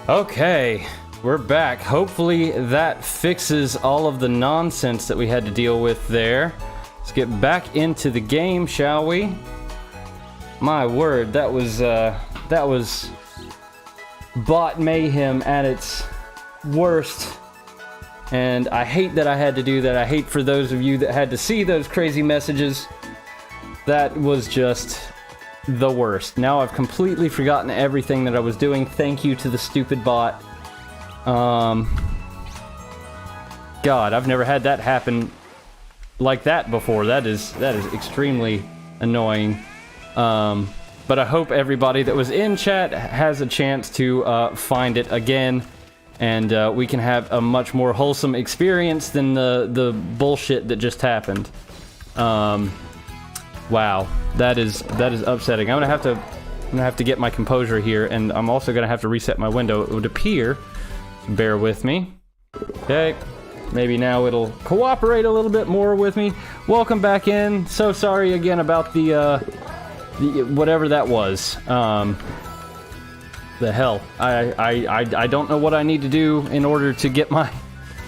Okay, we're back. Hopefully that fixes all of the nonsense that we had to deal with there. Let's get back into the game, shall we? My word, that was bot mayhem at its worst. And I hate that I had to do that. I hate for those of you that had to see those crazy messages. That was just the worst. Now I've completely forgotten everything that I was doing. Thank you to the stupid bot. God, I've never had that happen like that before. That is extremely annoying. But I hope everybody that was in chat has a chance to find it again, and we can have a much more wholesome experience than the bullshit that just happened. Wow, that is upsetting. I'm gonna have to get my composure here, and I'm also gonna have to reset my window. It would appear. Bear with me. Okay, maybe now it'll cooperate a little bit more with me. Welcome back in. So sorry again about the whatever that was. The hell. I don't know what I need to do in order to get my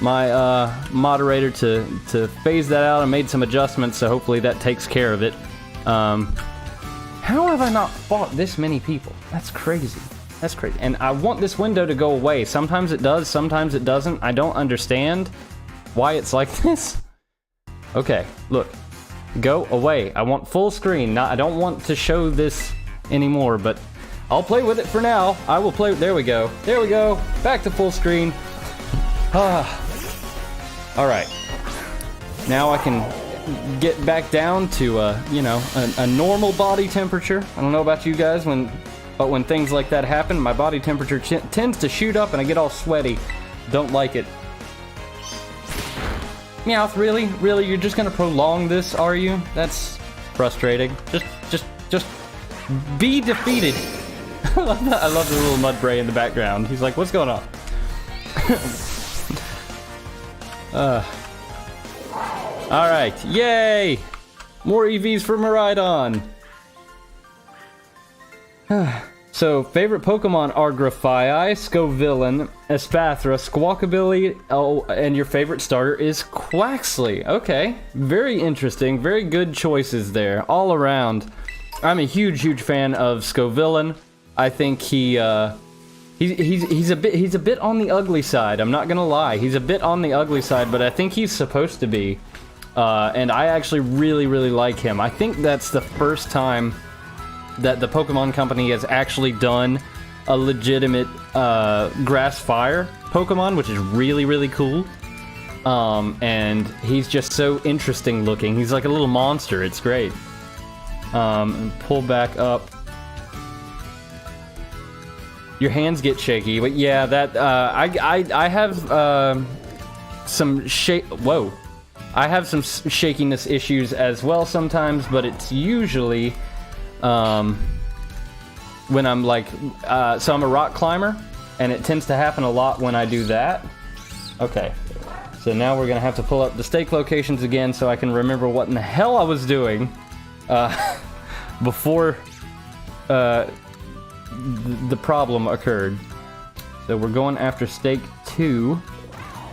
moderator to phase that out. I made some adjustments, so hopefully that takes care of it. How have I not fought this many people? That's crazy. That's crazy. And I want this window to go away. Sometimes it does, sometimes it doesn't. I don't understand why it's like this. Okay, look. Go away. I want full screen. I don't want to show this anymore, but I'll play with it for now. I will play. There we go. There we go. Back to full screen. Alright. Now I can get back down to, you know, a normal body temperature. I don't know about you guys, but when things like that happen, my body temperature tends to shoot up and I get all sweaty. Don't like it. Meowth, really? Really? You're just gonna prolong this, are you? That's frustrating. Just be defeated. I love the little Mudbray in the background. He's like, what's going on? Alright, yay! More EVs for Miraidon! So, favorite Pokemon are Grafaiai, Scovillain, Espathra, Squawkabilly, oh, and your favorite starter is Quaxly. Okay, very interesting, very good choices there, all around. I'm a huge fan of Scovillain. I think he's a bit on the ugly side. I'm not gonna lie, he's a bit on the ugly side, but I think he's supposed to be. And I actually really like him. I think that's the first time that the Pokemon Company has actually done a legitimate grass fire Pokemon, which is really cool. And he's just so interesting looking. He's like a little monster. It's great. And pull back up. Your hands get shaky, but yeah, that I have some Whoa. I have some shakiness issues as well sometimes, but it's usually when I'm like, so I'm a rock climber, and it tends to happen a lot when I do that. Okay, so now we're gonna have to pull up the stake locations again so I can remember what in the hell I was doing before the problem occurred. So we're going after stake 2.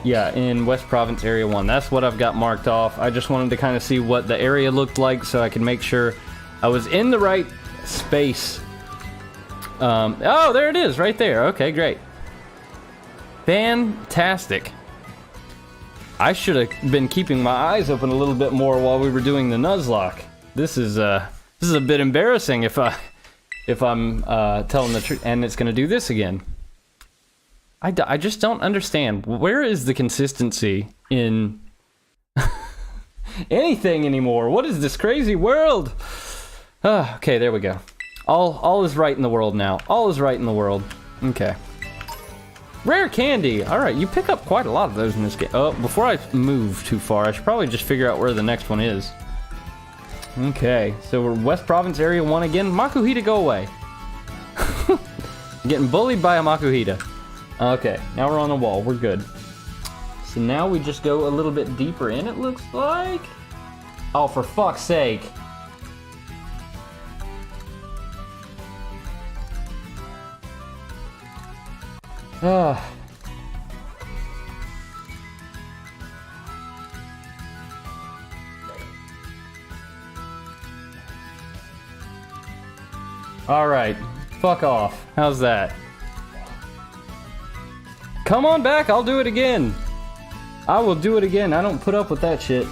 Yeah, in West Province Area 1. That's what I've got marked off. I just wanted to kind of see what the area looked like so I could make sure I was in the right space. Oh, there it is, right there. Okay, great. Fantastic. I should have been keeping my eyes open a little bit more while we were doing the Nuzlocke. This is a bit embarrassing if I'm telling the truth. And it's going to do this again. I just don't understand. Where is the consistency in anything anymore? What is this crazy world? Okay, there we go. All is right in the world now. All is right in the world. Okay. Rare candy. All right, you pick up quite a lot of those in this game. Oh, before I move too far, I should probably just figure out where the next one is. Okay, so we're West Province Area 1 again. Makuhita, go away. Getting bullied by a Makuhita. Okay, now we're on the wall. We're good. So now we just go a little bit deeper in, it looks like. Oh, for fuck's sake. Ah. Alright, fuck off. How's that? Come on back, I'll do it again. I will do it again. I don't put up with that shit.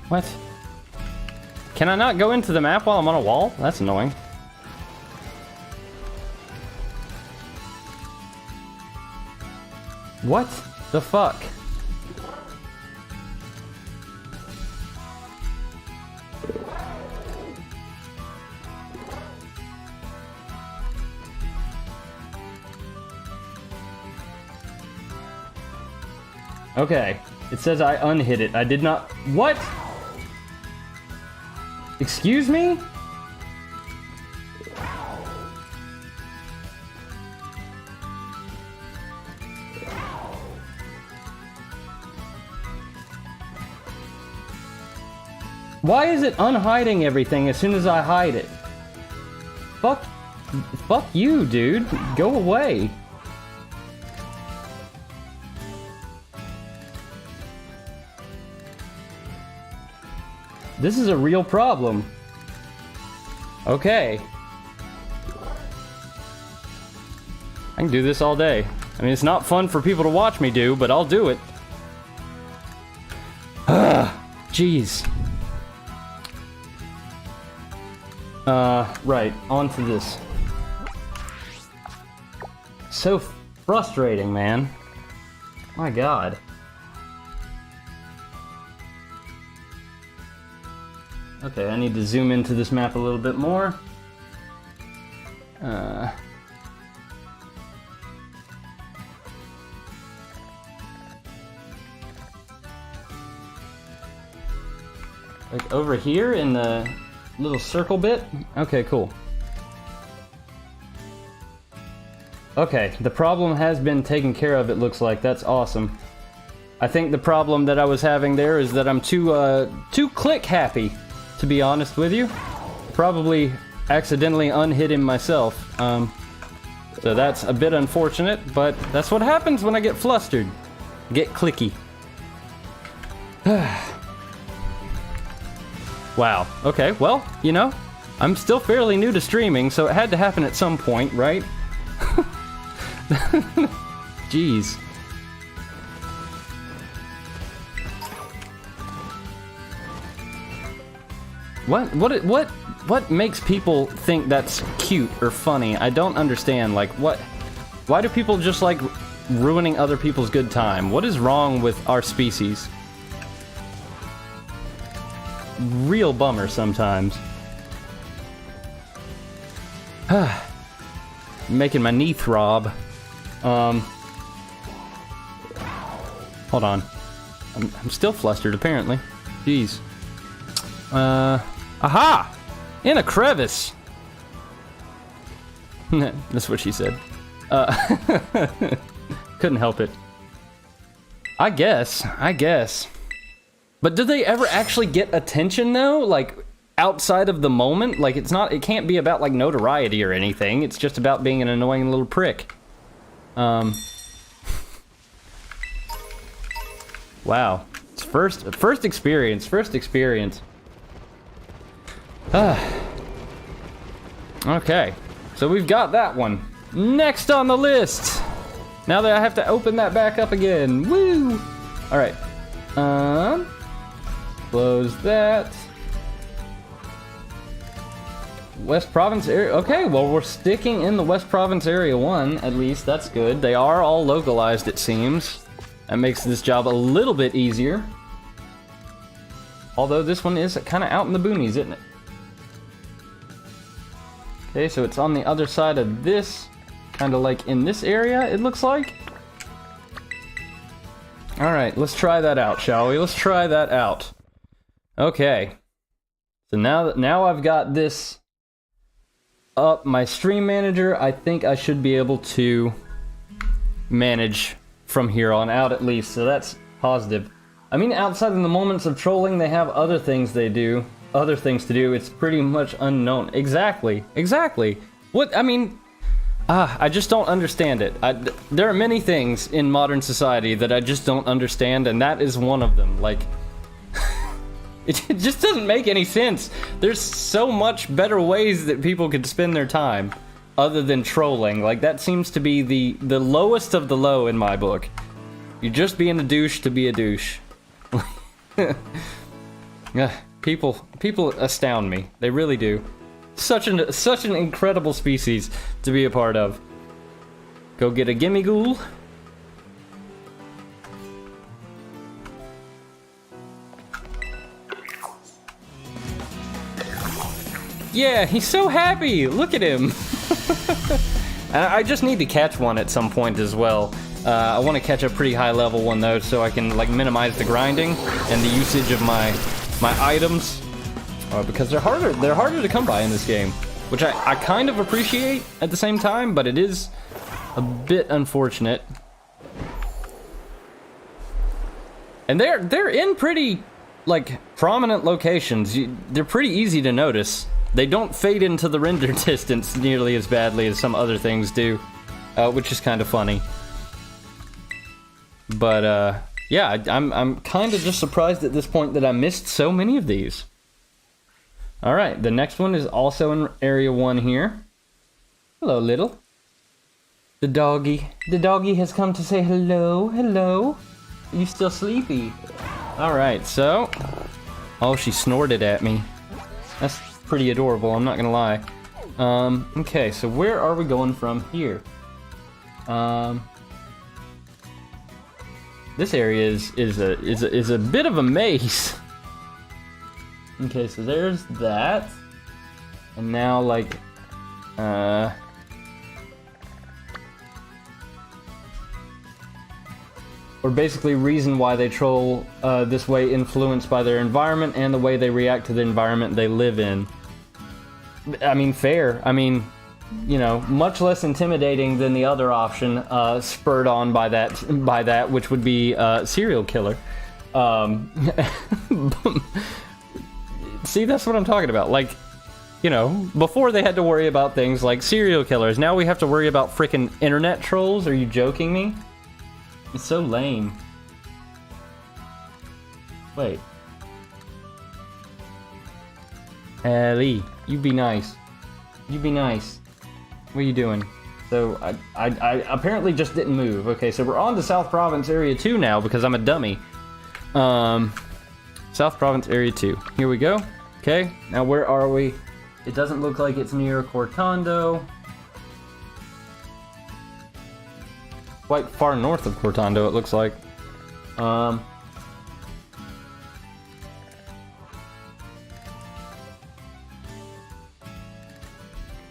What? Can I not go into the map while I'm on a wall? That's annoying. What the fuck? Okay, it says I unhit it. I did not. What? Excuse me? Why is it unhiding everything as soon as I hide it? Fuck you, dude. Go away. This is a real problem. Okay. I can do this all day. I mean, it's not fun for people to watch me do, but I'll do it. Jeez. Right, on to this. So frustrating, man. My God. Okay, I need to zoom into this map a little bit more. Like over here in the little circle bit? Okay, cool. Okay, the problem has been taken care of, it looks like. That's awesome. I think the problem that I was having there is that I'm too click happy, to be honest with you. Probably accidentally unhit him myself. So that's a bit unfortunate, but that's what happens when I get flustered. Get clicky. Wow. Okay, well, you know, I'm still fairly new to streaming, so it had to happen at some point, right? Jeez. What makes people think that's cute or funny? I don't understand. Like, why do people just like ruining other people's good time? What is wrong with our species? Real bummer sometimes. Making my knee throb. Hold on. I'm still flustered, apparently. Jeez. Aha! In a crevice! That's what she said. Couldn't help it. I guess. But do they ever actually get attention, though? Like, outside of the moment? Like, it can't be about, like, notoriety or anything. It's just about being an annoying little prick. Wow. It's first experience. Okay. So we've got that one. Next on the list! Now that I have to open that back up again. Woo! Alright. Close that. West Province area. Okay, well, we're sticking in the West Province Area 1, at least. That's good. They are all localized, it seems. That makes this job a little bit easier. Although this one is kind of out in the boonies, isn't it? Okay, so it's on the other side of this. Kind of like in this area, it looks like. Alright, let's try that out, shall we? Let's try that out. Okay. So now I've got this up my stream manager, I think I should be able to manage from here on out at least, so that's positive. I mean, outside of the moments of trolling, they have other things they do. other things to do, it's pretty much unknown. Exactly. What, I mean, I just don't understand it. There are many things in modern society that I just don't understand, and that is one of them. Like, it just doesn't make any sense. There's so much better ways that people could spend their time other than trolling. Like, that seems to be the lowest of the low in my book. You're just being a douche to be a douche. People astound me. They really do. Such an incredible species to be a part of. Go get a gimme ghoul. Yeah, he's so happy. Look at him. And I just need to catch one at some point as well. I want to catch a pretty high level one though, so I can like minimize the grinding and the usage of my items, because they're harder to come by in this game, which I kind of appreciate at the same time, but it is a bit unfortunate. And they're in pretty like prominent locations. They're pretty easy to notice. They don't fade into the render distance nearly as badly as some other things do, which is kind of funny. But yeah, I'm kind of just surprised at this point that I missed so many of these. All right, the next one is also in Area 1 here. Hello, little. The doggy has come to say hello. Hello. Are you still sleepy? All right, so. Oh, she snorted at me. That's pretty adorable, I'm not gonna lie. Okay, so where are we going from here? This area is a bit of a maze. Okay, so there's that, and now like, or basically reason why they troll this way, influenced by their environment and the way they react to the environment they live in. I mean, fair. I mean, you know, much less intimidating than the other option, spurred on by that, which would be serial killer. See, that's what I'm talking about. Like, you know, before they had to worry about things like serial killers, now we have to worry about frickin' internet trolls. Are you joking me? It's so lame. Wait. Ellie, you be nice. You be nice. What are you doing? So, I apparently just didn't move. Okay, so we're on to South Province Area 2 now because I'm a dummy. South Province Area 2. Here we go. Okay, now where are we? It doesn't look like it's near Cortando. Quite far north of Cortando, it looks like.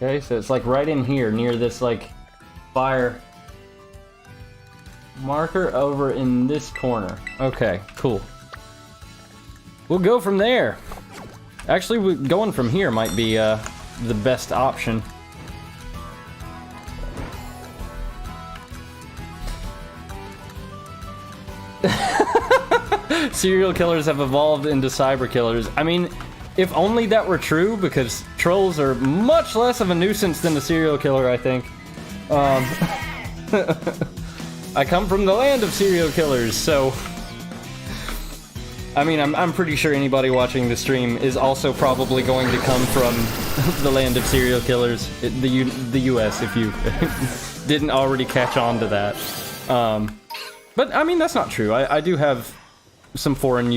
Okay, so it's like right in here, near this like fire marker over in this corner. Okay, cool. We'll go from there. Actually, going from here might be the best option. Serial killers have evolved into cyber killers. I mean, if only that were true, because trolls are much less of a nuisance than a serial killer, I think. I come from the land of serial killers, so... I mean, I'm pretty sure anybody watching the stream is also probably going to come from the land of serial killers, the US, if you didn't already catch on to that. But, I mean, that's not true. I do have some foreign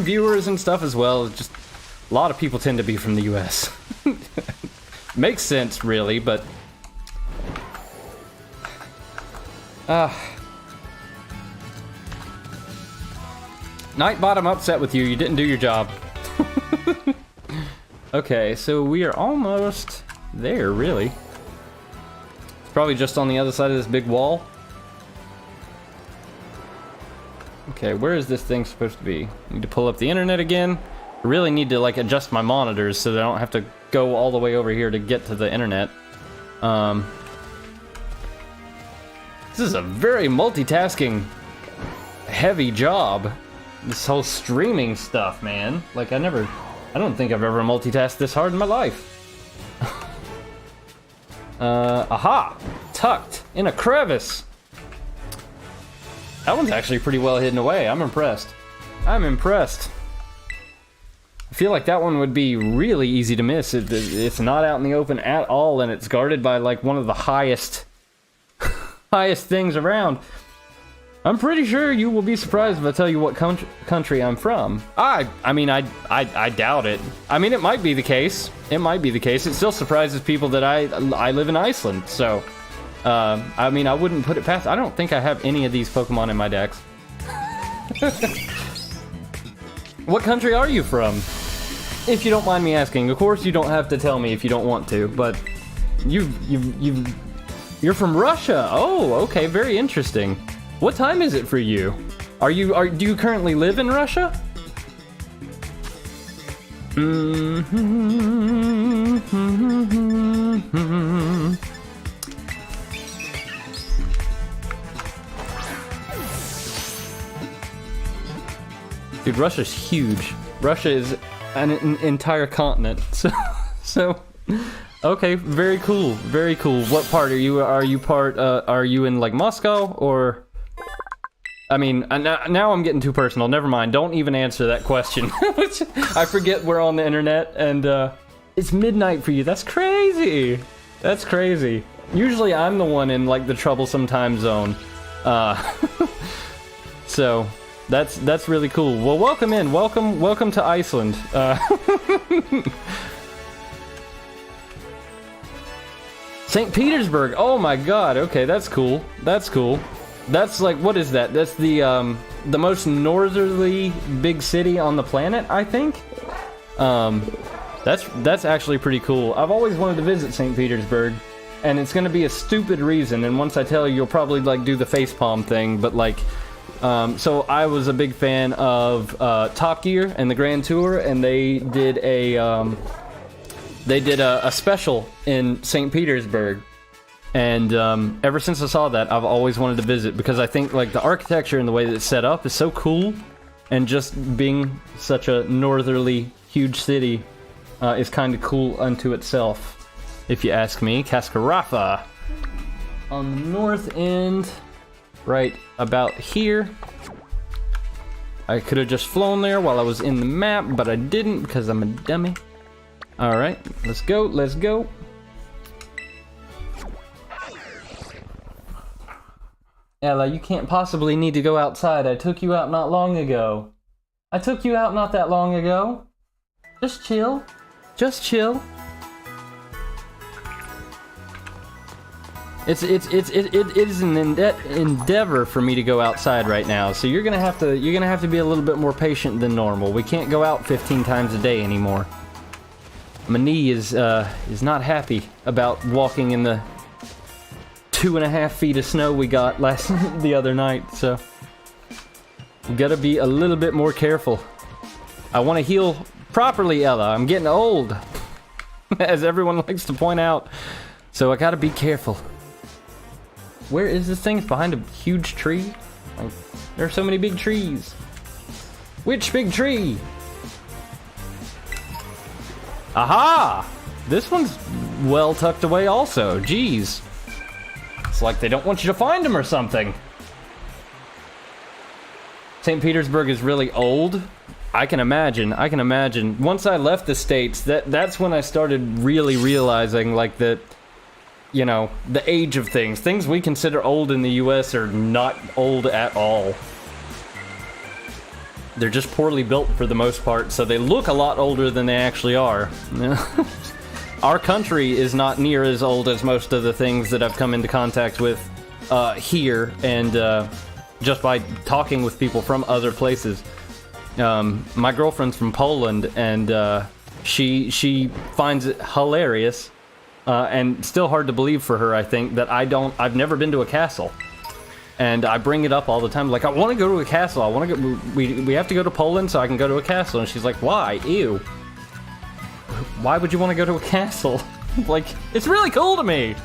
viewers and stuff as well. Just a lot of people tend to be from the US. Makes sense, really, but... Nightbottom upset with you. You didn't do your job. Okay, so we are almost there, really. It's probably just on the other side of this big wall. Okay, where is this thing supposed to be? Need to pull up the internet again. I really need to like adjust my monitors so that I don't have to go all the way over here to get to the internet. This is a very multitasking heavy job. This whole streaming stuff, man. Like, I never I don't think I've ever multitasked this hard in my life. Aha! Tucked in a crevice. That one's actually pretty well hidden away. I'm impressed. I'm impressed. I feel like that one would be really easy to miss. It's not out in the open at all, and it's guarded by like one of the highest things around. I'm pretty sure you will be surprised if I tell you what country I'm from. I mean, I doubt it. I mean, it might be the case. It might be the case. It still surprises people that I live in Iceland. So, I mean, I wouldn't put it past. I don't think I have any of these Pokemon in my decks. What country are you from? If you don't mind me asking. Of course, you don't have to tell me if you don't want to. But you're from Russia. Oh, okay, very interesting. What time is it for you? Do you currently live in Russia? Dude, Russia's huge. Russia is an entire continent. So okay, very cool, very cool. What part are you? Are you in like Moscow or? I mean, now I'm getting too personal. Never mind. Don't even answer that question. I forget we're on the internet, and it's midnight for you. That's crazy. That's crazy. Usually I'm the one in like the troublesome time zone. So that's really cool. Well, welcome in. Welcome to Iceland. St. Petersburg. Oh my God. Okay, that's cool. That's cool. That's like, what is that? That's the most northerly big city on the planet, I think. That's actually pretty cool. I've always wanted to visit St. Petersburg, and it's gonna be a stupid reason. And once I tell you, you'll probably like do the facepalm thing. But like, so I was a big fan of Top Gear and the Grand Tour, and they did a special in St. Petersburg. And ever since I saw that, I've always wanted to visit because I think like the architecture and the way that it's set up is so cool, and just being such a northerly huge city is kind of cool unto itself, if you ask me. Kaskarafa on the north end, right about here. I could have just flown there while I was in the map, but I didn't because I'm a dummy. All right, let's go. Let's go. Ella, you can't possibly need to go outside. I took you out not long ago. I took you out not that long ago. Just chill. Just chill. It is an endeavor for me to go outside right now. So you're gonna have to be a little bit more patient than normal. We can't go out 15 times a day anymore. My knee is not happy about walking in the 2.5 feet of snow we got the other night, so we gotta be a little bit more careful. I want to heal properly, Ella. I'm getting old, as everyone likes to point out, so I gotta be careful. Where is this thing? It's behind a huge tree? Like, there are so many big trees. Which big tree? Aha! This one's well tucked away also. Jeez. It's like they don't want you to find them or something. St. Petersburg is really old. I can imagine. Once I left the States, that's when I started really realizing like that, you know, the age of things. Things we consider old in the US are not old at all. They're just poorly built for the most part, so they look a lot older than they actually are. Our country is not near as old as most of the things that I've come into contact with here, and just by talking with people from other places. My girlfriend's from Poland, and she finds it hilarious, and still hard to believe for her, I think, that I've never been to a castle. And I bring it up all the time, like, I want to go to a castle. I want to go. We have to go to Poland so I can go to a castle. And she's like, why? Ew. Why would you want to go to a castle? Like, it's really cool to me.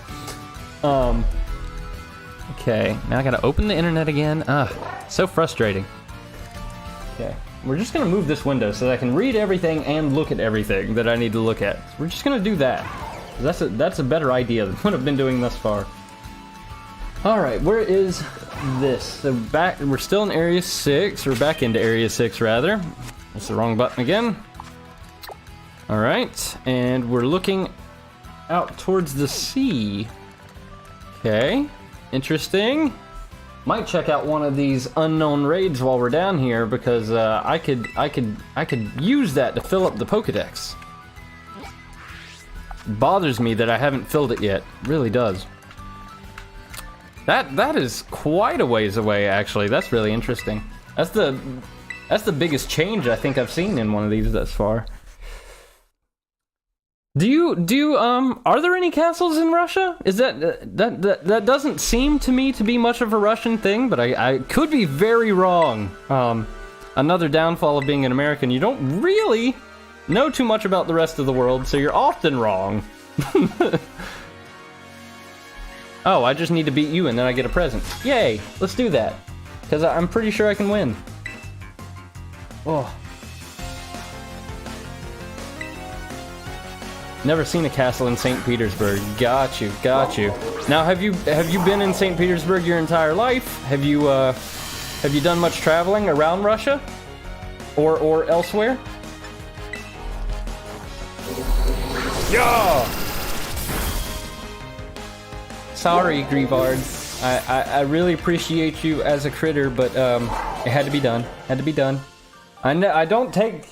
Okay, now I gotta open the internet again. So frustrating. Okay. We're just gonna move this window so that I can read everything and look at everything that I need to look at. We're just gonna do that. That's a better idea than what I've been doing thus far. Alright, where is this? So we're still in Area 6, or back into Area 6 rather. That's the wrong button again. Alright, and we're looking out towards the sea. Okay, interesting. Might check out one of these unknown raids while we're down here, because I could use that to fill up the Pokedex. Bothers me that I haven't filled it yet. It really does. That is quite a ways away, actually. That's really interesting. That's the biggest change I think I've seen in one of these thus far. Are there any castles in Russia? Is that doesn't seem to me to be much of a Russian thing, but I could be very wrong. Another downfall of being an American, you don't really know too much about the rest of the world, so you're often wrong. Oh, I just need to beat you and then I get a present. Yay, let's do that. Because I'm pretty sure I can win. Oh. Never seen a castle in St. Petersburg. Got you, got you. Now, have you been in St. Petersburg your entire life? Have you done much traveling around Russia? Or elsewhere? Yeah! Sorry, Grivard. I really appreciate you as a critter, but it had to be done. Had to be done. I don't take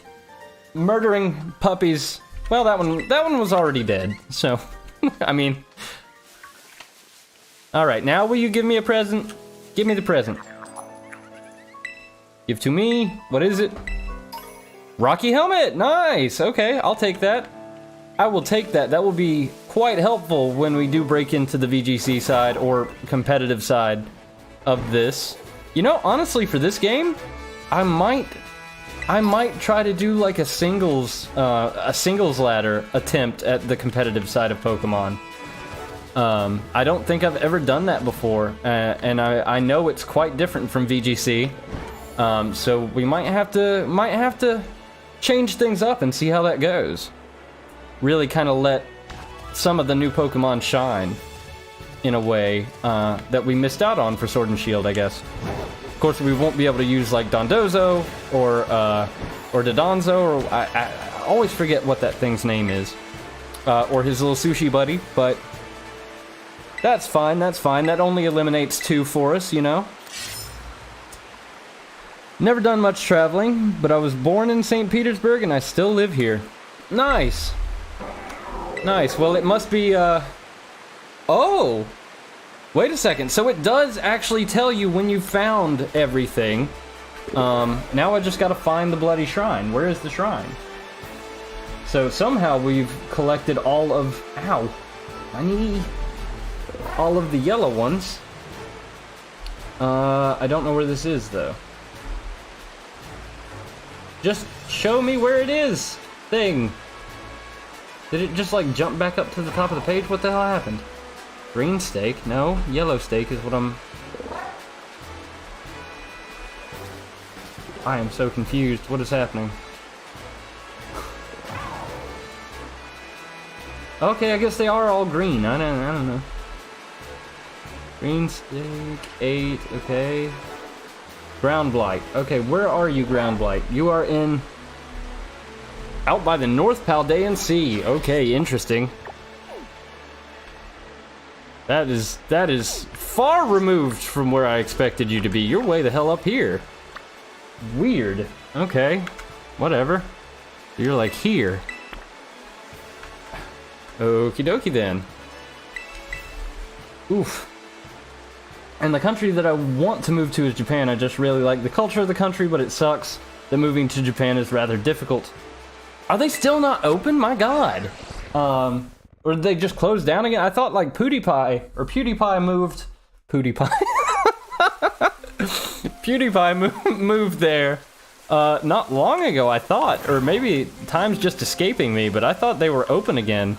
murdering puppies. Well, that one was already dead. So, I mean. All right, now will you give me a present? Give me the present. Give to me. What is it? Rocky helmet. Nice. Okay, I'll take that. I will take that. That will be quite helpful when we do break into the VGC side or competitive side of this. You know, honestly, for this game, I might try to do like a singles ladder attempt at the competitive side of Pokemon. I don't think I've ever done that before, and I know it's quite different from VGC. So we might have to change things up and see how that goes. Really kind of let some of the new Pokemon shine in a way that we missed out on for Sword and Shield, I guess. Of course, we won't be able to use like Dondozo or Dodonzo, or I always forget what that thing's name is, or his little sushi buddy, but that's fine, that's fine. That only eliminates 2 for us, you know? Never done much traveling, but I was born in St. Petersburg and I still live here. Nice! Nice, well it must be, oh! Wait a second, so it does actually tell you when you found everything. Now I just gotta find the bloody shrine. Where is the shrine? So somehow we've collected all of, ow, I need all of the yellow ones. I don't know where this is though. Just show me where it is, thing. Did it just like jump back up to the top of the page? What the hell happened? Green stake? No, yellow stake is what I am so confused. What is happening? Okay, I guess they are all green. I don't know. Green stake, 8, okay. Ground Blight. Okay, where are you, Ground Blight? You are in... out by the North Paldean Sea. Okay, interesting. That is far removed from where I expected you to be. You're way the hell up here. Weird. Okay, whatever. You're like here. Okie dokie then. Oof. And the country that I want to move to is Japan. I just really like the culture of the country, but it sucks that moving to Japan is rather difficult. Are they still not open? My god. Or did they just close down again? I thought like PewDiePie moved. PewDiePie moved there not long ago, I thought. Or maybe time's just escaping me, but I thought they were open again.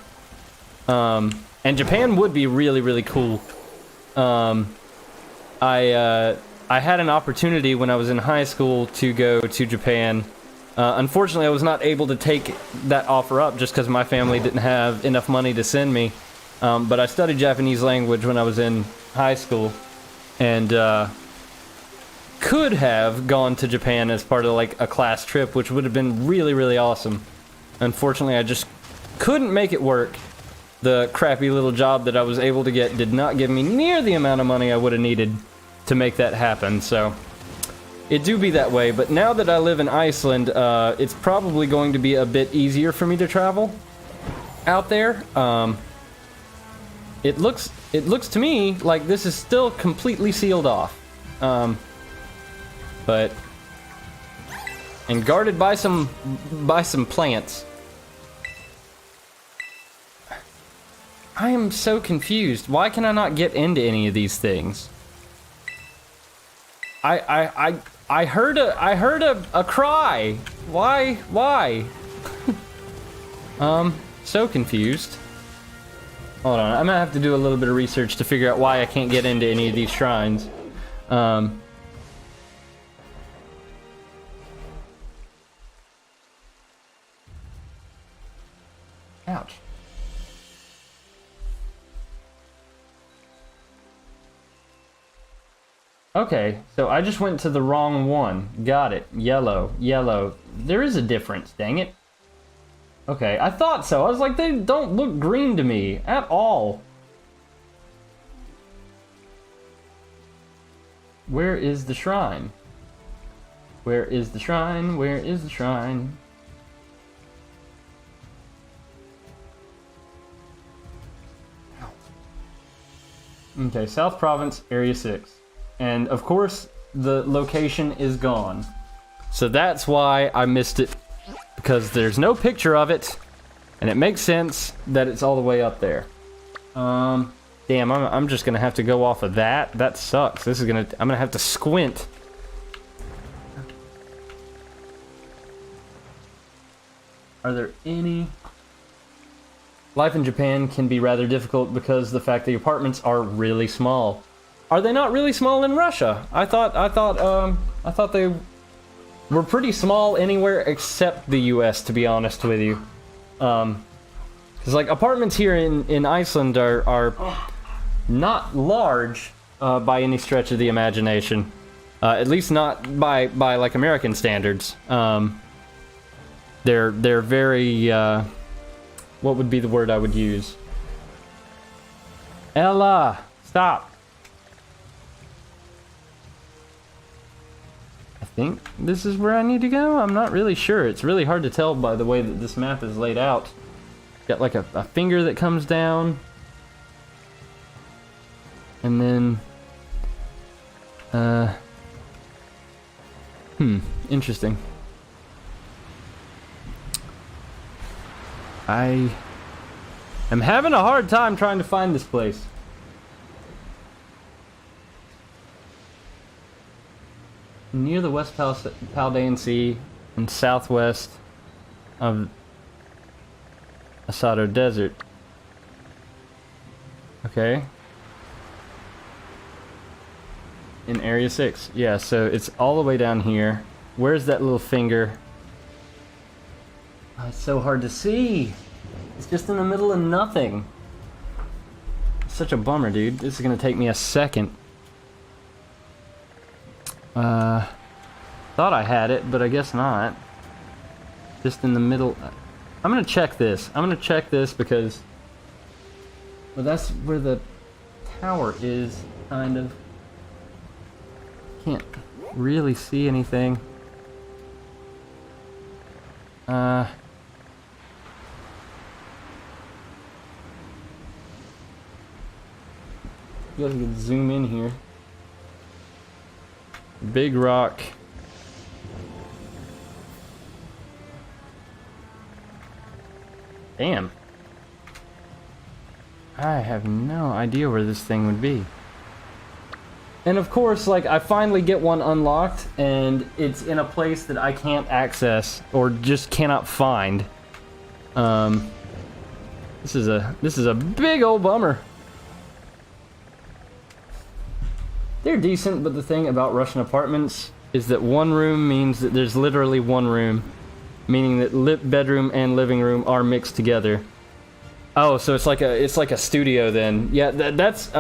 And Japan would be really, really cool. I I had an opportunity when I was in high school to go to Japan. Unfortunately, I was not able to take that offer up just because my family didn't have enough money to send me. But I studied Japanese language when I was in high school, and could have gone to Japan as part of like a class trip, which would have been really, really awesome. Unfortunately, I just couldn't make it work. The crappy little job that I was able to get did not give me near the amount of money I would have needed to make that happen, so it do be that way. But now that I live in Iceland, it's probably going to be a bit easier for me to travel out there. It looks to me like this is still completely sealed off, but and guarded by some plants. I am so confused. Why can I not get into any of these things? I heard a cry. Why? So confused. Hold on, I'm gonna have to do a little bit of research to figure out why I can't get into any of these shrines. Ouch. Okay, so I just went to the wrong one. Got it. Yellow. There is a difference, dang it. Okay, I thought so. I was like, they don't look green to me at all. Where is the shrine? Where is the shrine? Where is the shrine? Okay, South Province, Area 6. And of course, the location is gone. So that's why I missed it. Because there's no picture of it. And it makes sense that it's all the way up there. Damn, I'm just gonna have to go off of that. That sucks. I'm gonna have to squint. Are there any... Life in Japan can be rather difficult because the fact the apartments are really small. Are they not really small in Russia? I thought they were pretty small anywhere except the US, to be honest with you. Because like apartments here in Iceland are not large by any stretch of the imagination. At least not by like American standards. They're very what would be the word I would use? Ella, stop. I think this is where I need to go. I'm not really sure. It's really hard to tell by the way that this map is laid out. Got like a finger that comes down. And then interesting. I am having a hard time trying to find this place. Near the West Paldean Sea and southwest of Asado Desert. Okay. In Area 6. Yeah, so it's all the way down here. Where's that little finger? Oh, it's so hard to see. It's just in the middle of nothing. It's such a bummer, dude. This is gonna take me a second. Thought I had it, but I guess not. Just in the middle. I'm gonna check this. I'm gonna check this because... well, that's where the tower is, kind of. Can't really see anything. You guys can zoom in here. Big rock. Damn. I have no idea where this thing would be. And of course, like, I finally get one unlocked, and it's in a place that I can't access, or just cannot find. This is a big old bummer. They're decent, but the thing about Russian apartments is that one room means that there's literally one room, meaning that bedroom and living room are mixed together. Oh, so it's like a studio then. Yeah, that's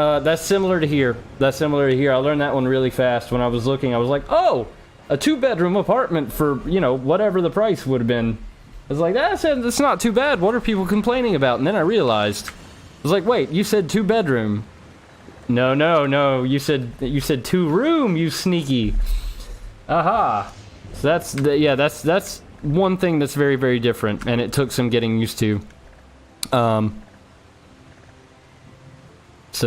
similar to here. That's similar to here. I learned that one really fast when I was looking. I was like, oh, a 2-bedroom apartment for, you know, whatever the price would have been. I was like, that's not too bad. What are people complaining about? And then I realized, I was like, wait, you said 2-bedroom. No. You said 2-room. You sneaky. Aha. So that's one thing that's very, very different, and it took some getting used to. So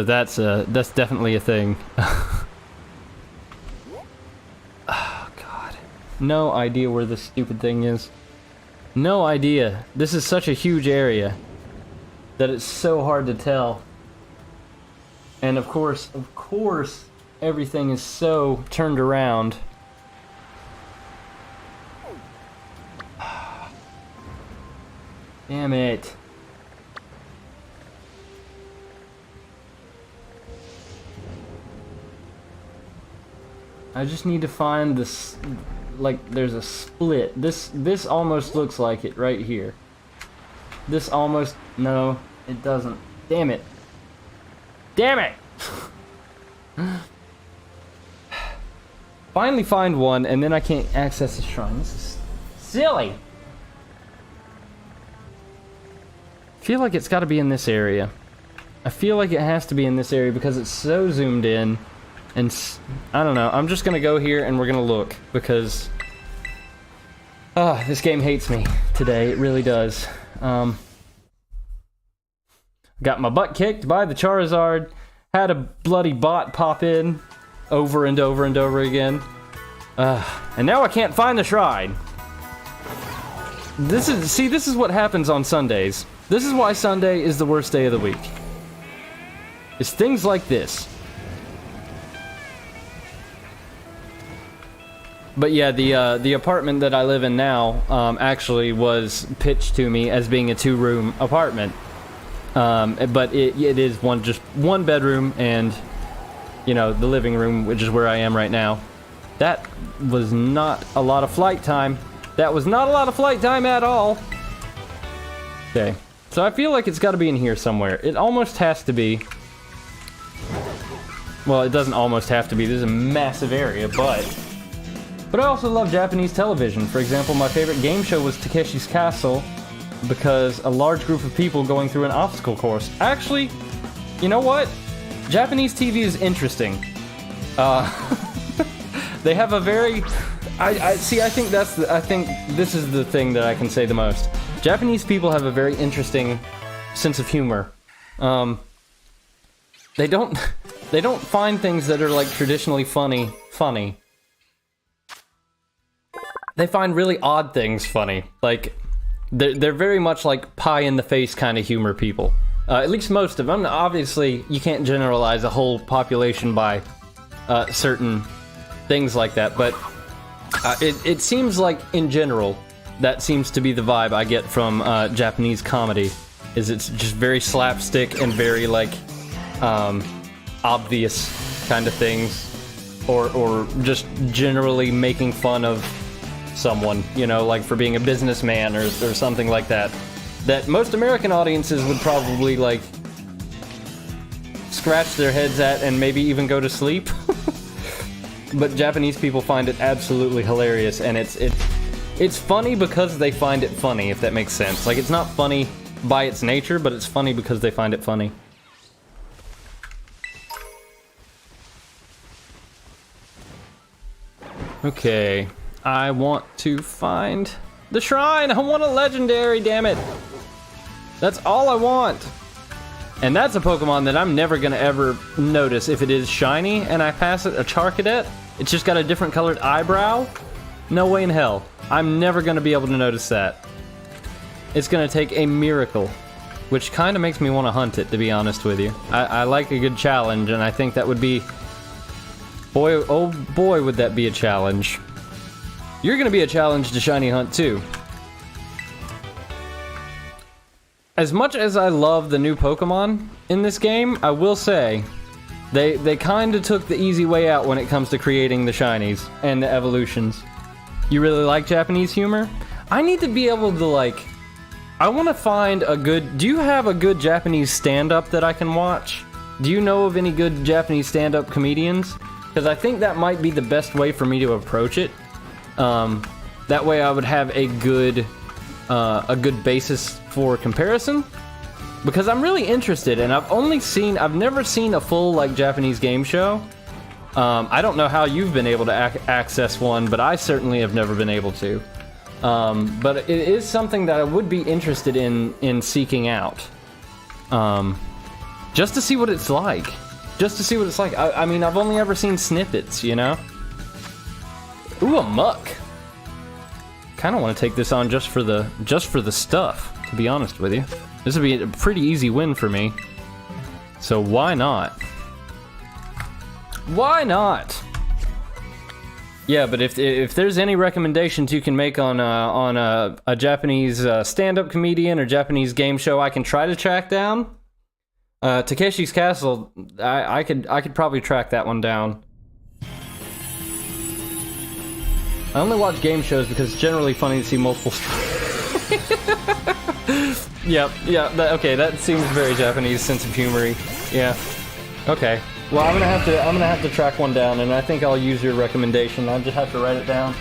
that's definitely a thing. Oh God, no idea where this stupid thing is. No idea. This is such a huge area that it's so hard to tell. And of course, everything is so turned around. Damn it. I just need to find this, like, there's a split. This almost looks like it right here. This almost, no, it doesn't. Damn it. Damn it! Finally find one, and then I can't access the shrine. This is silly. I feel like it's got to be in this area. I feel like it has to be in this area because it's so zoomed in. And I don't know. I'm just going to go here and we're going to look because this game hates me today. It really does. Got my butt kicked by the Charizard. Had a bloody bot pop in over and over and over again. And now I can't find the shrine. This is what happens on Sundays. This is why Sunday is the worst day of the week. It's things like this. But yeah, the apartment that I live in now actually was pitched to me as being a 2-room apartment. But it is just one bedroom and, you know, the living room, which is where I am right now. That was not a lot of flight time. That was not a lot of flight time at all. Okay, so I feel like it's got to be in here somewhere. It almost has to be. Well, it doesn't almost have to be. This is a massive area, but I also love Japanese television. For example, my favorite game show was Takeshi's Castle because a large group of people going through an obstacle course. Actually, you know what? Japanese TV is interesting. They have a very... I think this is the thing that I can say the most. Japanese people have a very interesting sense of humor. They don't find things that are like traditionally funny. They find really odd things funny. Like they're very much like pie in the face kind of humor people. At least most of them. Obviously, you can't generalize a whole population by certain things like that, but it seems like in general that seems to be the vibe I get from Japanese comedy. Is it's just very slapstick and very like obvious kind of things, or just generally making fun of someone, you know, like for being a businessman or something like that. That most American audiences would probably like scratch their heads at and maybe even go to sleep. But Japanese people find it absolutely hilarious, and it's funny because they find it funny, if that makes sense. Like, it's not funny by its nature, but it's funny because they find it funny. Okay, I want to find the shrine. I want a legendary, damn it. That's all I want. And that's a Pokemon that I'm never gonna ever notice if it is shiny and I pass it a Charcadet. It's just got a different colored eyebrow. No way in hell. I'm never gonna be able to notice that. It's gonna take a miracle, which kind of makes me want to hunt it, to be honest with you. I like a good challenge, and I think that would be... Boy, oh boy, would that be a challenge. You're gonna be a challenge to shiny hunt, too. As much as I love the new Pokemon in this game, I will say They kind of took the easy way out when it comes to creating the shinies and the evolutions. You really like Japanese humor? I need to be able to, like... I want to find a good... Do you have a good Japanese stand-up that I can watch? Do you know of any good Japanese stand-up comedians? Because I think that might be the best way for me to approach it. That way I would have a good basis for comparison. Because I'm really interested, and I've never seen a full, like, Japanese game show. I don't know how you've been able to access one, but I certainly have never been able to. But it is something that I would be interested in seeking out. Just to see what it's like. I mean, I've only ever seen snippets, you know? Ooh, a muck. Kind of want to take this on just for the stuff, to be honest with you. This would be a pretty easy win for me. So why not? Why not? Yeah, but if there's any recommendations you can make on a Japanese stand-up comedian or Japanese game show I can try to track down, Takeshi's Castle, I could probably track that one down. I only watch game shows because it's generally funny to see multiple. Okay, that seems very Japanese sense of humory. Yeah. Okay. Well, I'm gonna have to track one down, and I think I'll use your recommendation. I'll just have to write it down,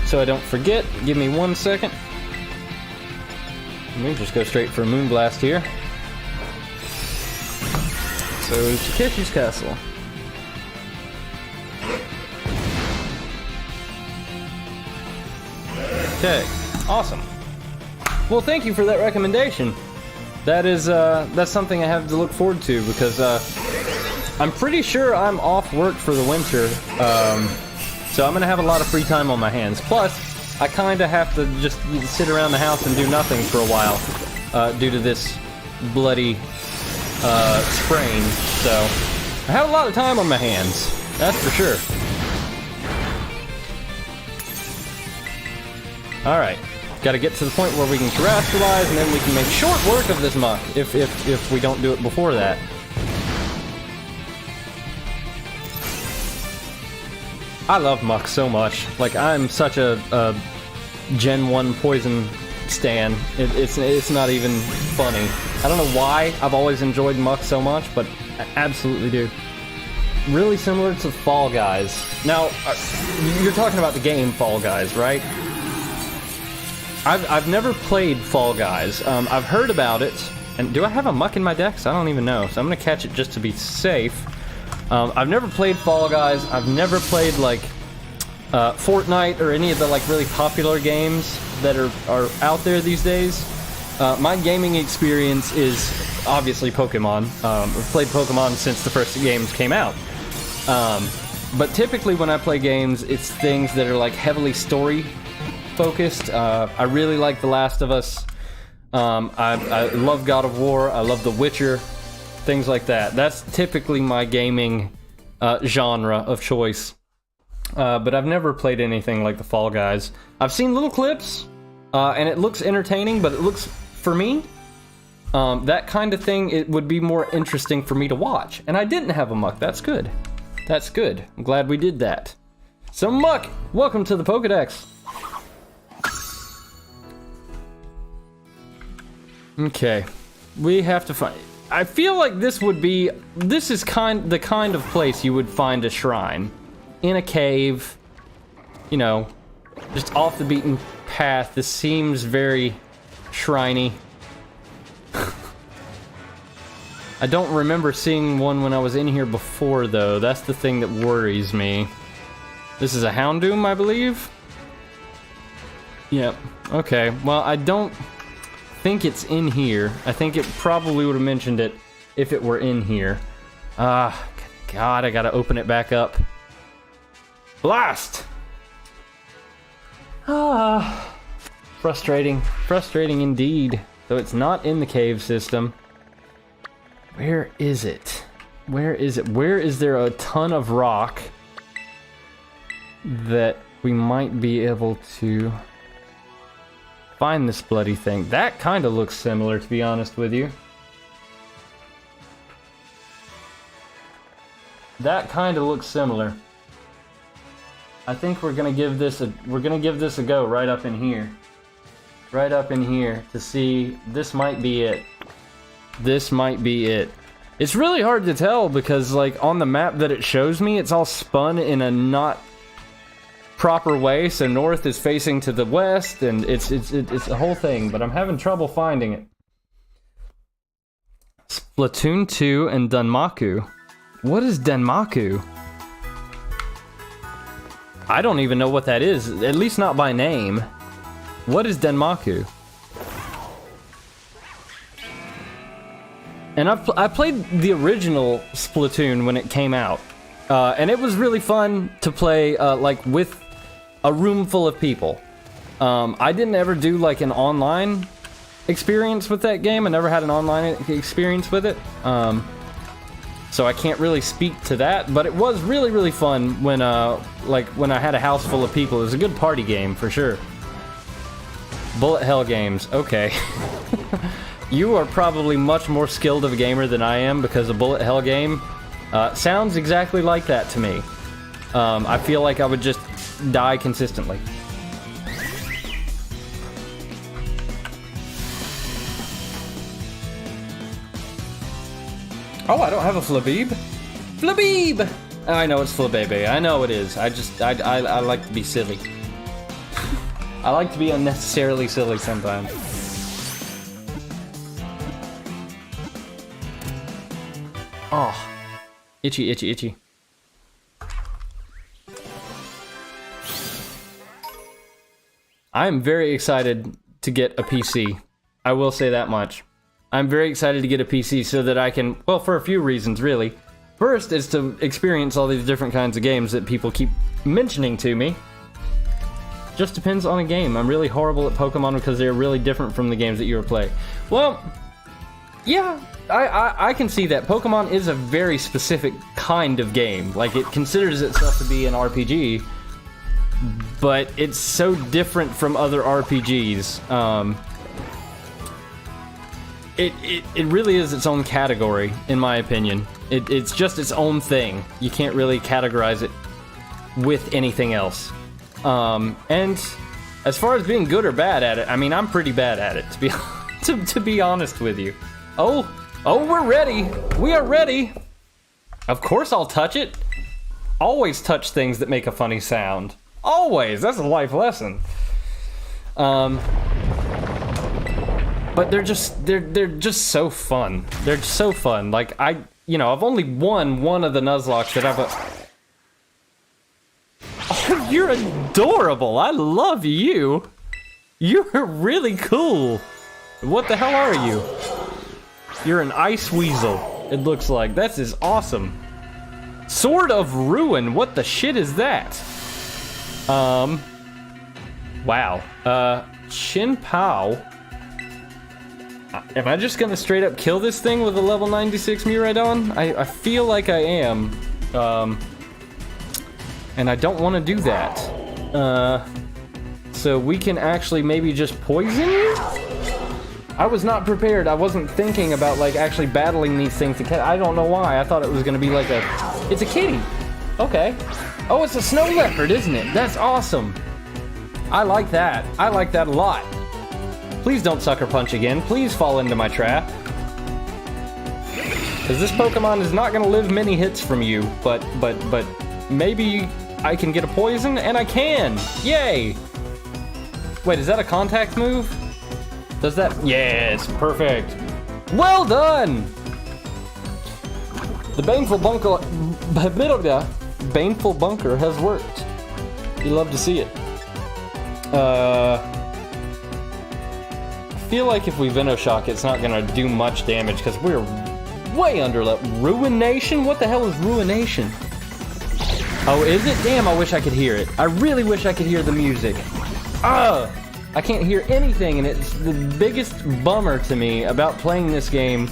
so I don't forget. Give me 1 second. Let me just go straight for Moonblast here. So Takeshi's Castle. Okay. Awesome. Well, thank you for that recommendation. That is, that's something I have to look forward to, because, I'm pretty sure I'm off work for the winter, so I'm gonna have a lot of free time on my hands. Plus, I kinda have to just sit around the house and do nothing for a while, due to this bloody, sprain, so I have a lot of time on my hands, that's for sure. Alright. Gotta get to the point where we can terrestrialize, and then we can make short work of this muck, if we don't do it before that. I love muck so much. Like, I'm such a Gen 1 poison stan. It's not even funny. I don't know why I've always enjoyed muck so much, but I absolutely do. Really similar to Fall Guys. Now, you're talking about the game Fall Guys, right? I've never played Fall Guys. I've heard about it, and do I have a muck in my decks? I don't even know, so I'm gonna catch it just to be safe. I've never played Fall Guys. I've never played, like, Fortnite or any of the, like, really popular games that are out there these days. My gaming experience is obviously Pokémon. I've played Pokémon since the first games came out. But typically when I play games, it's things that are, like, heavily story focused. I really like The Last of Us. I love God of War. I love The Witcher. Things like that. That's typically my gaming genre of choice. But I've never played anything like the Fall Guys. I've seen little clips, and it looks entertaining, but it looks, for me, that kind of thing, it would be more interesting for me to watch. And I didn't have a muck. That's good. That's good. I'm glad we did that. So, Muck, welcome to the Pokedex. Okay, we have to find... I feel like this would be... This is the kind of place you would find a shrine. In a cave. You know, just off the beaten path. This seems very shriny. I don't remember seeing one when I was in here before, though. That's the thing that worries me. This is a Houndoom, I believe? Yep. Okay, well, I don't... think it's in here. I think it probably would have mentioned it if it were in here. God, I gotta open it back up. Blast! Frustrating. Frustrating indeed. So it's not in the cave system. Where is it? Where is it? Where is there a ton of rock that we might be able to... find this bloody thing? That kind of looks similar, to be honest with you. that kind of looks similar. I think we're gonna give this a go right up in here. Right up in here to see. This might be it. This might be it. It's really hard to tell because, like, on the map that it shows me, it's all spun in a not proper way. So north is facing to the west, and it's a whole thing. But I'm having trouble finding it. Splatoon 2 and Danmaku. What is Danmaku? I don't even know what that is. At least not by name. What is Danmaku? And I played the original Splatoon when it came out, and it was really fun to play like with a room full of people. I didn't ever do like an online experience with that game. I never had an online experience with it, so I can't really speak to that. But it was really fun when when I had a house full of people. It was a good party game for sure. Bullet hell games, okay. You are probably much more skilled of a gamer than I am because a bullet hell game sounds exactly like that to me. I feel like I would just die consistently. Oh, I don't have a Flabebe? Flabebe! I know it's Flabebe. I know it is. I like to be silly. I like to be unnecessarily silly sometimes. Oh, itchy, itchy, itchy. I am very excited to get a PC. I will say that much. I'm very excited to get a PC so that I can, well, for a few reasons, really. First is to experience all these different kinds of games that people keep mentioning to me. Just depends on a game. I'm really horrible at Pokemon because they're really different from the games that you ever play. Well, yeah, I can see that. Pokemon is a very specific kind of game. Like, it considers itself to be an RPG, but it's so different from other RPGs. It really is its own category, in my opinion. It's just its own thing. You can't really categorize it with anything else. And as far as being good or bad at it, I mean, I'm pretty bad at it, to be honest with you. Oh, we're ready. We are ready. Of course I'll touch it. Always touch things that make a funny sound. Always. That's a life lesson. But they're just so fun. They're so fun. Like, I've only won one of the Nuzlocke that I've... Oh, you're adorable. I love you. You're really cool. What the hell are you? You're an ice weasel, it looks like. That is awesome. Sword of Ruin. What the shit is that? Wow. Chin Pao. Am I just gonna straight up kill this thing with a level 96 Miraidon? I feel like I am. And I don't want to do that. So we can actually maybe just poison you? I was not prepared. I wasn't thinking about, like, actually battling these things to catch. I don't know why. I thought it was gonna be like a... It's a kitty. Okay. Oh, it's a snow leopard, isn't it? That's awesome. I like that. I like that a lot. Please don't sucker punch again. Please fall into my trap. Because this Pokemon is not gonna live many hits from you, but maybe I can get a poison, and I can! Yay! Wait, is that a contact move? Does that? Yes, perfect. Well done! The baneful bunker has worked. You love to see it. I feel like if we Venoshock, it's not gonna do much damage because we're way under level. Ruination? What the hell is Ruination? Oh, is it? Damn, I wish I could hear it. I really wish I could hear the music. I can't hear anything, and it's the biggest bummer to me about playing this game.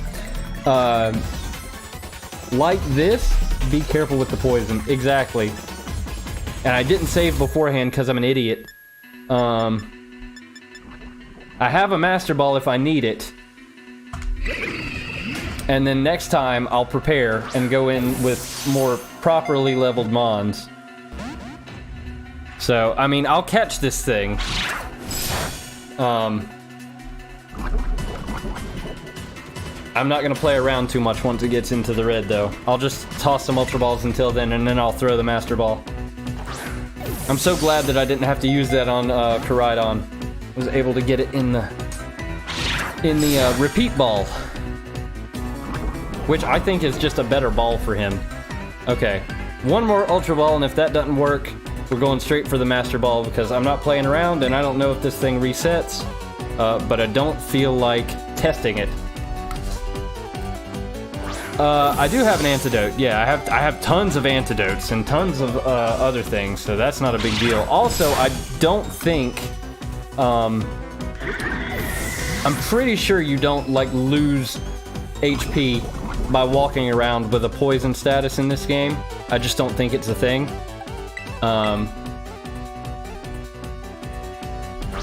Like this, be careful with the poison. Exactly. And I didn't save beforehand because I'm an idiot. I have a Master Ball if I need it. And then next time, I'll prepare and go in with more properly leveled mons. So, I mean, I'll catch this thing. I'm not going to play around too much once it gets into the red, though. I'll just toss some Ultra Balls until then, and then I'll throw the Master Ball. I'm so glad that I didn't have to use that on Charizard. I was able to get it in the repeat ball, which I think is just a better ball for him. Okay, one more Ultra Ball, and if that doesn't work, we're going straight for the Master Ball because I'm not playing around, and I don't know if this thing resets, but I don't feel like testing it. I do have an antidote. Yeah, I have tons of antidotes and tons of other things, so that's not a big deal. Also, I don't think... I'm pretty sure you don't, like, lose HP by walking around with a poison status in this game. I just don't think it's a thing.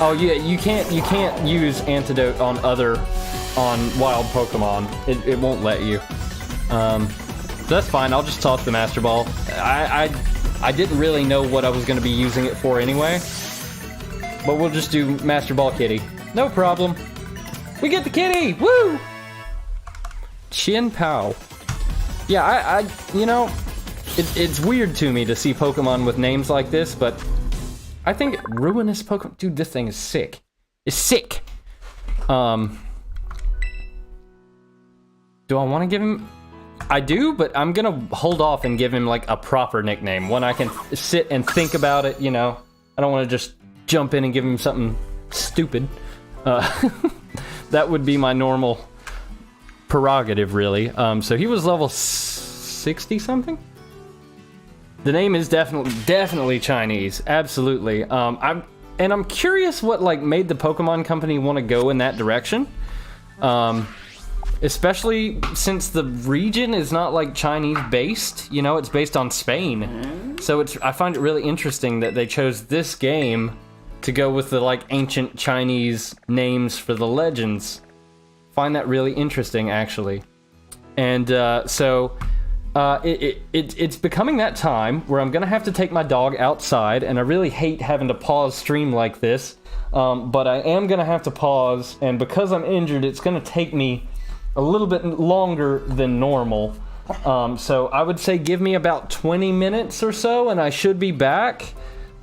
Oh yeah, you can't use antidote on wild Pokemon. It won't let you. That's fine. I'll just toss the Master Ball. I didn't really know what I was going to be using it for anyway, but we'll just do Master Ball Kitty. No problem. We get the kitty! Woo! Chin Pow. Yeah, you know, it's weird to me to see Pokemon with names like this, but I think Ruinous Pokemon... Dude, this thing is sick. It's sick! Do I want to give him... I do, but I'm gonna hold off and give him, like, a proper nickname. One I can sit and think about it, you know? I don't want to just jump in and give him something stupid. That would be my normal prerogative, really. So he was level 60-something? The name is definitely Chinese. Absolutely. I'm curious what, like, made the Pokemon Company want to go in that direction. Especially since the region is not, like, Chinese-based. You know, it's based on Spain. So I find it really interesting that they chose this game to go with the, like, ancient Chinese names for the legends. Find that really interesting, actually. And it's becoming that time where I'm gonna have to take my dog outside, and I really hate having to pause stream like this. But I am gonna have to pause, and because I'm injured, it's gonna take me a little bit longer than normal. So I would say give me about 20 minutes or so, and I should be back.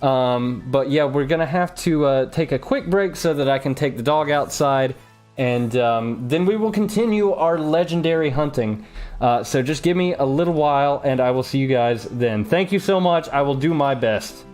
But yeah, we're gonna have to take a quick break so that I can take the dog outside, and then we will continue our legendary hunting. So just give me a little while, and I will see you guys then. Thank you so much. I will do my best.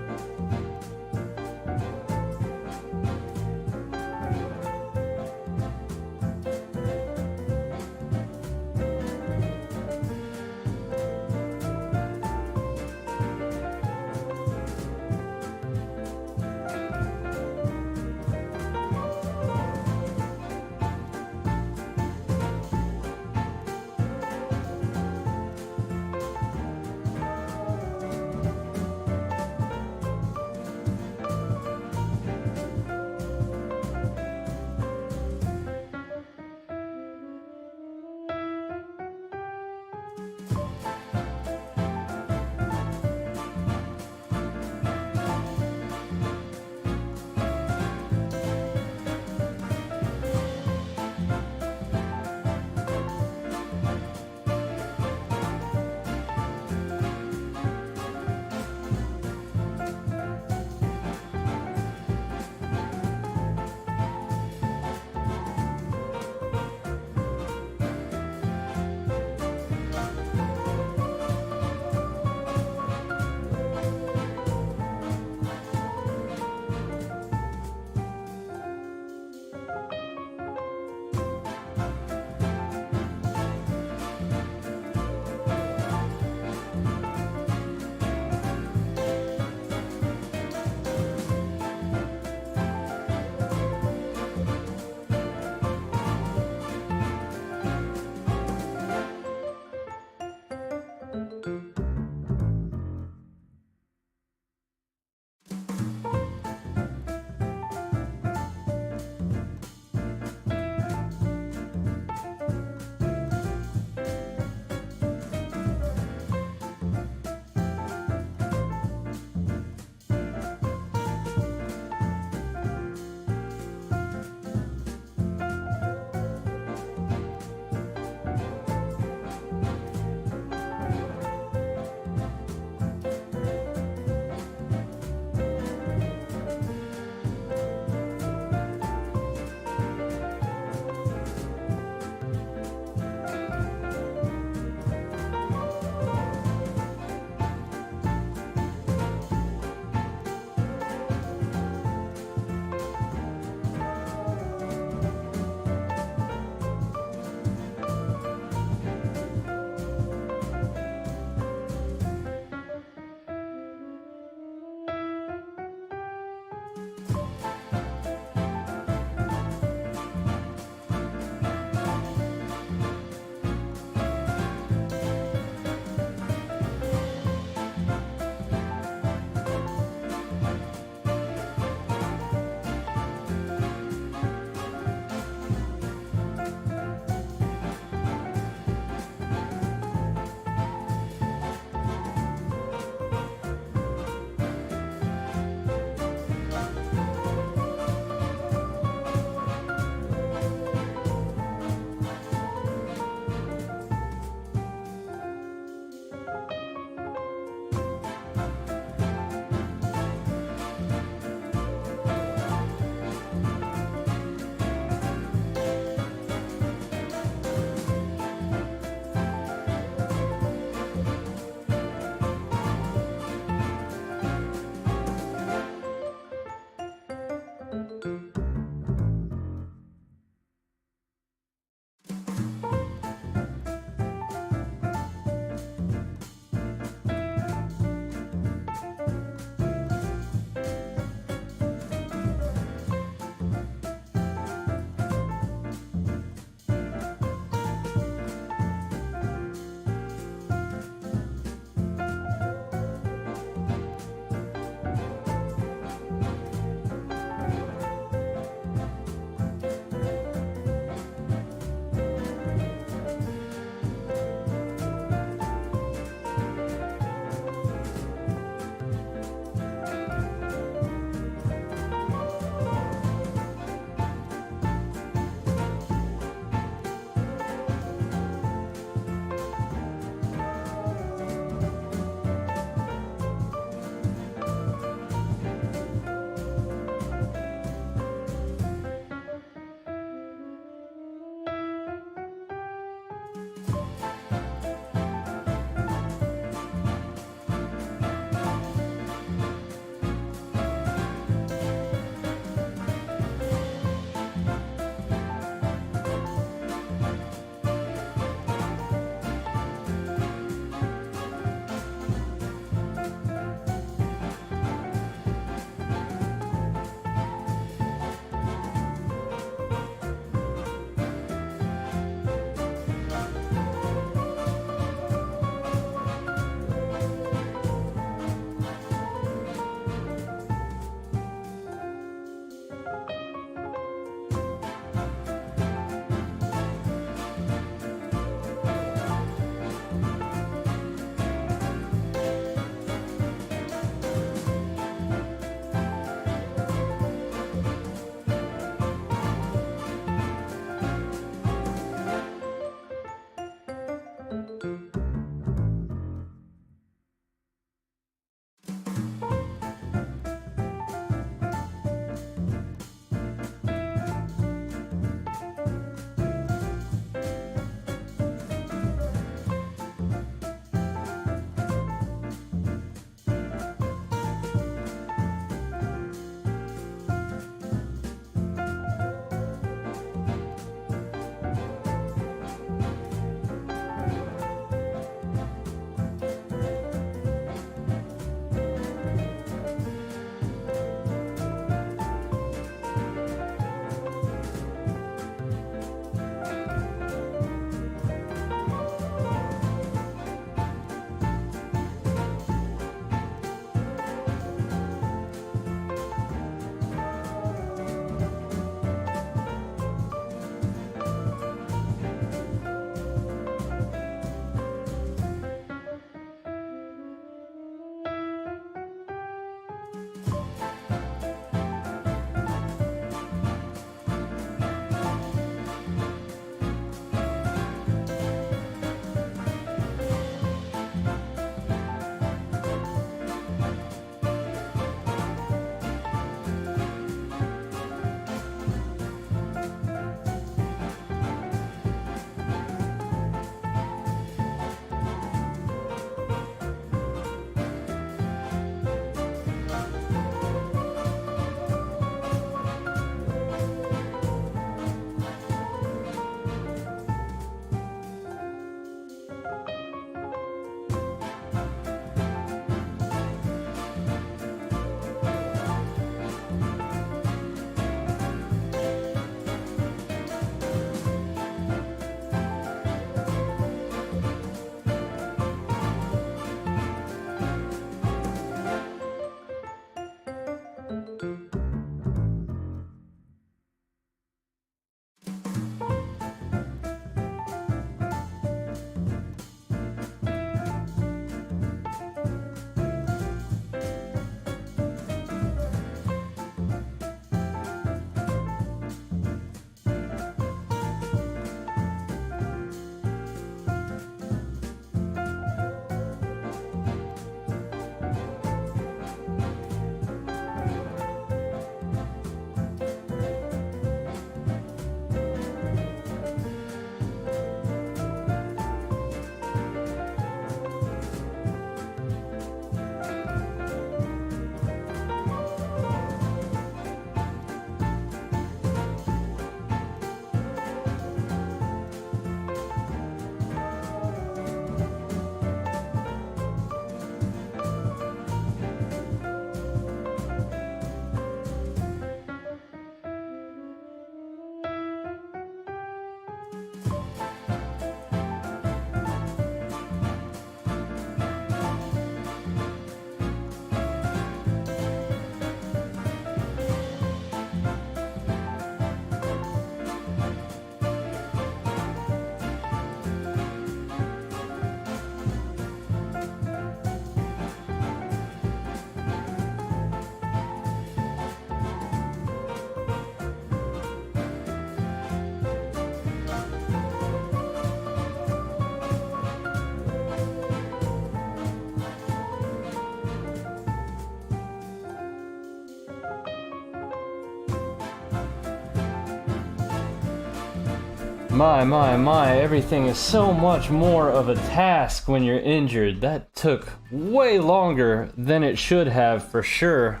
My, everything is so much more of a task when you're injured. That took way longer than it should have, for sure.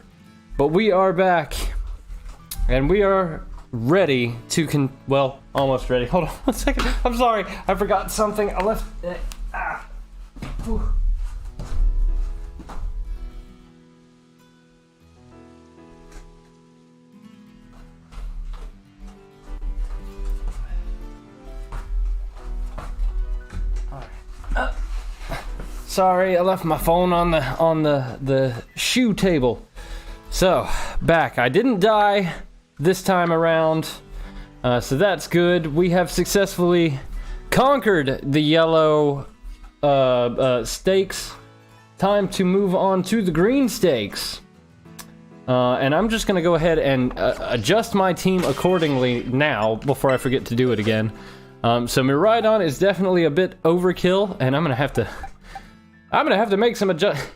But we are back, and we are ready to well, almost ready. Hold on 1 second. I'm sorry, I forgot something. I left it. Whew. Sorry, I left my phone on the shoe table. So, back. I didn't die this time around, so that's good. We have successfully conquered the yellow stakes. Time to move on to the green stakes. And I'm just gonna go ahead and adjust my team accordingly now before I forget to do it again. So Miraidon is definitely a bit overkill, and I'm gonna have to make some adjust.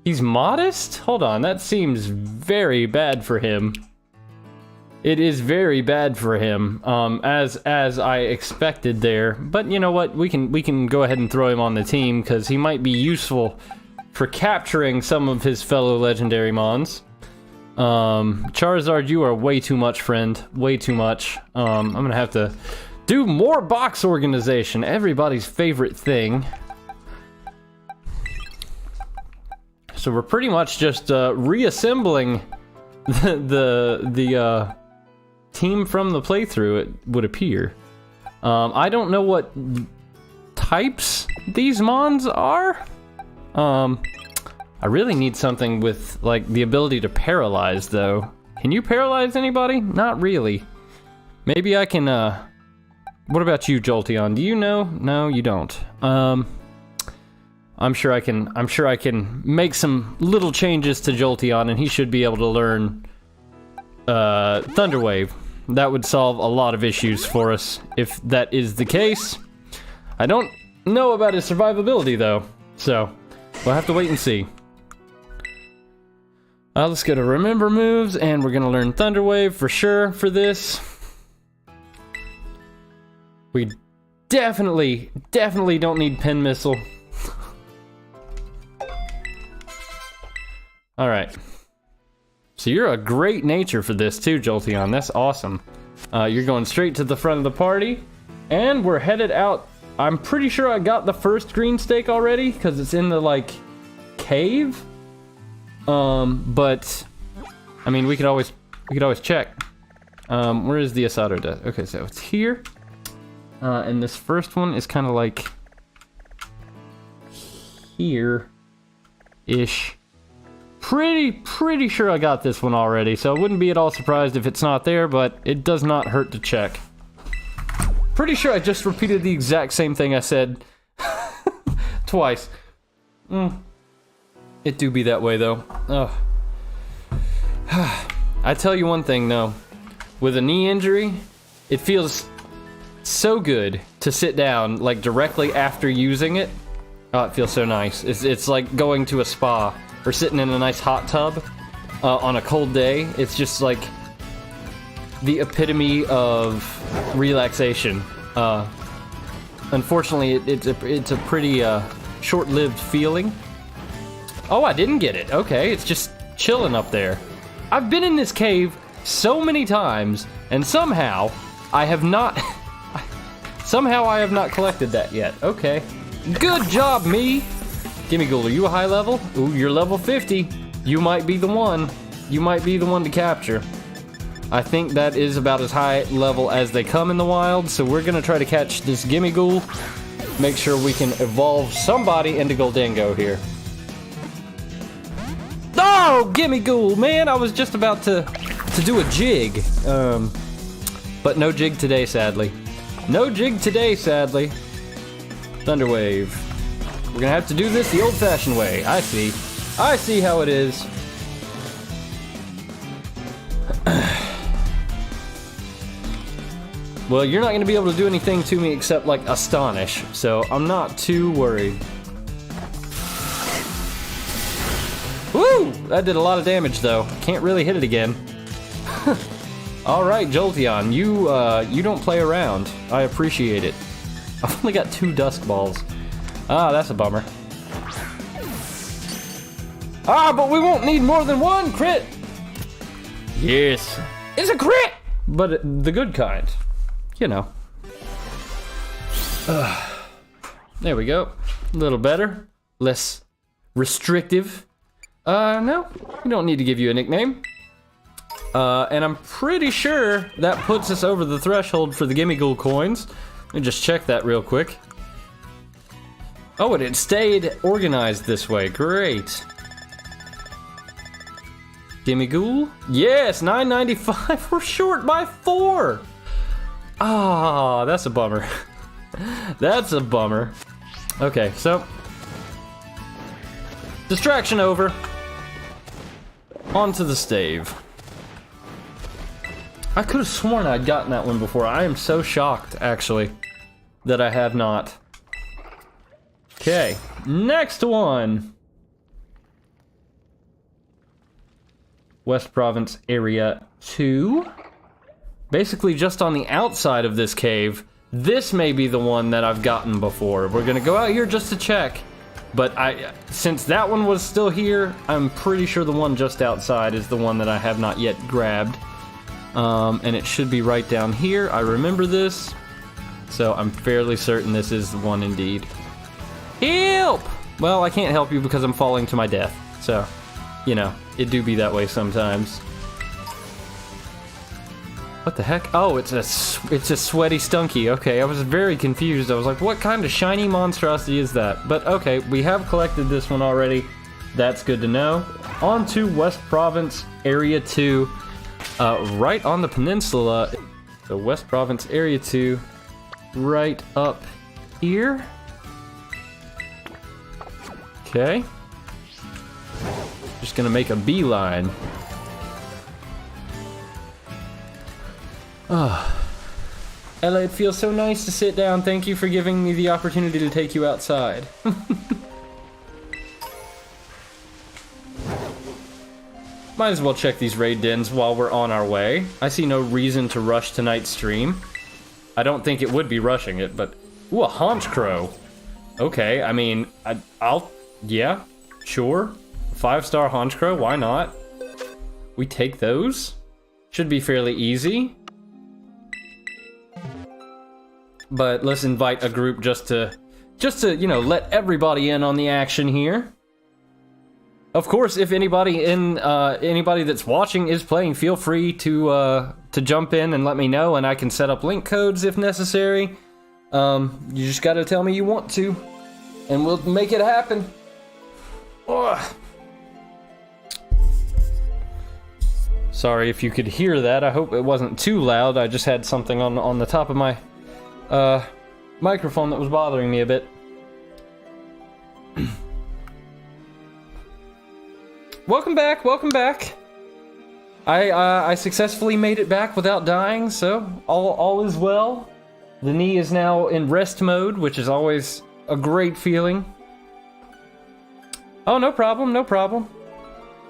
He's modest? Hold on, that seems very bad for him. It is very bad for him, as I expected there. But you know what? We can go ahead and throw him on the team because he might be useful for capturing some of his fellow legendary mons. Charizard, you are way too much, friend. Way too much. I'm gonna have to do more box organization. Everybody's favorite thing. So we're pretty much just reassembling the team from the playthrough, it would appear. I don't know what types these mons are. I really need something with like the ability to paralyze though. Can you paralyze anybody? Not really. Maybe I can what about you, Jolteon? Do you know? No, you don't. I'm sure I can make some little changes to Jolteon and he should be able to learn Thunder Wave. That would solve a lot of issues for us if that is the case. I don't know about his survivability though, so we'll have to wait and see. Let's go to Remember Moves, and we're gonna learn Thunder Wave for sure for this. We definitely don't need Pin Missile. Alright. So you're a great nature for this too, Jolteon. That's awesome. You're going straight to the front of the party. And we're headed out. I'm pretty sure I got the first green stake already, because it's in the, like, cave. But, I mean, we could always check. Where is the Asado death? Okay, so it's here. And this first one is kind of like here-ish. Pretty sure I got this one already, so I wouldn't be at all surprised if it's not there, but it does not hurt to check. Pretty sure I just repeated the exact same thing I said twice. It do be that way, though. Ugh. I tell you one thing, though. With a knee injury, it feels so good to sit down, like, directly after using it. Oh, it feels so nice. It's like going to a spa. Or sitting in a nice hot tub on a cold day. It's just like the epitome of relaxation. Unfortunately, it's a pretty short-lived feeling. Oh, I didn't get it. Okay, it's just chilling up there. I've been in this cave so many times, and somehow I have not collected that yet. Okay, good job, me. Gimme Ghoul, are you a high level? Ooh, you're level 50. You might be the one. You might be the one to capture. I think that is about as high level as they come in the wild, so we're gonna try to catch this Gimme Ghoul. Make sure we can evolve somebody into Goldango here. Oh, Gimme Ghoul, man! I was just about to do a jig. But no jig today, sadly. No jig today, sadly. Thunder Wave. We're gonna have to do this the old-fashioned way. I see how it is. Well, you're not gonna be able to do anything to me except, like, astonish, so I'm not too worried. Woo! That did a lot of damage, though. Can't really hit it again. All right, Jolteon, you don't play around. I appreciate it. I've only got 2 Dusk Balls. Ah, that's a bummer. Ah, but we won't need more than 1 crit. Yes, it's a crit, but the good kind. You know. There we go. A little better, less restrictive. No, we don't need to give you a nickname. And I'm pretty sure that puts us over the threshold for the Gimmighoul coins. Let me just check that real quick. Oh, and it stayed organized this way. Great. Gimmighoul? Yes, 995. We're short by 4. Ah, that's a bummer. That's a bummer. Okay, so distraction over. Onto the stave. I could have sworn I'd gotten that one before. I am so shocked, actually, that I have not. Okay, next one. West Province Area 2. Basically just on the outside of this cave. This may be the one that I've gotten before. We're gonna go out here just to check. But since that one was still here, I'm pretty sure the one just outside is the one that I have not yet grabbed. And it should be right down here. I remember this. So I'm fairly certain this is the one indeed. Help! Well, I can't help you because I'm falling to my death. So, you know, it do be that way sometimes. What the heck? Oh, it's a sweaty stunky. Okay, I was very confused. I was like, what kind of shiny monstrosity is that? But okay, we have collected this one already. That's good to know. On to West Province Area 2. Right on the peninsula. So West Province Area 2. Right up here. Okay. Just gonna make a beeline. Ella, it feels so nice to sit down. Thank you for giving me the opportunity to take you outside. Might as well check these raid dens while we're on our way. I see no reason to rush tonight's stream. I don't think it would be rushing it, but... Ooh, a Haunch Crow. Okay, I mean, yeah, sure. 5-star Haunch Crow, why not? We take those. Should be fairly easy. But let's invite a group just to, you know, let everybody in on the action here. Of course, if anybody that's watching is playing, feel free to jump in and let me know, and I can set up link codes if necessary. You just gotta tell me you want to, and we'll make it happen. Ugh. Sorry if you could hear that. I hope it wasn't too loud. I just had something on the top of my microphone that was bothering me a bit. Welcome back, welcome back. I successfully made it back without dying, so all is well. The knee is now in rest mode, which is always a great feeling. Oh, no problem, no problem.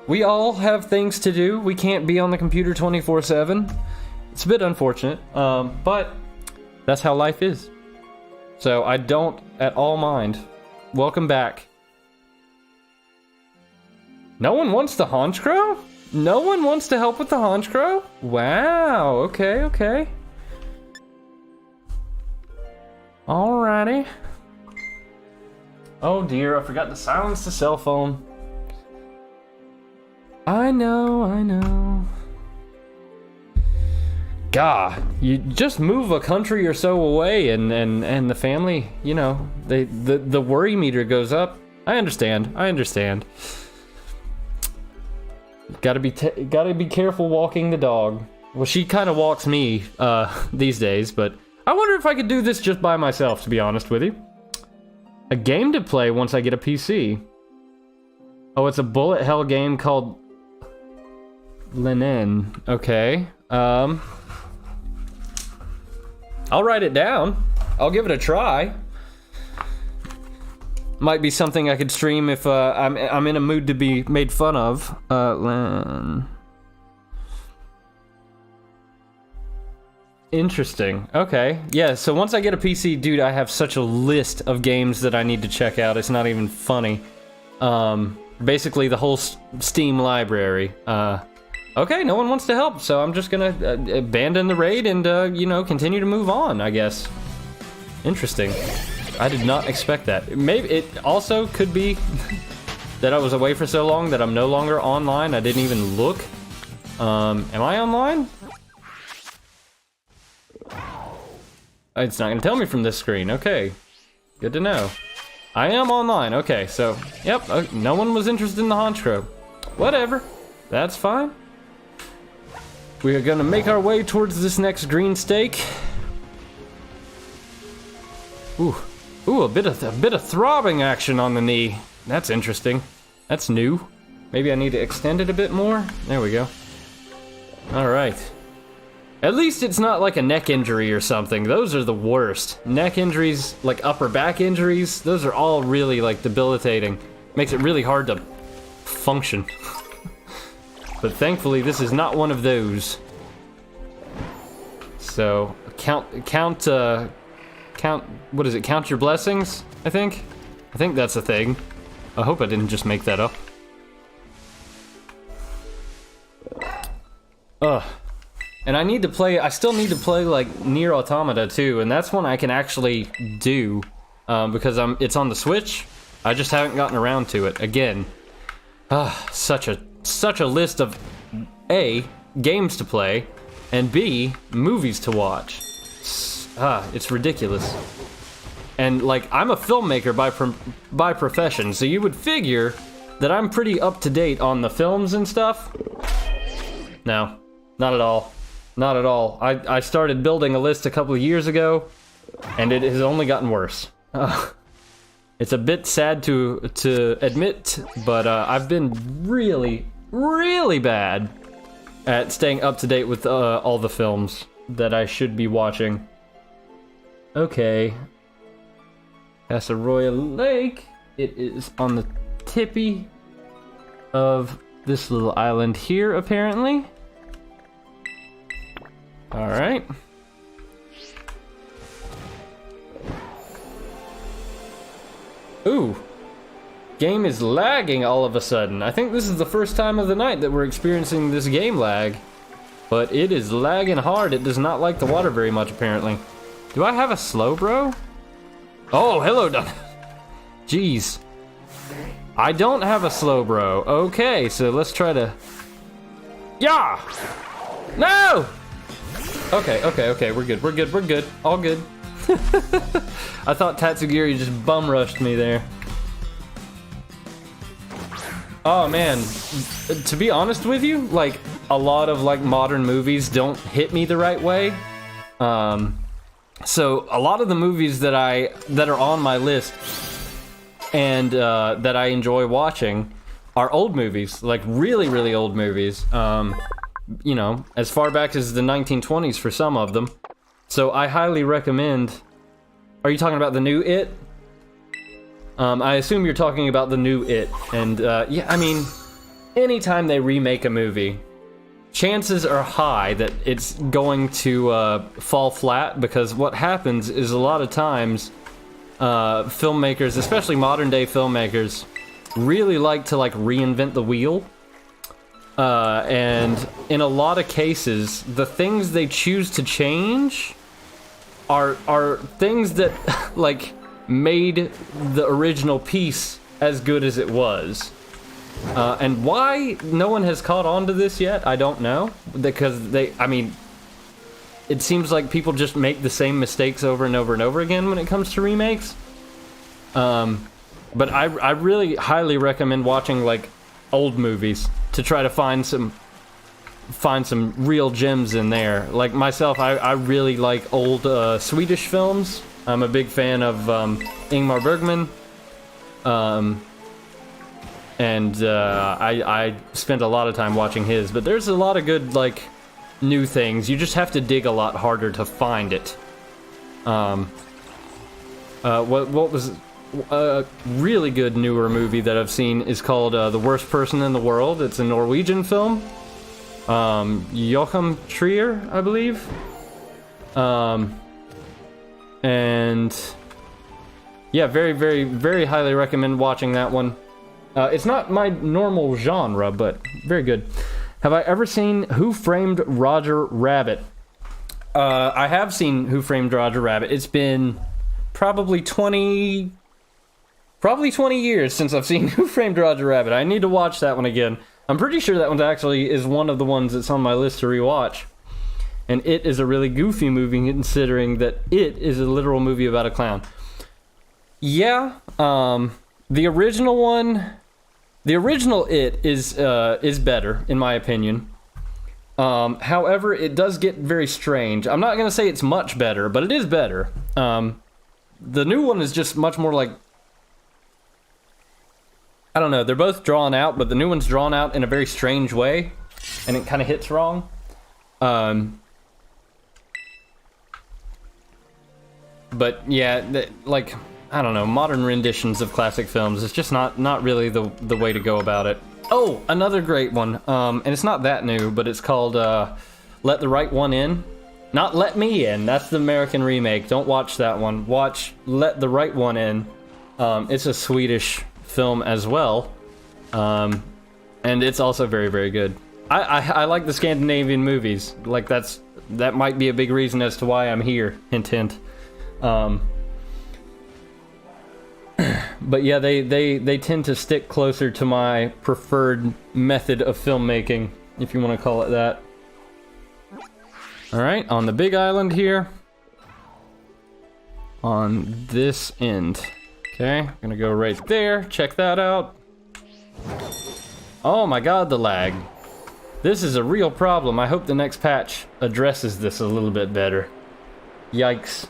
We all have things to do. We can't be on the computer 24/7. It's a bit unfortunate, but that's how life is. So I don't at all mind. Welcome back. No one wants the Haunch Crow? No one wants to help with the Haunch Crow? Wow, okay, okay. Alrighty. Oh dear, I forgot to silence the cell phone. I know. God, you just move a country or so away and the family, you know, the worry meter goes up. I understand. Gotta be careful walking the dog. Well, she kind of walks me these days, but I wonder if I could do this just by myself, to be honest with you. A game to play once I get a PC. Oh, it's a bullet hell game called Linen. Okay. I'll write it down. I'll give it a try. Might be something I could stream if I'm in a mood to be made fun of. Interesting. Okay. Yeah, so once I get a PC, dude, I have such a list of games that I need to check out. It's not even funny. Basically the whole Steam library. Okay, no one wants to help, so I'm just gonna abandon the raid and, you know, continue to move on, I guess. Interesting. I did not expect that. Maybe it also could be that I was away for so long that I'm no longer online. I didn't even look. Am I online? It's not gonna tell me from this screen. Okay, good to know. I am online. Okay, so, yep, no one was interested in the Honchkrow. Whatever, that's fine. We are gonna make our way towards this next green stake. Ooh, a bit of throbbing action on the knee. That's interesting. That's new. Maybe I need to extend it a bit more. There we go. All right. At least it's not like a neck injury or something. Those are the worst. Neck injuries, like upper back injuries, those are all really like debilitating. Makes it really hard to function. But thankfully this is not one of those. So count, what is it? Count your blessings, I think that's a thing. I hope I didn't just make that up. Ugh. And I still need to play like Nier Automata too, and that's one I can actually do, because it's on the Switch. I just haven't gotten around to it again. Such a list of A, games to play, and B, movies to watch. It's ridiculous. And like, I'm a filmmaker by profession, so you would figure that I'm pretty up to date on the films and stuff. No, not at all. Not at all. I started building a list a couple of years ago, and it has only gotten worse. It's a bit sad to admit, but I've been really, really bad at staying up to date with all the films that I should be watching. Okay. Casa Royal Lake. It is on the tippy of this little island here, apparently. All right. Ooh. Game is lagging all of a sudden. I think this is the first time of the night that we're experiencing this game lag. But it is lagging hard. It does not like the water very much, apparently. Do I have a slow bro? Oh, hello, Don. Jeez. I don't have a slow bro. Okay, so let's try to... Yeah! No! Okay, we're good. All good. I thought Tatsugiri just bum rushed me there. Oh man, to be honest with you, like, a lot of like modern movies don't hit me the right way. So a lot of the movies that are on my list and that I enjoy watching are old movies, like really, really old movies. You know, as far back as the 1920s for some of them. So I highly recommend... Are you talking about the new It? I assume you're talking about the new It. And, yeah, I mean, anytime they remake a movie, chances are high that it's going to fall flat, because what happens is a lot of times filmmakers, especially modern day filmmakers, really like to like reinvent the wheel. And in a lot of cases, the things they choose to change are things that like made the original piece as good as it was. And why no one has caught on to this yet, I don't know. Because I mean, it seems like people just make the same mistakes over and over and over again when it comes to remakes. But I really highly recommend watching like old movies to try to find some real gems in there. Like myself, I really like old Swedish films. I'm a big fan of Ingmar Bergman. And I spent a lot of time watching his, but there's a lot of good like new things. You just have to dig a lot harder to find it. What was a really good newer movie that I've seen is called The Worst Person in the World. It's a Norwegian film. Joachim Trier, I believe. And yeah, very, very, very highly recommend watching that one. It's not my normal genre, but very good. Have I ever seen Who Framed Roger Rabbit? I have seen Who Framed Roger Rabbit. It's been probably 20 years since I've seen Who Framed Roger Rabbit. I need to watch that one again. I'm pretty sure that one actually is one of the ones that's on my list to rewatch. And it is a really goofy movie, considering that it is a literal movie about a clown. Yeah, the original It is better, in my opinion. However, it does get very strange. I'm not going to say it's much better, but it is better. The new one is just much more like, I don't know, they're both drawn out, but the new one's drawn out in a very strange way, and it kind of hits wrong. But yeah, like, I don't know, modern renditions of classic films, it's just not really the way to go about it. Oh, another great one, and it's not that new, but it's called Let the Right One In. Not Let Me In, that's the American remake. Don't watch that one. Watch Let the Right One In. It's a Swedish film as well, and it's also very, very good. I like the Scandinavian movies. Like, that might be a big reason as to why I'm here. Hint, hint. But yeah, they tend to stick closer to my preferred method of filmmaking, if you want to call it that. Alright, on the big island here. On this end. Okay, gonna go right there, check that out. Oh my god, the lag. This is a real problem. I hope the next patch addresses this a little bit better. Yikes.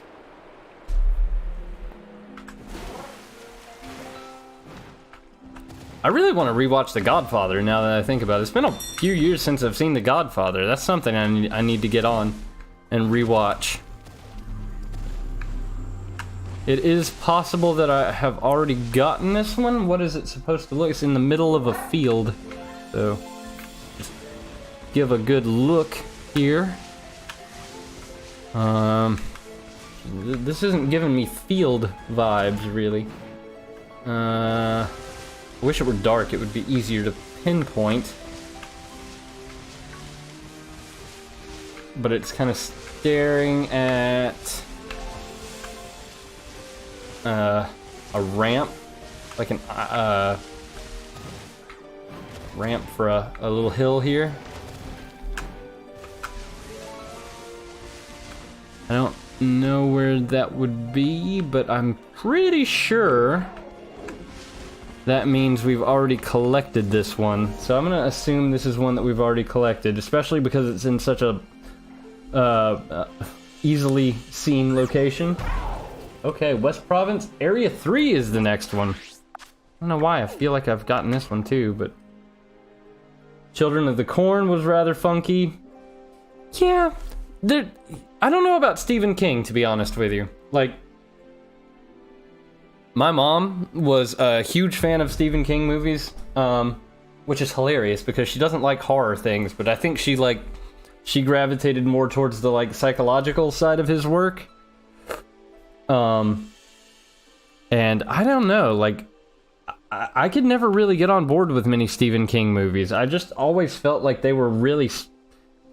I really want to rewatch The Godfather now that I think about it. It's been a few years since I've seen The Godfather. That's something I need to get on and rewatch. It is possible that I have already gotten this one. What is it supposed to look? It's in the middle of a field. So, just give a good look here. This isn't giving me field vibes, really. I wish it were dark, it would be easier to pinpoint. But it's kind of staring at a ramp, like an ramp for a little hill here. I don't know where that would be, but I'm pretty sure that means we've already collected this one. So I'm gonna assume this is one that we've already collected, especially because it's in such a easily seen location. Okay, West Province, Area 3 is the next one. I don't know why, I feel like I've gotten this one too, but... Children of the Corn was rather funky. Yeah, I don't know about Stephen King, to be honest with you. Like, my mom was a huge fan of Stephen King movies, which is hilarious because she doesn't like horror things, but I think she gravitated more towards the like psychological side of his work. And I don't know, like I could never really get on board with many Stephen King movies. I just always felt like they were really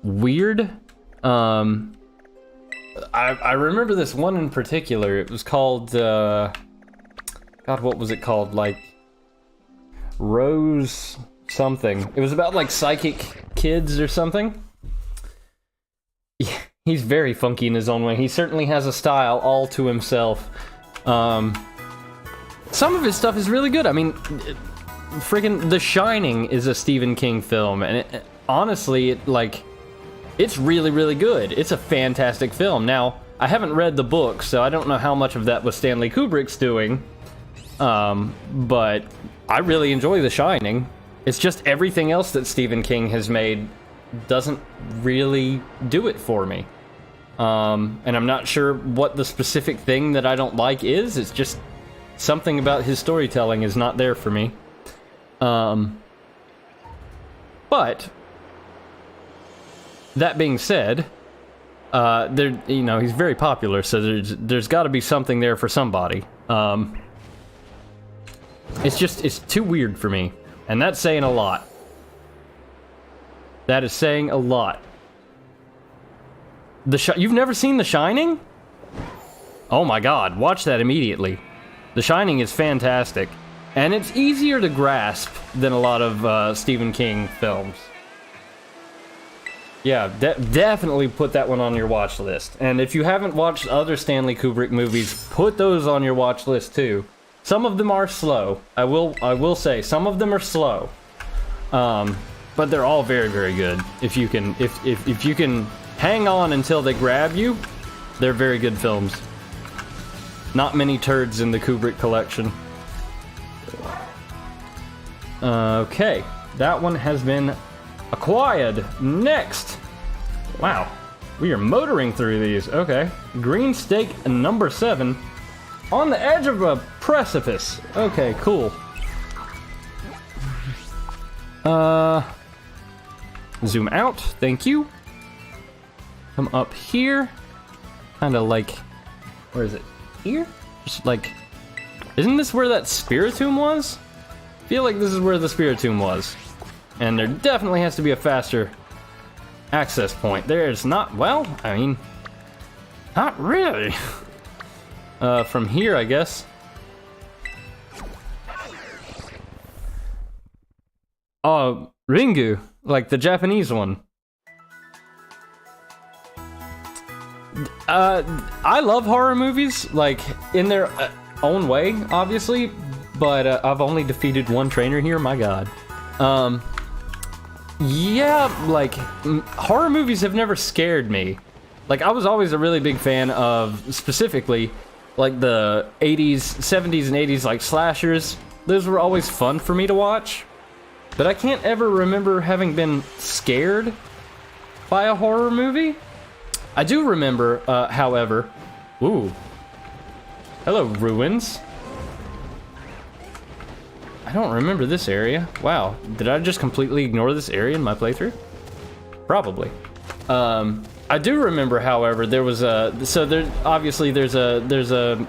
weird. I remember this one in particular. It was called God, what was it called? Like Rose something. It was about like psychic kids or something. Yeah, he's very funky in his own way. He certainly has a style all to himself. Some of his stuff is really good. I mean, friggin' The Shining is a Stephen King film, and honestly, it's really, really good. It's a fantastic film. Now, I haven't read the book, so I don't know how much of that was Stanley Kubrick's doing. But I really enjoy The Shining. It's just everything else that Stephen King has made doesn't really do it for me. And I'm not sure what the specific thing that I don't like is. It's just something about his storytelling is not there for me. But that being said, You know, he's very popular, so there's got to be something there for somebody. It's too weird for me, and that's saying a lot. That is saying a lot. You've never seen The Shining? Oh my God, watch that immediately. The Shining is fantastic, and it's easier to grasp than a lot of Stephen King films. Yeah, definitely put that one on your watch list. And if you haven't watched other Stanley Kubrick movies, put those on your watch list too. Some of them are slow. I will say some of them are slow, but they're all very, very good. If you can hang on until they grab you, they're very good films. Not many turds in the Kubrick collection. Okay, that one has been acquired. Next! Wow, we are motoring through these. Okay. Green Steak number 7. On the edge of a precipice. Okay, cool. Zoom out. Thank you. Come up here. Kind of like... Where is it? Here? Just like... Isn't this where that Spiritomb was? I feel like this is where the Spiritomb was. And there definitely has to be a faster access point. There's not, well, I mean, not really. From here, I guess. Oh, Ringu, like the Japanese one. I love horror movies, like, in their own way, obviously, but I've only defeated one trainer here, my god. Yeah, like, horror movies have never scared me. Like, I was always a really big fan of, specifically, like, the 80s, 70s, and 80s, like, slashers. Those were always fun for me to watch. But I can't ever remember having been scared by a horror movie. I do remember, however... Ooh. Hello, ruins. I don't remember this area. Wow, did I just completely ignore this area in my playthrough? Probably. I do remember, however, there was a... So there, obviously, there's a...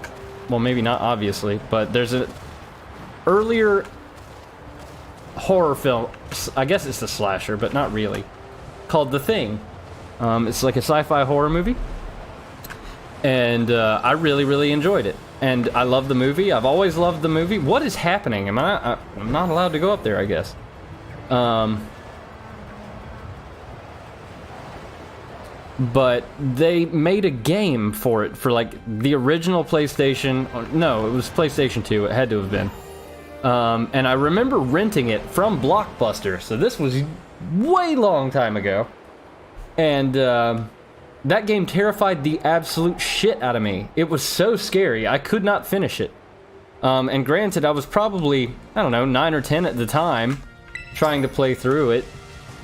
Well, maybe not obviously, but there's a earlier horror film. I guess it's a slasher, but not really. Called The Thing. It's like a sci-fi horror movie. And I really, really enjoyed it. And I love the movie. I've always loved the movie. What is happening? I'm not allowed to go up there, I guess. But they made a game for it, for like the original PlayStation. No, it was PlayStation 2. It had to have been. And I remember renting it from Blockbuster. So this was way long time ago. And that game terrified the absolute shit out of me. It was so scary, I could not finish it. And granted, I was probably, I don't know, 9 or 10 at the time, trying to play through it,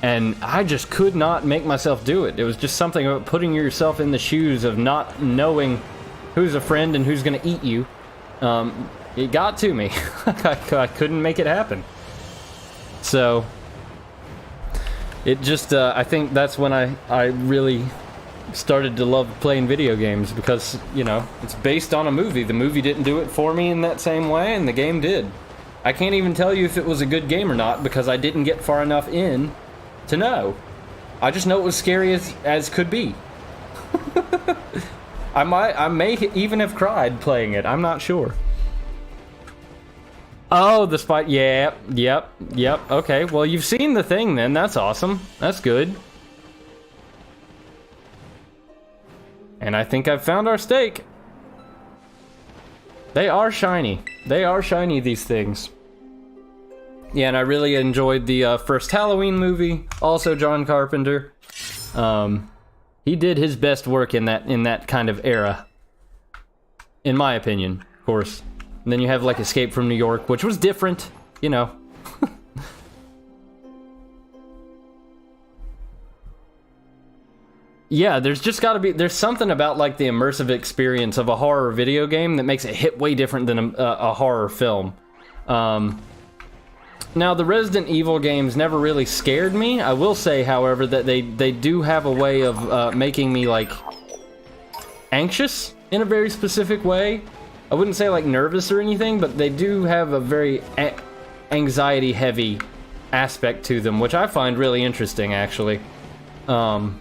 and I just could not make myself do it. It was just something about putting yourself in the shoes of not knowing who's a friend and who's gonna eat you. It got to me. I couldn't make it happen. So, it just, I think that's when I really started to love playing video games, because, you know, it's based on a movie. The movie didn't do it for me in that same way, and the game did. I can't even tell you if it was a good game or not, because I didn't get far enough in to know. I just know it was scary as could be. I may even have cried playing it, I'm not sure. Oh, the spot, yeah, yep, okay, well, you've seen The Thing then, that's awesome, that's good. And I think I've found our steak. They are shiny. They are shiny, these things. Yeah, and I really enjoyed the first Halloween movie. Also John Carpenter. He did his best work in that kind of era. In my opinion, of course. And then you have like Escape from New York, which was different, you know. Yeah, there's just gotta be, there's something about like the immersive experience of a horror video game that makes it hit way different than a horror film. Now, the Resident Evil games never really scared me. I will say, however, that they do have a way of making me, like, anxious in a very specific way. I wouldn't say, like, nervous or anything, but they do have a very anxiety-heavy aspect to them, which I find really interesting, actually. Let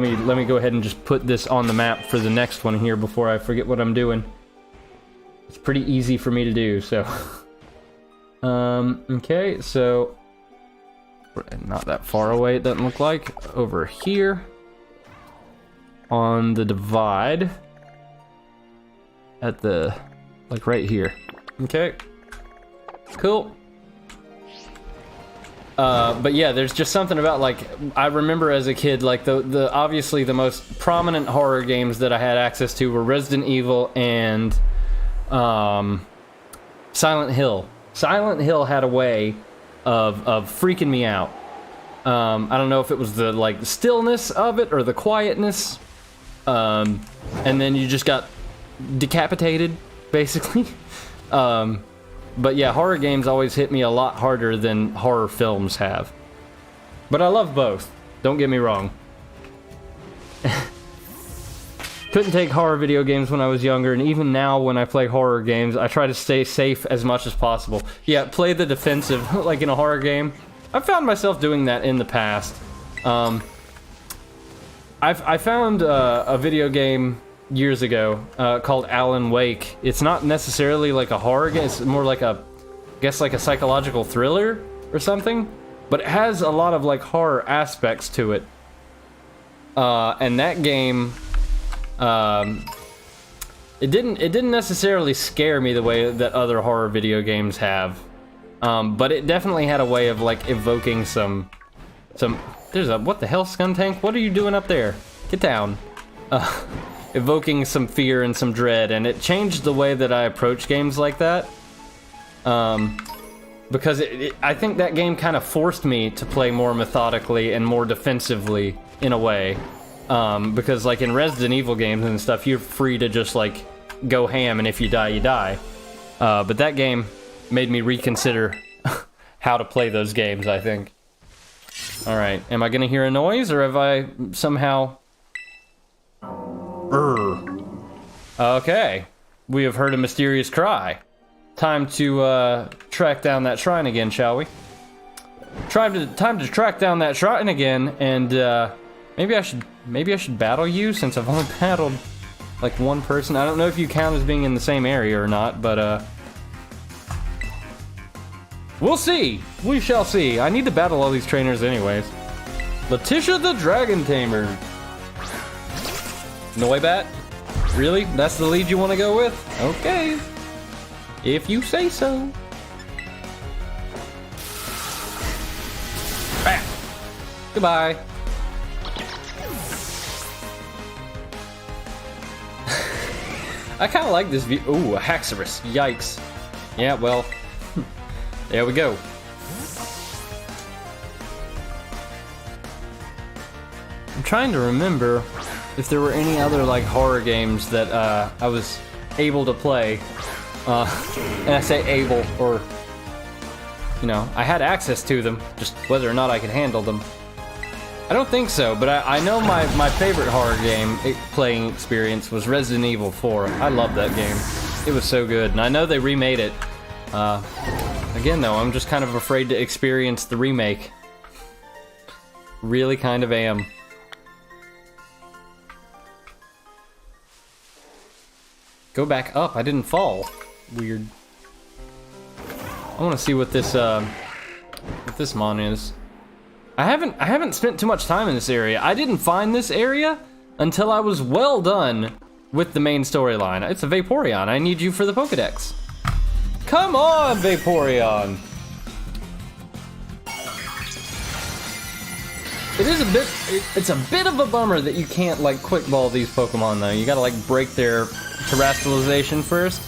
me go ahead and just put this on the map for the next one here before I forget what I'm doing. It's pretty easy for me to do, so... okay, so... not that far away, it doesn't look like. Over here. On the divide. At the... like, right here. Okay. Cool. But yeah, there's just something about, like, I remember as a kid, like, the obviously the most prominent horror games that I had access to were Resident Evil and, Silent Hill. Silent Hill had a way of freaking me out. I don't know if it was the, like, stillness of it or the quietness. And then you just got decapitated, basically. But yeah, horror games always hit me a lot harder than horror films have. But I love both, don't get me wrong. Couldn't take horror video games when I was younger, and even now when I play horror games, I try to stay safe as much as possible. Yeah, play the defensive, like in a horror game. I've found myself doing that in the past. I found a video game years ago called Alan Wake. It's not necessarily like a horror game, it's more like a, I guess like a psychological thriller or something, but it has a lot of like horror aspects to it. And that game, it didn't necessarily scare me the way that other horror video games have, but it definitely had a way of like evoking some. There's a, what the hell, Skuntank? What are you doing up there? Get down. Evoking some fear and some dread, and it changed the way that I approach games like that. Because I think that game kind of forced me to play more methodically and more defensively in a way. Because like in Resident Evil games and stuff, you're free to just like go ham, and if you die, you die. But that game made me reconsider how to play those games, I think. Alright, am I gonna hear a noise, or have I somehow... Okay, we have heard a mysterious cry. Time to track down that shrine again, shall we? Time to track down that shrine again, and maybe I should battle you, since I've only battled like one person. I don't know if you count as being in the same area or not, but we'll see. We shall see. I need to battle all these trainers anyways. Letitia the Dragon Tamer. Noibat? Really? That's the lead you want to go with? Okay. If you say so. Bam. Goodbye. I kind of like this view. Ooh, a Haxorus. Yikes. Yeah, well, there we go. I'm trying to remember if there were any other like horror games that I was able to play. And I say able, or, you know, I had access to them, just whether or not I could handle them. I don't think so, but I know my favorite horror game playing experience was Resident Evil 4. I love that game. It was so good, and I know they remade it. Again though, I'm just kind of afraid to experience the remake. Really kind of am. Go back up, I didn't fall. Weird. I want to see what this mon is. I haven't spent too much time in this area. I didn't find this area until I was well done with the main storyline. It's a Vaporeon. I need you for the Pokedex. Come on, Vaporeon. It's a bit of a bummer that you can't like quick ball these Pokemon though. You gotta like break their terrestrialization first.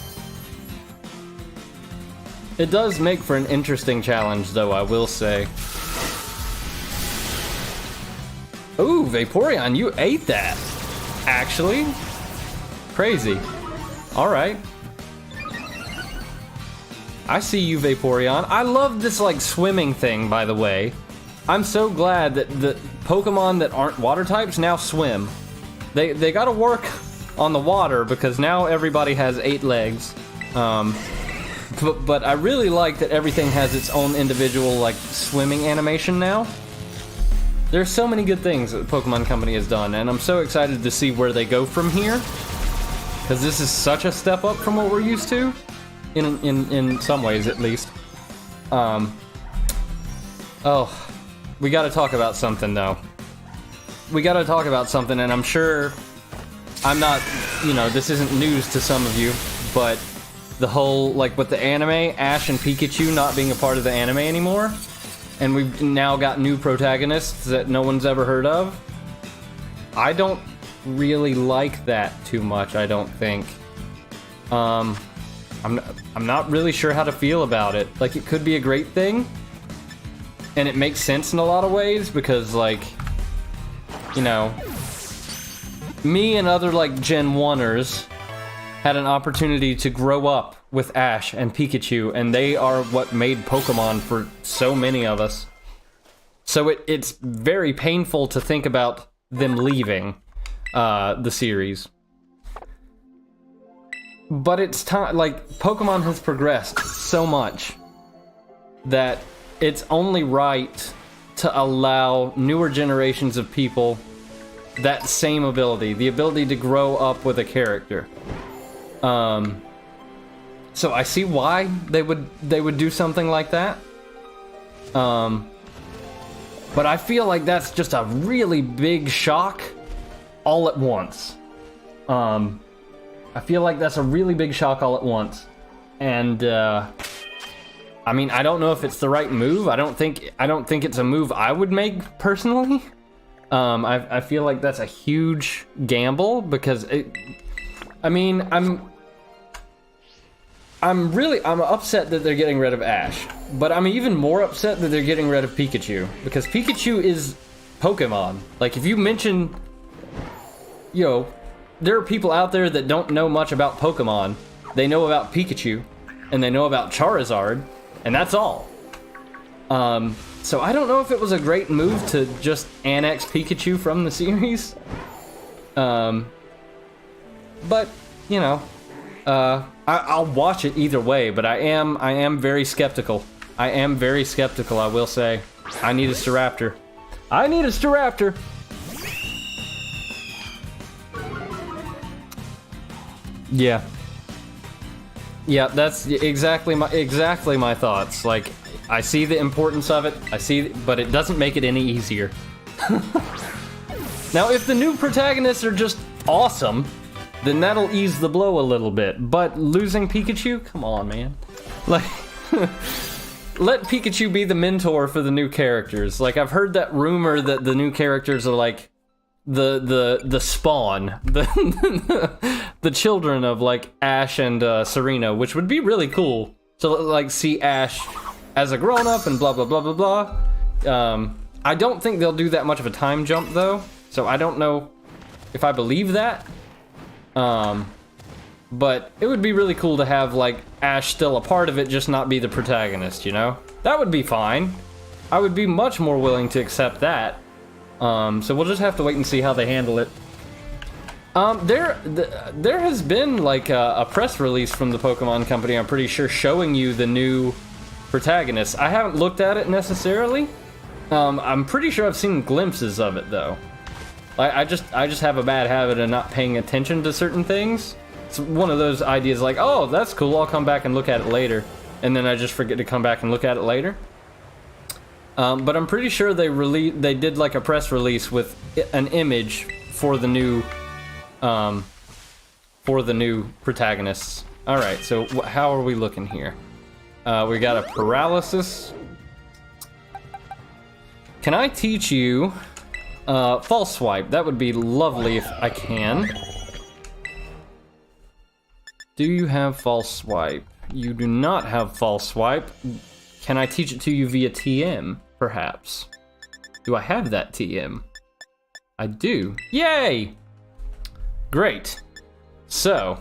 It does make for an interesting challenge though, I will say. Ooh, Vaporeon, you ate that. Actually. Crazy. Alright. I see you, Vaporeon. I love this, like, swimming thing, by the way. I'm so glad that the Pokemon that aren't water types now swim. They gotta work on the water because now everybody has 8 legs. But I really like that everything has its own individual, like, swimming animation now. There's so many good things that the Pokemon Company has done, and I'm so excited to see where they go from here. Because this is such a step up from what we're used to. In some ways, at least. Oh, we gotta talk about something, though. We gotta talk about something, and I'm sure I'm not, you know, this isn't news to some of you, but the whole, like, with the anime, Ash and Pikachu not being a part of the anime anymore, and we've now got new protagonists that no one's ever heard of. I don't really like that too much, I don't think. I'm not really sure how to feel about it. Like, it could be a great thing, and it makes sense in a lot of ways, because, like, you know, me and other, like, Gen 1ers had an opportunity to grow up with Ash and Pikachu, and they are what made Pokemon for so many of us. So it's very painful to think about them leaving the series. But it's time, like, Pokemon has progressed so much that it's only right to allow newer generations of people that same ability, the ability to grow up with a character. So I see why they would do something like that. But I feel like that's just a really big shock all at once. I feel like that's a really big shock all at once. And I mean, I don't know if it's the right move. I don't think it's a move I would make personally. I feel like that's a huge gamble because I mean, I'm upset that they're getting rid of Ash, but I'm even more upset that they're getting rid of Pikachu, because Pikachu is Pokemon. Like, if you mention, you know, there are people out there that don't know much about Pokemon. They know about Pikachu, and they know about Charizard, and that's all. So I don't know if it was a great move to just annex Pikachu from the series. But, you know, I'll watch it either way, but I am very skeptical. I am very skeptical, I will say. I need a Staraptor. I need a Staraptor! Yeah. Yeah, that's exactly my thoughts. Like, I see the importance of it, but it doesn't make it any easier. Now, if the new protagonists are just awesome, then that'll ease the blow a little bit. But losing Pikachu? Come on, man. Like, let Pikachu be the mentor for the new characters. Like, I've heard that rumor that the new characters are like the spawn, the children of, like, Ash and Serena, which would be really cool to, like, see Ash as a grown-up and blah blah blah blah blah. I don't think they'll do that much of a time jump though, so I don't know if I believe that. But it would be really cool to have, like, Ash still a part of it, just not be the protagonist, you know? That would be fine. I would be much more willing to accept that. So we'll just have to wait and see how they handle it. There has been, like, a press release from the Pokemon Company, I'm pretty sure, showing you the new protagonists. I haven't looked at it necessarily. I'm pretty sure I've seen glimpses of it, though. I just have a bad habit of not paying attention to certain things. It's one of those ideas like, oh, that's cool, I'll come back and look at it later. And then I just forget to come back and look at it later. But I'm pretty sure they did, like, a press release with an image for the new protagonists. All right, so how are we looking here? We got a paralysis. Can I teach you false swipe? That would be lovely if I can. Do you have false swipe? You do not have false swipe. Can I teach it to you via TM, perhaps? Do I have that TM? I do. Yay! Great. So,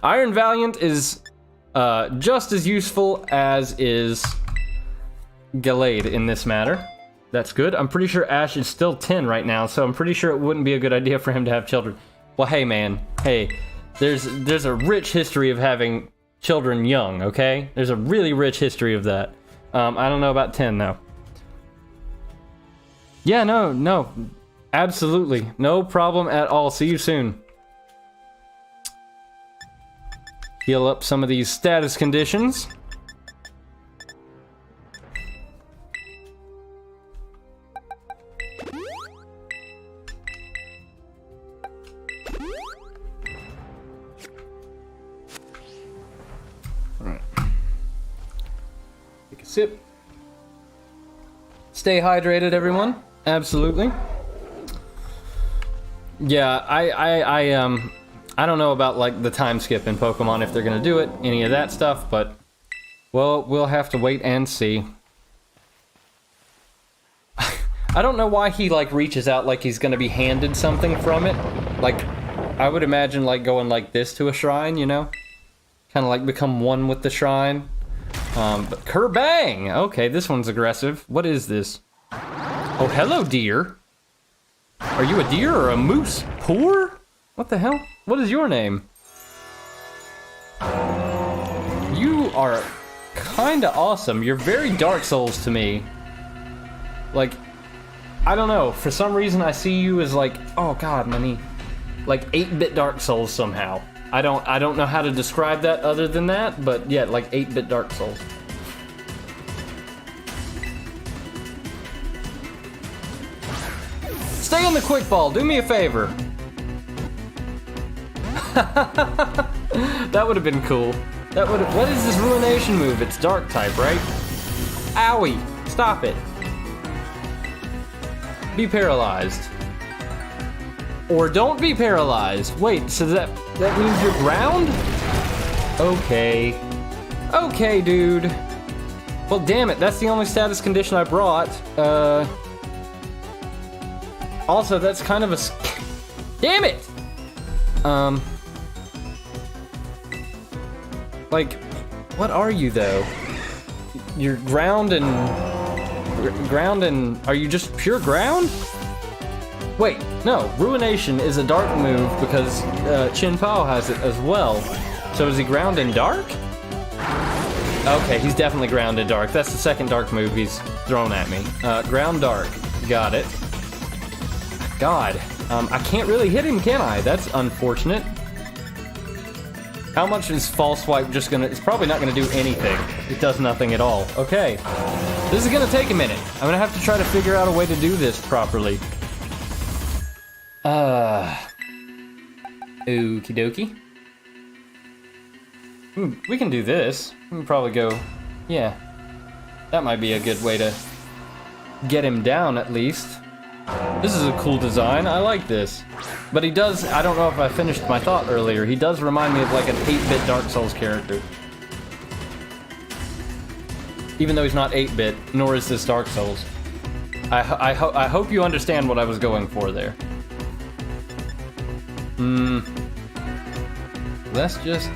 Iron Valiant is Just as useful as is Gallade in this matter. That's good. I'm pretty sure Ash is still 10 right now, so I'm pretty sure it wouldn't be a good idea for him to have children. Well, hey, man. Hey, there's a rich history of having children young, okay? There's a really rich history of that. I don't know about 10, though. Yeah, no. Absolutely. No problem at all. See you soon. Heal up some of these status conditions. Alright. Take a sip. Stay hydrated, everyone. Absolutely. Yeah, I don't know about, like, the time skip in Pokemon, if they're gonna do it, any of that stuff, but, well, we'll have to wait and see. I don't know why he, like, reaches out like he's gonna be handed something from it. Like, I would imagine, like, going like this to a shrine, you know? Kind of, like, become one with the shrine. But Kerbang! Okay, this one's aggressive. What is this? Oh, hello, deer. Are you a deer or a moose? Poor? What the hell? What is your name? You are kinda awesome. You're very Dark Souls to me. Like, I don't know. For some reason I see you as like, oh god, my knee. Like 8-bit Dark Souls somehow. I don't know how to describe that other than that, but yeah, like 8-bit Dark Souls. Stay in the quick ball, do me a favor. That would have been cool. That would have. What is this Ruination move? It's dark type, right? Owie! Stop it. Be paralyzed. Or don't be paralyzed. Wait, so that means you're ground? Okay. Okay, dude. Well, damn it, that's the only status condition I brought. Also, that's kind of a... Damn it! Like, what are you, though? You're ground and... Are you just pure ground? Wait, no. Ruination is a dark move because Chin Pao has it as well. So is he ground and dark? Okay, he's definitely ground and dark. That's the second dark move he's thrown at me. Ground dark. Got it. God. I can't really hit him, can I? That's unfortunate. How much is False Swipe just gonna... It's probably not gonna do anything. It does nothing at all. Okay. This is gonna take a minute. I'm gonna have to try to figure out a way to do this properly. Okie dokie. We can do this. We can probably go... Yeah. That might be a good way to get him down, at least. This is a cool design. I like this. But he does... I don't know if I finished my thought earlier. He does remind me of like an 8-bit Dark Souls character. Even though he's not 8-bit, nor is this Dark Souls. I hope you understand what I was going for there. Let's just...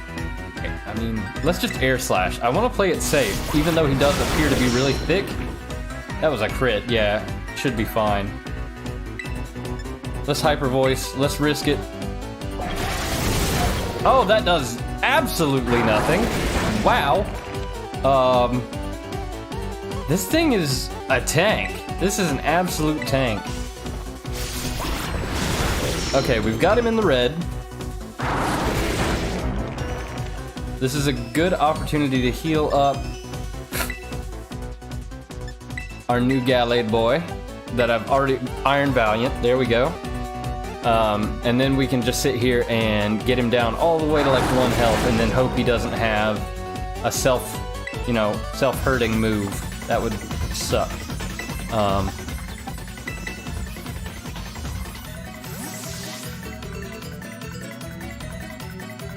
let's just Air Slash. I want to play it safe, even though he does appear to be really thick. That was a crit, yeah. Should be fine. Let's Hyper Voice. Let's risk it. Oh, that does absolutely nothing. Wow. This thing is a tank. This is an absolute tank. Okay, we've got him in the red. This is a good opportunity to heal up our new Gallade boy that I've already... Iron Valiant. There we go. And then we can just sit here and get him down all the way to like 1 health and then hope he doesn't have a self-hurting move. That would suck.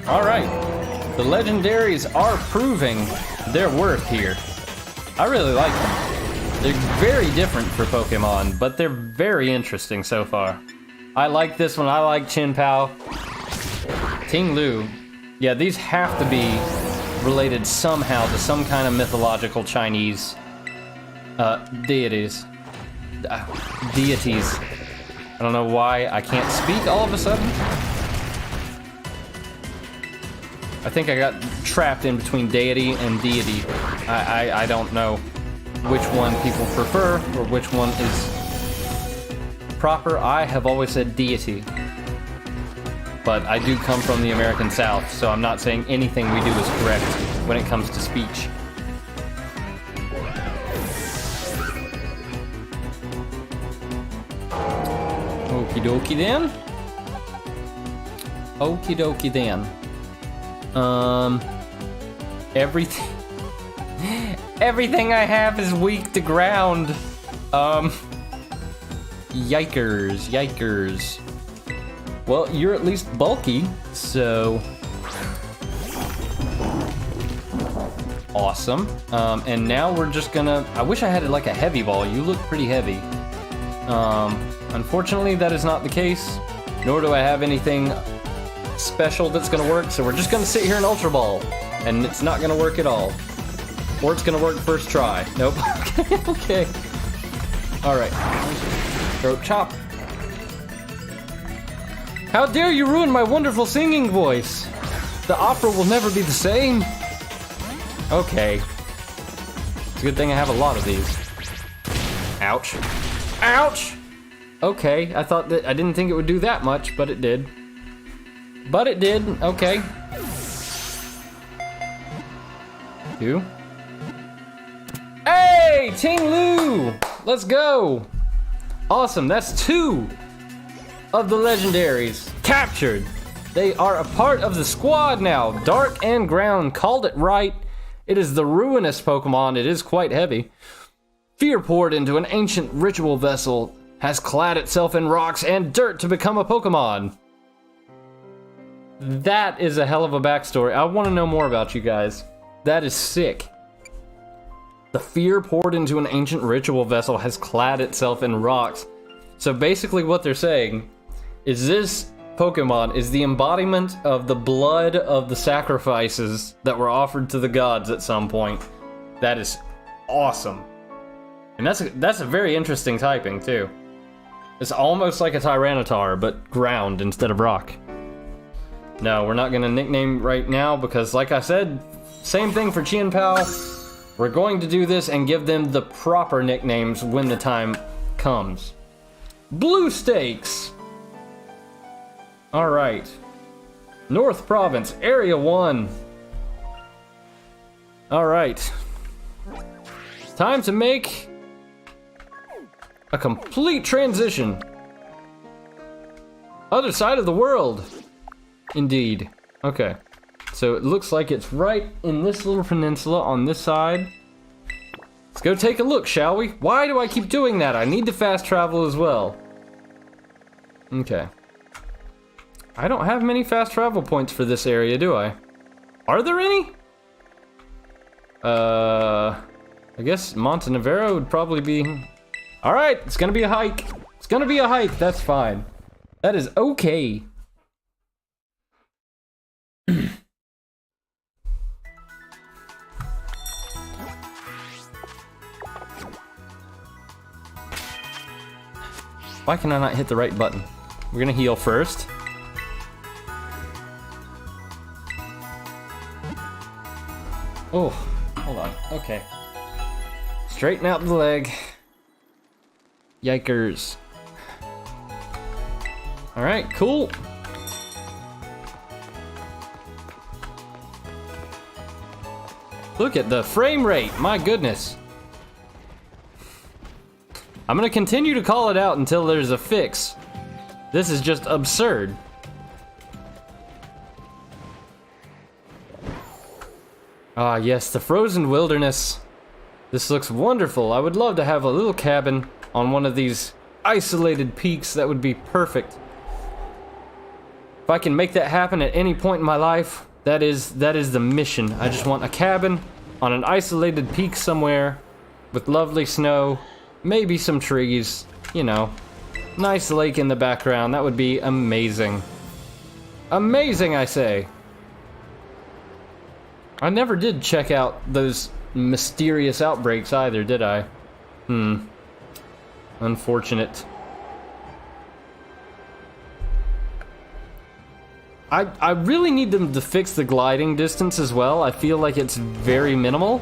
Alright. The legendaries are proving their worth here. I really like them. They're very different for Pokemon, but they're very interesting so far. I like this one. I like Chin Pao. Ting Lu. Yeah, these have to be related somehow to some kind of mythological Chinese deities. Deities. I don't know why I can't speak all of a sudden. I think I got trapped in between deity and deity. I don't know which one people prefer or which one is proper. I have always said deity. But I do come from the American South, so I'm not saying anything we do is correct when it comes to speech. Okie dokie then. Okie dokie then. Everything I have is weak to ground. Yikers. Well, you're at least bulky, so awesome. And now we're just gonna, I wish I had like a heavy ball. You look pretty heavy. Unfortunately, that is not the case, nor do I have anything special that's gonna work, so we're just gonna sit here and Ultra Ball, and it's not gonna work at all. Or it's gonna work first try. Nope. Okay. Alright. Throat chop. How dare you ruin my wonderful singing voice? The opera will never be the same. Okay. It's a good thing I have a lot of these. Ouch. Ouch! Okay, I didn't think it would do that much, but it did. But it did, okay. 2. Hey, Ting Lu! Let's go! Awesome, that's 2 of the legendaries captured. They are a part of the squad now. Dark and Ground called it right. It is the ruinous Pokemon. It is quite heavy. Fear poured into an ancient ritual vessel, has clad itself in rocks and dirt to become a Pokemon. That is a hell of a backstory. I want to know more about you guys. That is sick. The fear poured into an ancient ritual vessel has clad itself in rocks. So basically what they're saying is this Pokemon is the embodiment of the blood of the sacrifices that were offered to the gods at some point. That is awesome. And that's a very interesting typing too. It's almost like a Tyranitar, but ground instead of rock. No, we're not gonna nickname right now because like I said, same thing for Chien Pao. We're going to do this and give them the proper nicknames when the time comes. Blue Stakes! Alright. North Province, Area 1. Alright. Time to make a complete transition. Other side of the world. Indeed. Okay. So it looks like it's right in this little peninsula on this side. Let's go take a look, shall we? Why do I keep doing that? I need to fast travel as well. Okay. I don't have many fast travel points for this area, do I? Are there any? I guess Montenegro would probably be... Alright, it's gonna be a hike. It's gonna be a hike, that's fine. That is okay. Why can I not hit the right button? We're gonna heal first. Oh, hold on. Okay. Straighten out the leg. Yikers. Alright, cool. Look at the frame rate, my goodness. I'm gonna continue to call it out until there's a fix. This is just absurd. Ah, yes, the frozen wilderness. This looks wonderful. I would love to have a little cabin on one of these isolated peaks. That would be perfect. If I can make that happen at any point in my life, that is the mission. I just want a cabin on an isolated peak somewhere with lovely snow, maybe some trees, you know. Nice lake in the background. That would be amazing. Amazing, I say. I never did check out those mysterious outbreaks either, did I? Unfortunate. I really need them to fix the gliding distance as well. I feel like it's very minimal.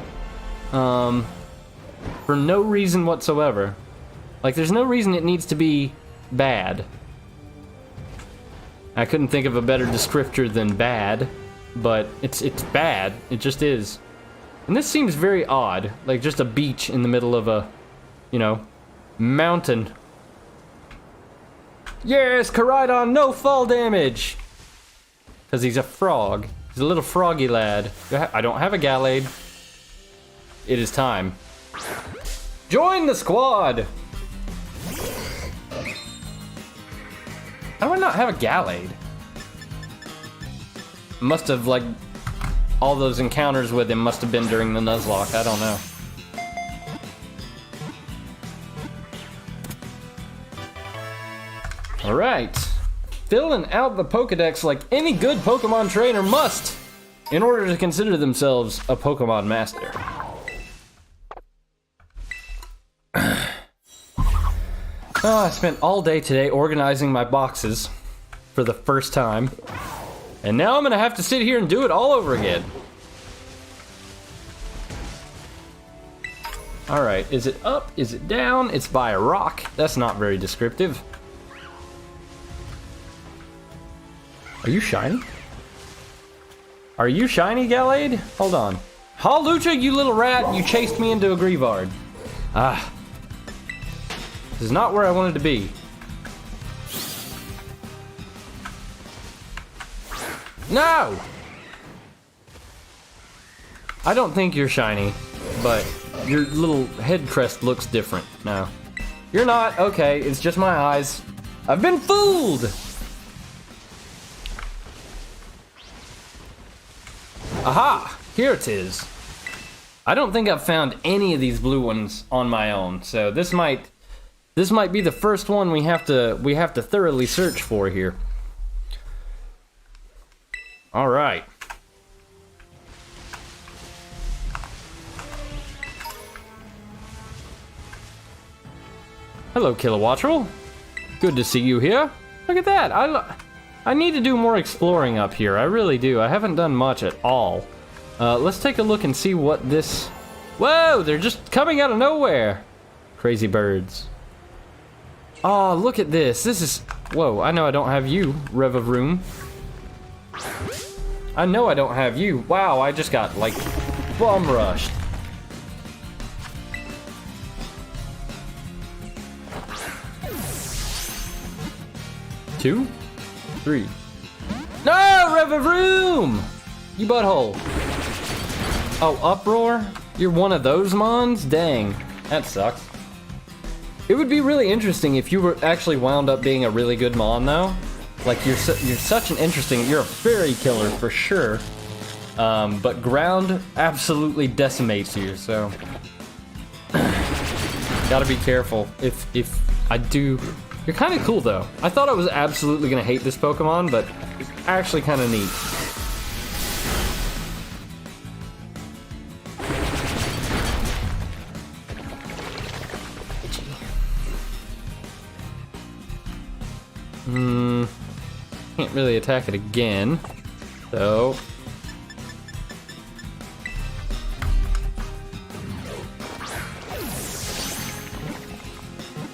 For no reason whatsoever. Like, there's no reason it needs to be bad. I couldn't think of a better descriptor than bad, but it's bad. It just is. And this seems very odd. Like, just a beach in the middle of a, you know, mountain. Yes, Koraidon, no fall damage! Because he's a frog. He's a little froggy lad. I don't have a Gallade. It is time. Join the squad! How do I not have a Gallade? Must have, like, all those encounters with him must have been during the Nuzlocke. I don't know. Alright. Filling out the Pokedex like any good Pokemon trainer must, in order to consider themselves a Pokemon master. I spent all day today organizing my boxes for the first time, and now I'm gonna have to sit here and do it all over again. Alright, is it up? Is it down? It's by a rock. That's not very descriptive. Are you shiny? Are you shiny, Gallade? Hold on. Hawlucha, you little rat, you chased me into a Greavard. Ah. This is not where I wanted to be. No! I don't think you're shiny, but your little head crest looks different now. You're not? Okay, it's just my eyes. I've been fooled! Aha! Here it is. I don't think I've found any of these blue ones on my own, so this might be the first one we have to thoroughly search for here. All right. Hello, Kilowattrel. Good to see you here. Look at that. I need to do more exploring up here. I really do. I haven't done much at all. Let's take a look and see what this... Whoa, they're just coming out of nowhere. Crazy birds. Oh, look at this. This is... Whoa, I know I don't have you, Rev of Room. I know I don't have you. Wow, I just got, like, bum rushed. Two? Three. No, Rev of Room! You butthole. Oh, Uproar? You're one of those mons? Dang, that sucks. It would be really interesting if you were actually wound up being a really good mon, though. Like, you're such an interesting... You're a fairy killer, for sure. But ground absolutely decimates you, so... Gotta be careful. If I do... You're kind of cool, though. I thought I was absolutely gonna hate this Pokemon, but it's actually kind of neat. Can't really attack it again, so...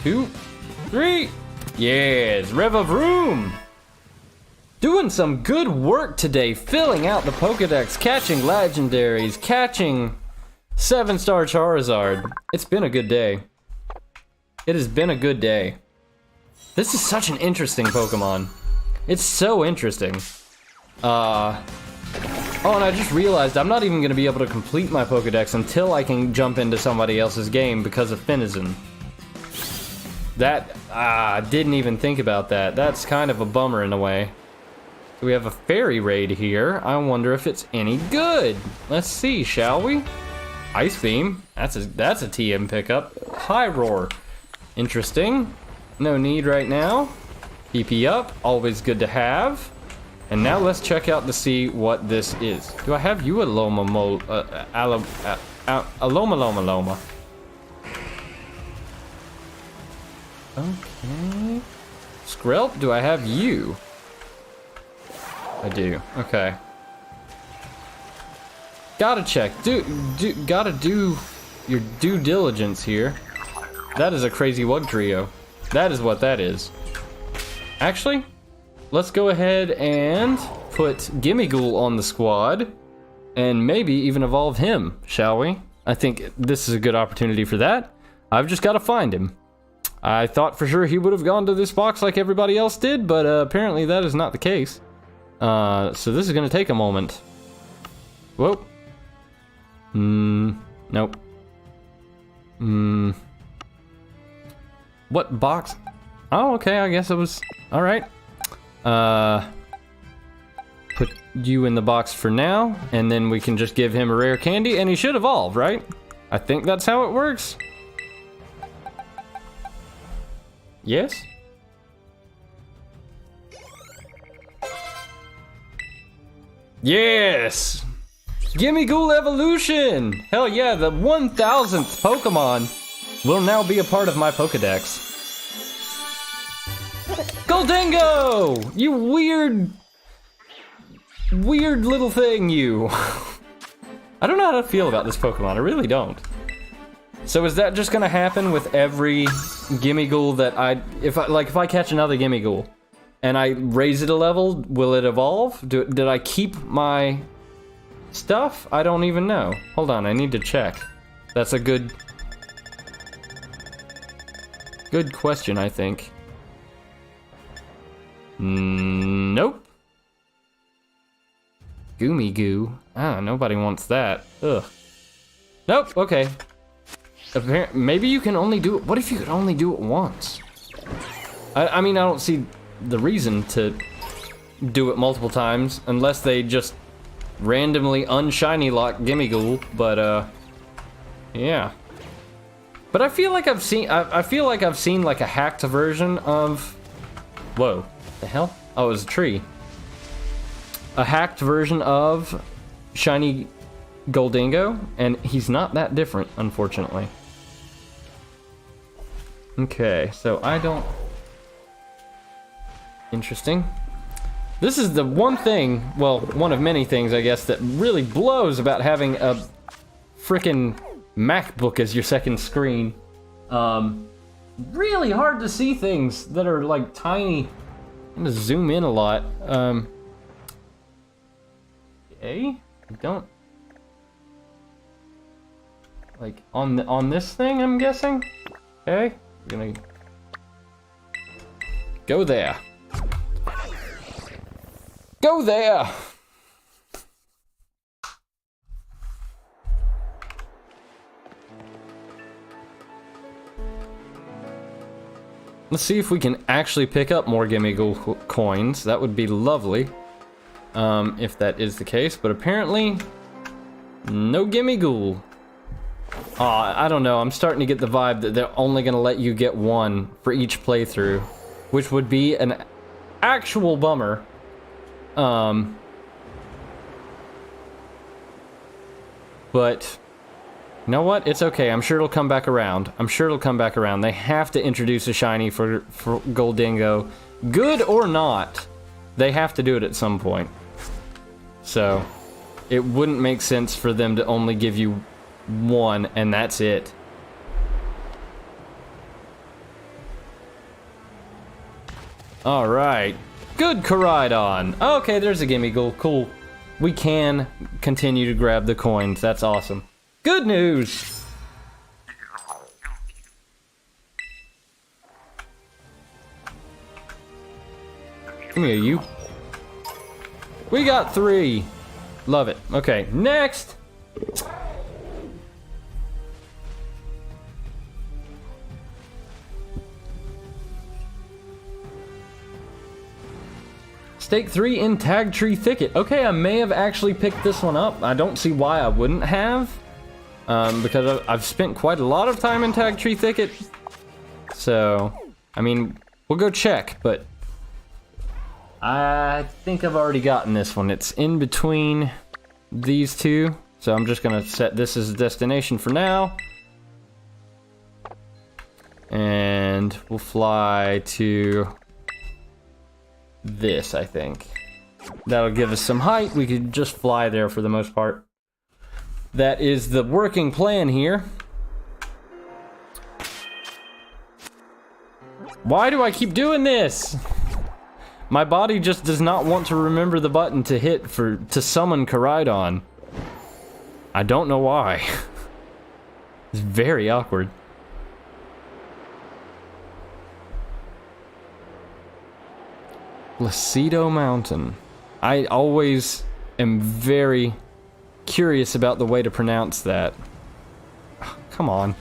Two, three! Yes, Rev of Room! Doing some good work today, filling out the Pokedex, catching legendaries, catching 7-star Charizard. It's been a good day. It has been a good day. This is such an interesting Pokemon. It's so interesting. Oh, and I just realized I'm not even going to be able to complete my Pokedex until I can jump into somebody else's game because of Finizen. That, didn't even think about that. That's kind of a bummer in a way. So we have a Fairy Raid here. I wonder if it's any good. Let's see, shall we? Ice Beam. That's a TM pickup. High Roar. Interesting. No need right now. PP up. Always good to have. And now let's check out to see what this is. Do I have you a Loma Loma? Okay. Scarlet, do I have you? I do. Okay. Gotta check. Gotta do your due diligence here. That is a crazy Wugtrio. That is what that is. Actually, let's go ahead and put Gimmighoul on the squad and maybe even evolve him, shall we? I think this is a good opportunity for that. I've just got to find him. I thought for sure he would have gone to this box like everybody else did, but apparently that is not the case. So this is going to take a moment. Whoa. Nope. What box? Oh, okay, I guess it was... Alright. Put you in the box for now, and then we can just give him a rare candy, and he should evolve, right? I think that's how it works. Yes? Yes! Gimmighoul evolution! Hell yeah, the 1000th Pokemon will now be a part of my Pokedex. Goldingo! You weird little thing, you. I don't know how to feel about this Pokemon, I really don't. So is that just gonna happen with every Gimmighoul that if I catch another Gimmighoul and I raise it a level, will it evolve? Did I keep my stuff? I don't even know. Hold on, I need to check. That's a good question, I think. Nope. Goomy Goo. Ah, nobody wants that. Ugh. Nope, okay. Maybe you can only do it. What if you could only do it once? I mean, I don't see the reason to do it multiple times unless they just randomly unshiny lock Gimmighoul, but yeah. But I feel like I've seen like a hacked version of... Whoa, the hell? Oh, it was a tree. A hacked version of shiny Goldingo, and he's not that different, unfortunately. Okay, so I don't... Interesting. This is the one thing, well, one of many things, I guess, that really blows about having a frickin' MacBook as your second screen. Really hard to see things that are, like, tiny. I'm gonna zoom in a lot. Okay, I don't... Like, on this thing, I'm guessing? Okay, we're gonna... Go there. Go there! Let's see if we can actually pick up more Gimmighoul coins. That would be lovely. If that is the case, but apparently... No Gimmighoul. I don't know, I'm starting to get the vibe that they're only gonna let you get one for each playthrough, which would be an actual bummer. But you know what? It's okay. I'm sure it'll come back around. They have to introduce a shiny for Goldingo. Good or not, they have to do it at some point. So it wouldn't make sense for them to only give you one and that's it. All right. Good Koraidon. Okay, there's a Gimmighoul. Cool. We can continue to grab the coins. That's awesome. Good news! Come here, you. We got 3. Love it. Okay, next! Stake 3 in Tag Tree Thicket. Okay, I may have actually picked this one up. I don't see why I wouldn't have. Because I've spent quite a lot of time in Tag Tree Thicket. So, I mean, we'll go check, but... I think I've already gotten this one. It's in between these two. So I'm just gonna set this as a destination for now. And we'll fly to this, I think. That'll give us some height. We could just fly there for the most part. That is the working plan here. Why do I keep doing this? My body just does not want to remember the button to hit to summon Charizard. I don't know why. It's very awkward. Placido Mountain. I always am very curious about the way to pronounce that. Oh, come on.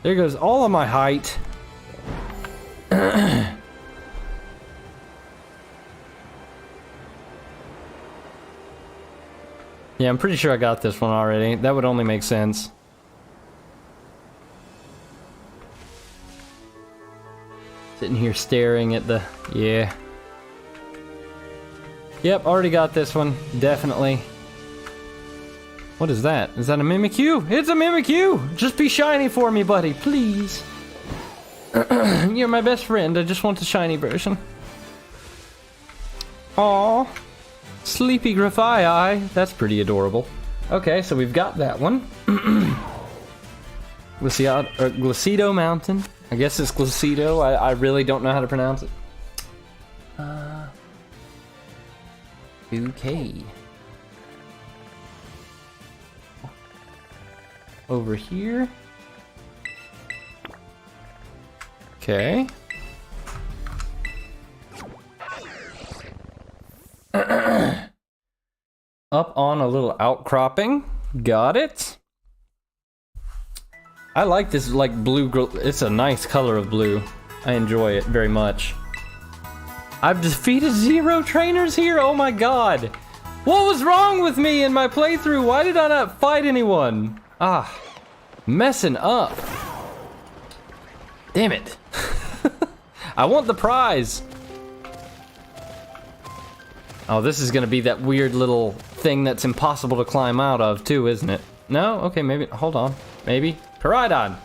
There goes all of my height. Yeah, I'm pretty sure I got this one already. That would only make sense. Sitting here staring at the... yeah. Yep, already got this one. Definitely. What is that? Is that a Mimikyu? It's a Mimikyu! Just be shiny for me, buddy, please. You're my best friend. I just want the shiny version. Aww. Sleepy Grafii. That's pretty adorable. Okay, so we've got that one. Glacido Mountain. I guess it's Glacido. I really don't know how to pronounce it. Okay. Over here. Okay. Up on a little outcropping. Got it. I like this, like, blue. It's a nice color of blue. I enjoy it very much. I've defeated 0 trainers here? Oh my god. What was wrong with me in my playthrough? Why did I not fight anyone? Ah. Messing up. Damn it. I want the prize. Oh, this is gonna be that weird little thing that's impossible to climb out of too, isn't it? No? Okay, maybe. Hold on. Maybe. Charizard!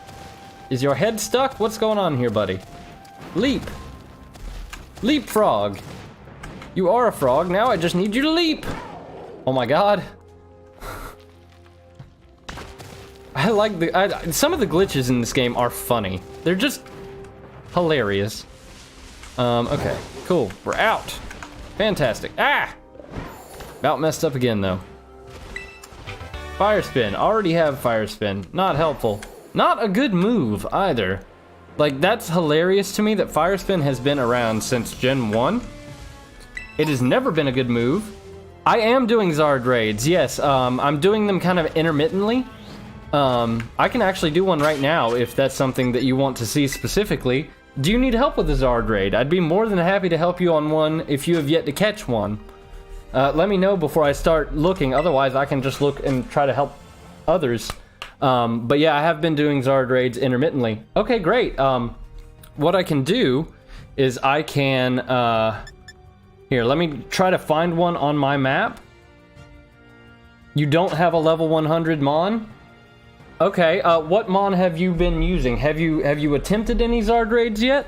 Is your head stuck? What's going on here, buddy? Leap! Leapfrog! You are a frog, now I just need you to leap! Oh my god. I like the... some of the glitches in this game are funny. They're just hilarious. Okay, cool. We're out. Fantastic. Ah! About messed up again, though. Fire Spin. Already have Fire Spin. Not helpful. Not a good move, either. Like, that's hilarious to me that Fire Spin has been around since Gen 1. It has never been a good move. I am doing Zard raids, yes. I'm doing them kind of intermittently. I can actually do one right now if that's something that you want to see specifically. Do you need help with the Zard raid? I'd be more than happy to help you on one if you have yet to catch one. Let me know before I start looking, otherwise I can just look and try to help others. But yeah, I have been doing Zard raids intermittently. Okay, great. What I can do is I can... here, let me try to find one on my map. You don't have a level 100 Mon? Okay, what Mon have you been using? Have you attempted any Zard raids yet?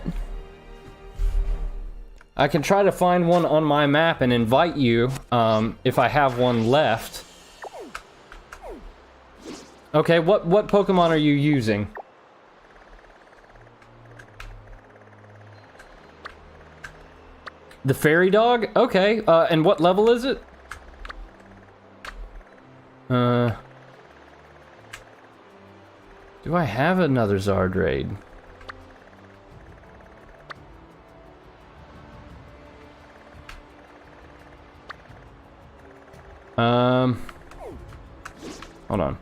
I can try to find one on my map and invite you, if I have one left. Okay, what Pokemon are you using? The Fairy Dog? Okay, and what level is it? Do I have another Zard raid? Hold on.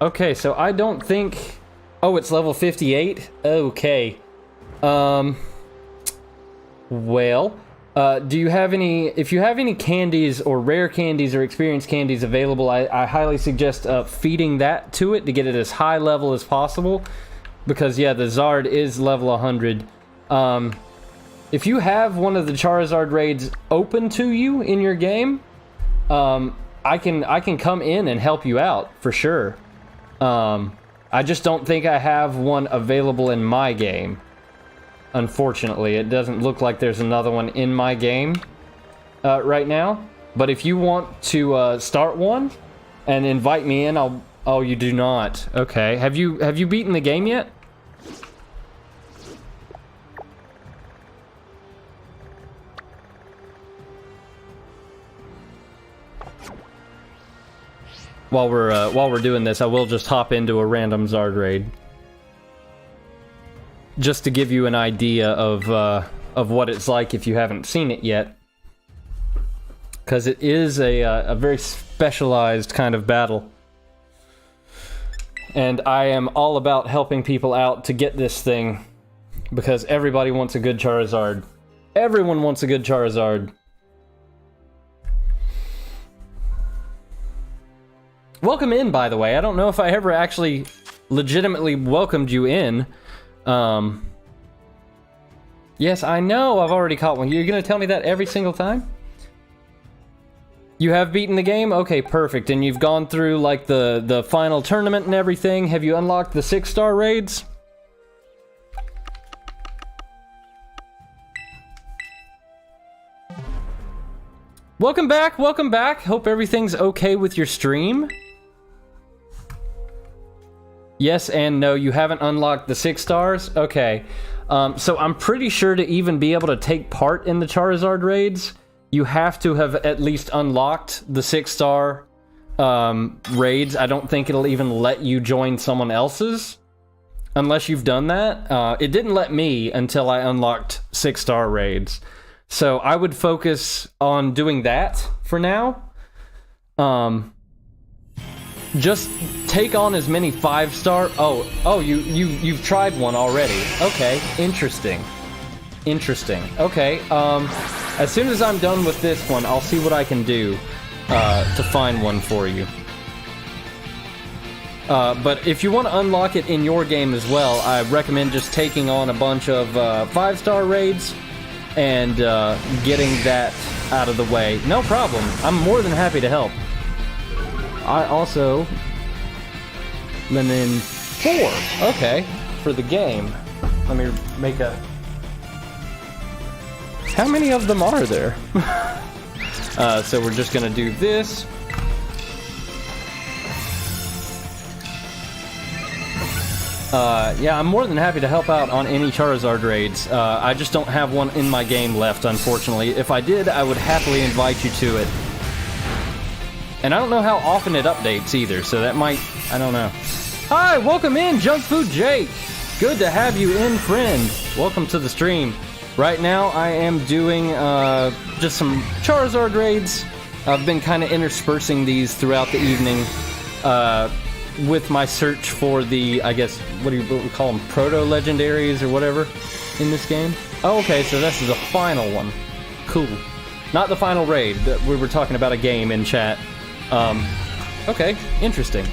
Okay, so I don't think... Oh, it's level 58? Okay. What Well, do you have any... If you have any candies or rare candies or experience candies available, I highly suggest feeding that to it to get it as high level as possible. Because, yeah, the Zard is level 100. If you have one of the Charizard raids open to you in your game, I can come in and help you out, for sure. I just don't think I have one available in my game. Unfortunately, it doesn't look like there's another one in my game right now. But if you want to start one and invite me in, I'll... Oh, you do not. Okay. Have you beaten the game yet? While we're doing this, I will just hop into a random Zard raid, just to give you an idea of what it's like if you haven't seen it yet, because it is a very specialized kind of battle, and I am all about helping people out to get this thing, because everybody wants a good Charizard. Everyone wants a good Charizard. Welcome in, by the way. I don't know if I ever actually legitimately welcomed you in. Yes, I know I've already caught one. You're gonna tell me that every single time? You have beaten the game? Okay, perfect. And you've gone through, like, the final tournament and everything. Have you unlocked the 6-star raids? Welcome back, welcome back. Hope everything's okay with your stream. Yes and no, you haven't unlocked the 6 stars? Okay. So I'm pretty sure to even be able to take part in the Charizard raids, you have to have at least unlocked the 6-star raids. I don't think it'll even let you join someone else's unless you've done that. It didn't let me until I unlocked 6-star raids. So I would focus on doing that for now. Just take on as many 5-star... Oh, you've tried one already. Okay, interesting. Interesting. Okay, as soon as I'm done with this one, I'll see what I can do to find one for you. But if you want to unlock it in your game as well, I recommend just taking on a bunch of 5-star raids and getting that out of the way. No problem. I'm more than happy to help. I also... Lemon 4. Okay. For the game. Let me make a... How many of them are there? So we're just gonna do this. Yeah, I'm more than happy to help out on any Charizard raids. I just don't have one in my game left, unfortunately. If I did, I would happily invite you to it. And I don't know how often it updates either, so that might... I don't know. Hi, welcome in, Junk Food Jake! Good to have you in, friend. Welcome to the stream. Right now, I am doing just some Charizard raids. I've been kind of interspersing these throughout the evening with my search for the, I guess, what do we call them, proto-legendaries or whatever in this game. Oh, okay, so this is a final one. Cool. Not the final raid. We were talking about a game in chat. Okay, interesting.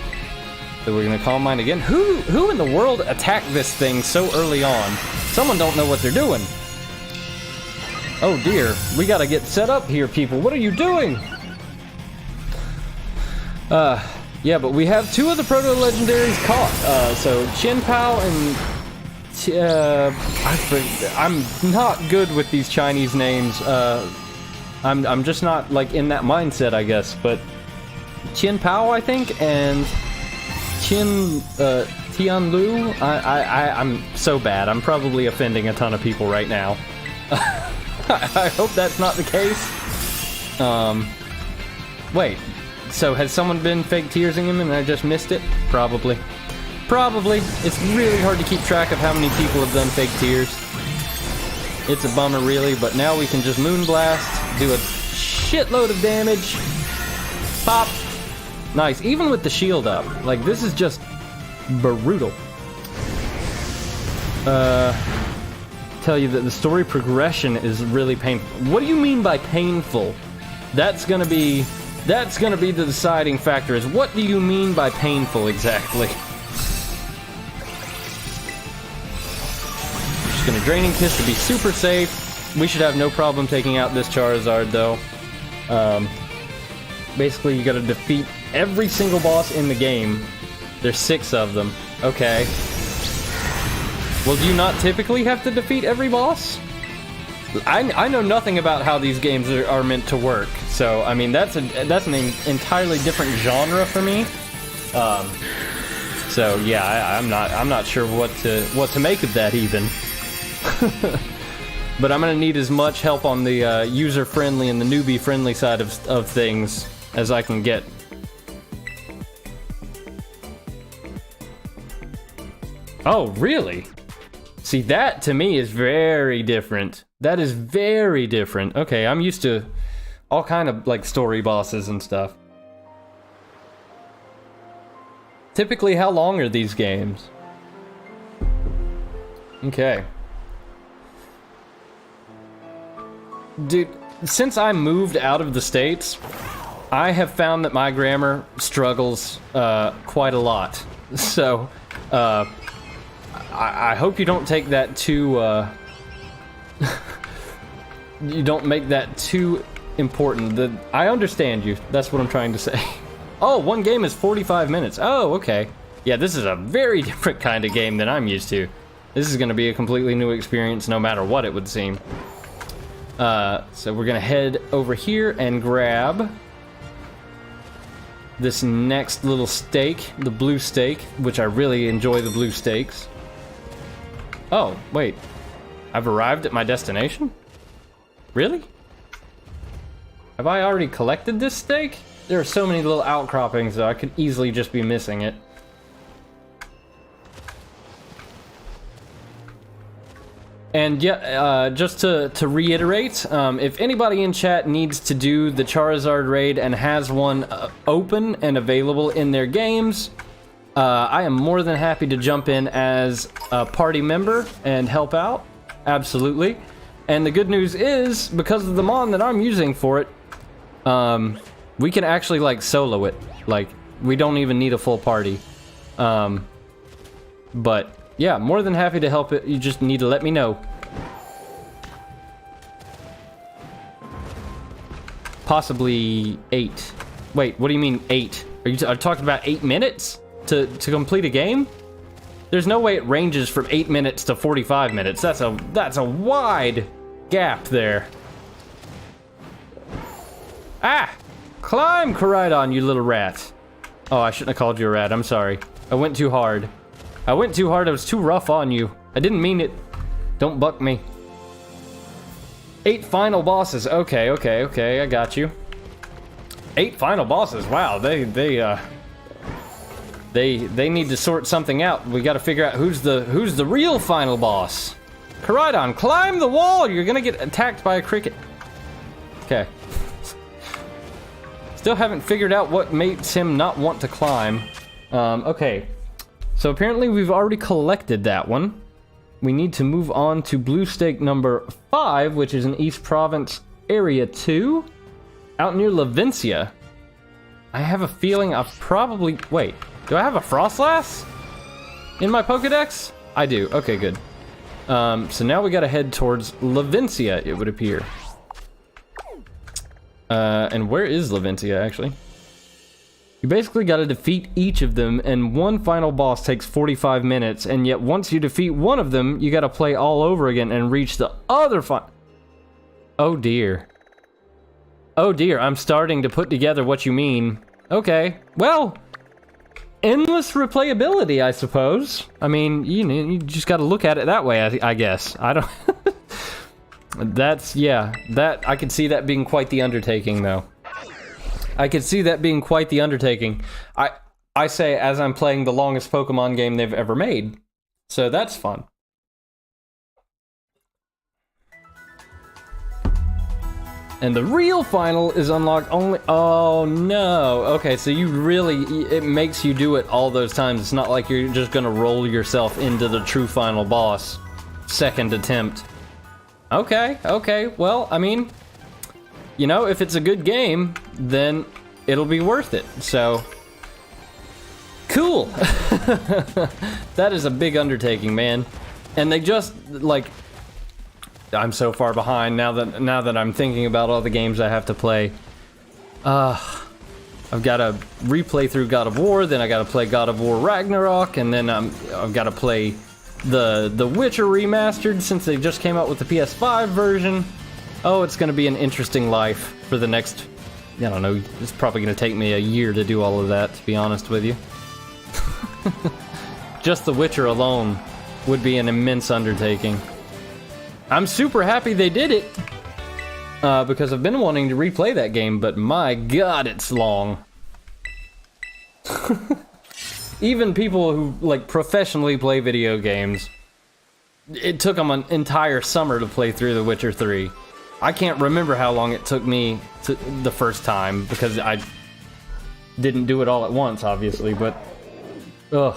So we're gonna call mine again. Who in the world attacked this thing so early on? Someone don't know what they're doing. Oh dear, we gotta get set up here, people. What are you doing? Yeah, but we have 2 of the proto-legendaries caught. So Chin Pao and... I'm not good with these Chinese names. I'm just not, like, in that mindset, I guess. But Chin Pao, I think, and Tian Lu. I'm so bad. I'm probably offending a ton of people right now. I hope that's not the case. Wait. So has someone been fake tearsing him and I just missed it? Probably. Probably. It's really hard to keep track of how many people have done fake tears. It's a bummer, really, but now we can just Moonblast, do a shitload of damage. Pop. Nice. Even with the shield up. Like, this is just brutal. tell you that the story progression is really painful. What do you mean by painful? That's gonna be the deciding factor, is what do you mean by painful exactly? Just gonna Draining Kiss to be super safe. We should have no problem taking out this Charizard though. Basically you gotta defeat every single boss in the game. There's 6 of them. Okay. Well, do you not typically have to defeat every boss? I know nothing about how these games are meant to work, so I mean that's an entirely different genre for me. So yeah, I'm not sure what to make of that even. But I'm gonna need as much help on the user-friendly and the newbie-friendly side of things as I can get. Oh, really? See, that to me is very different. That is very different. Okay, I'm used to all kind of like story bosses and stuff. Typically, how long are these games? Okay. Dude, since I moved out of the States, I have found that my grammar struggles quite a lot. So, I hope you don't take that too, you don't make that too important. I understand you. That's what I'm trying to say. Oh, one game is 45 minutes. Oh, okay. Yeah, this is a very different kind of game than I'm used to. This is going to be a completely new experience no matter what it would seem. So we're going to head over here and grab this next little steak, the blue steak, which I really enjoy the blue steaks. Oh, wait. I've arrived at my destination? Really? Have I already collected this steak? There are so many little outcroppings, though. I could easily just be missing it. And yeah, just to reiterate, if anybody in chat needs to do the Charizard raid and has one open and available in their games, I am more than happy to jump in as a party member and help out. Absolutely. And the good news is, because of the mon that I'm using for it, we can actually like solo it. Like, we don't even need a full party. But yeah, more than happy to help it. You just need to let me know. Possibly 8. Wait, what do you mean 8? Are you talking about 8 minutes to complete a game? There's no way it ranges from 8 minutes to 45 minutes. That's a wide gap there. Ah! Climb, Koraidon, you little rat. Oh, I shouldn't have called you a rat. I'm sorry. I went too hard. I went too hard. I was too rough on you. I didn't mean it. Don't buck me. 8 final bosses. Okay, okay, okay. I got you. 8 final bosses. Wow, they need to sort something out. We got to figure out who's the real final boss. Koraidon, climb the wall. You're gonna get attacked by a cricket. Okay. Still haven't figured out what makes him not want to climb. Okay. So apparently we've already collected that one. We need to move on to blue stake number 5, which is in East Province Area 2, out near Lavencia. I have a feeling I've probably... Wait, do I have a Frostlass in my Pokedex? I do. Okay, good. So now we gotta head towards Lavencia, it would appear. And where is Lavencia, actually? You basically gotta defeat each of them, and one final boss takes 45 minutes, and yet once you defeat one of them, you gotta play all over again and reach the other Oh dear. Oh dear, I'm starting to put together what you mean. Okay, well, endless replayability, I suppose. I mean, you just gotta look at it that way, I guess. I don't... That's, yeah, I could see that being quite the undertaking, though. I could see that being quite the undertaking. I say as I'm playing the longest Pokemon game they've ever made. So that's fun. And the real final is unlocked only... Oh, no. Okay, so you really... It makes you do it all those times. It's not like you're just gonna roll yourself into the true final boss. second attempt. Okay, well, I mean, you know, if it's a good game, then it'll be worth it, so... Cool! That is a big undertaking, man. And they just, like... I'm so far behind now that I'm thinking about all the games I have to play. I've got to replay through God of War, then I got to play God of War Ragnarok, and then I've got to play the Witcher remastered since they just came out with the PS5 version. Oh, it's going to be an interesting life for the next, I don't know, it's probably going to take me a year to do all of that, to be honest with you. Just The Witcher alone would be an immense undertaking. I'm super happy they did it, because I've been wanting to replay that game, but my god, it's long. Even people who, like, professionally play video games, it took them an entire summer to play through The Witcher 3. I can't remember how long it took me the first time, because I didn't do it all at once, obviously, but... Ugh.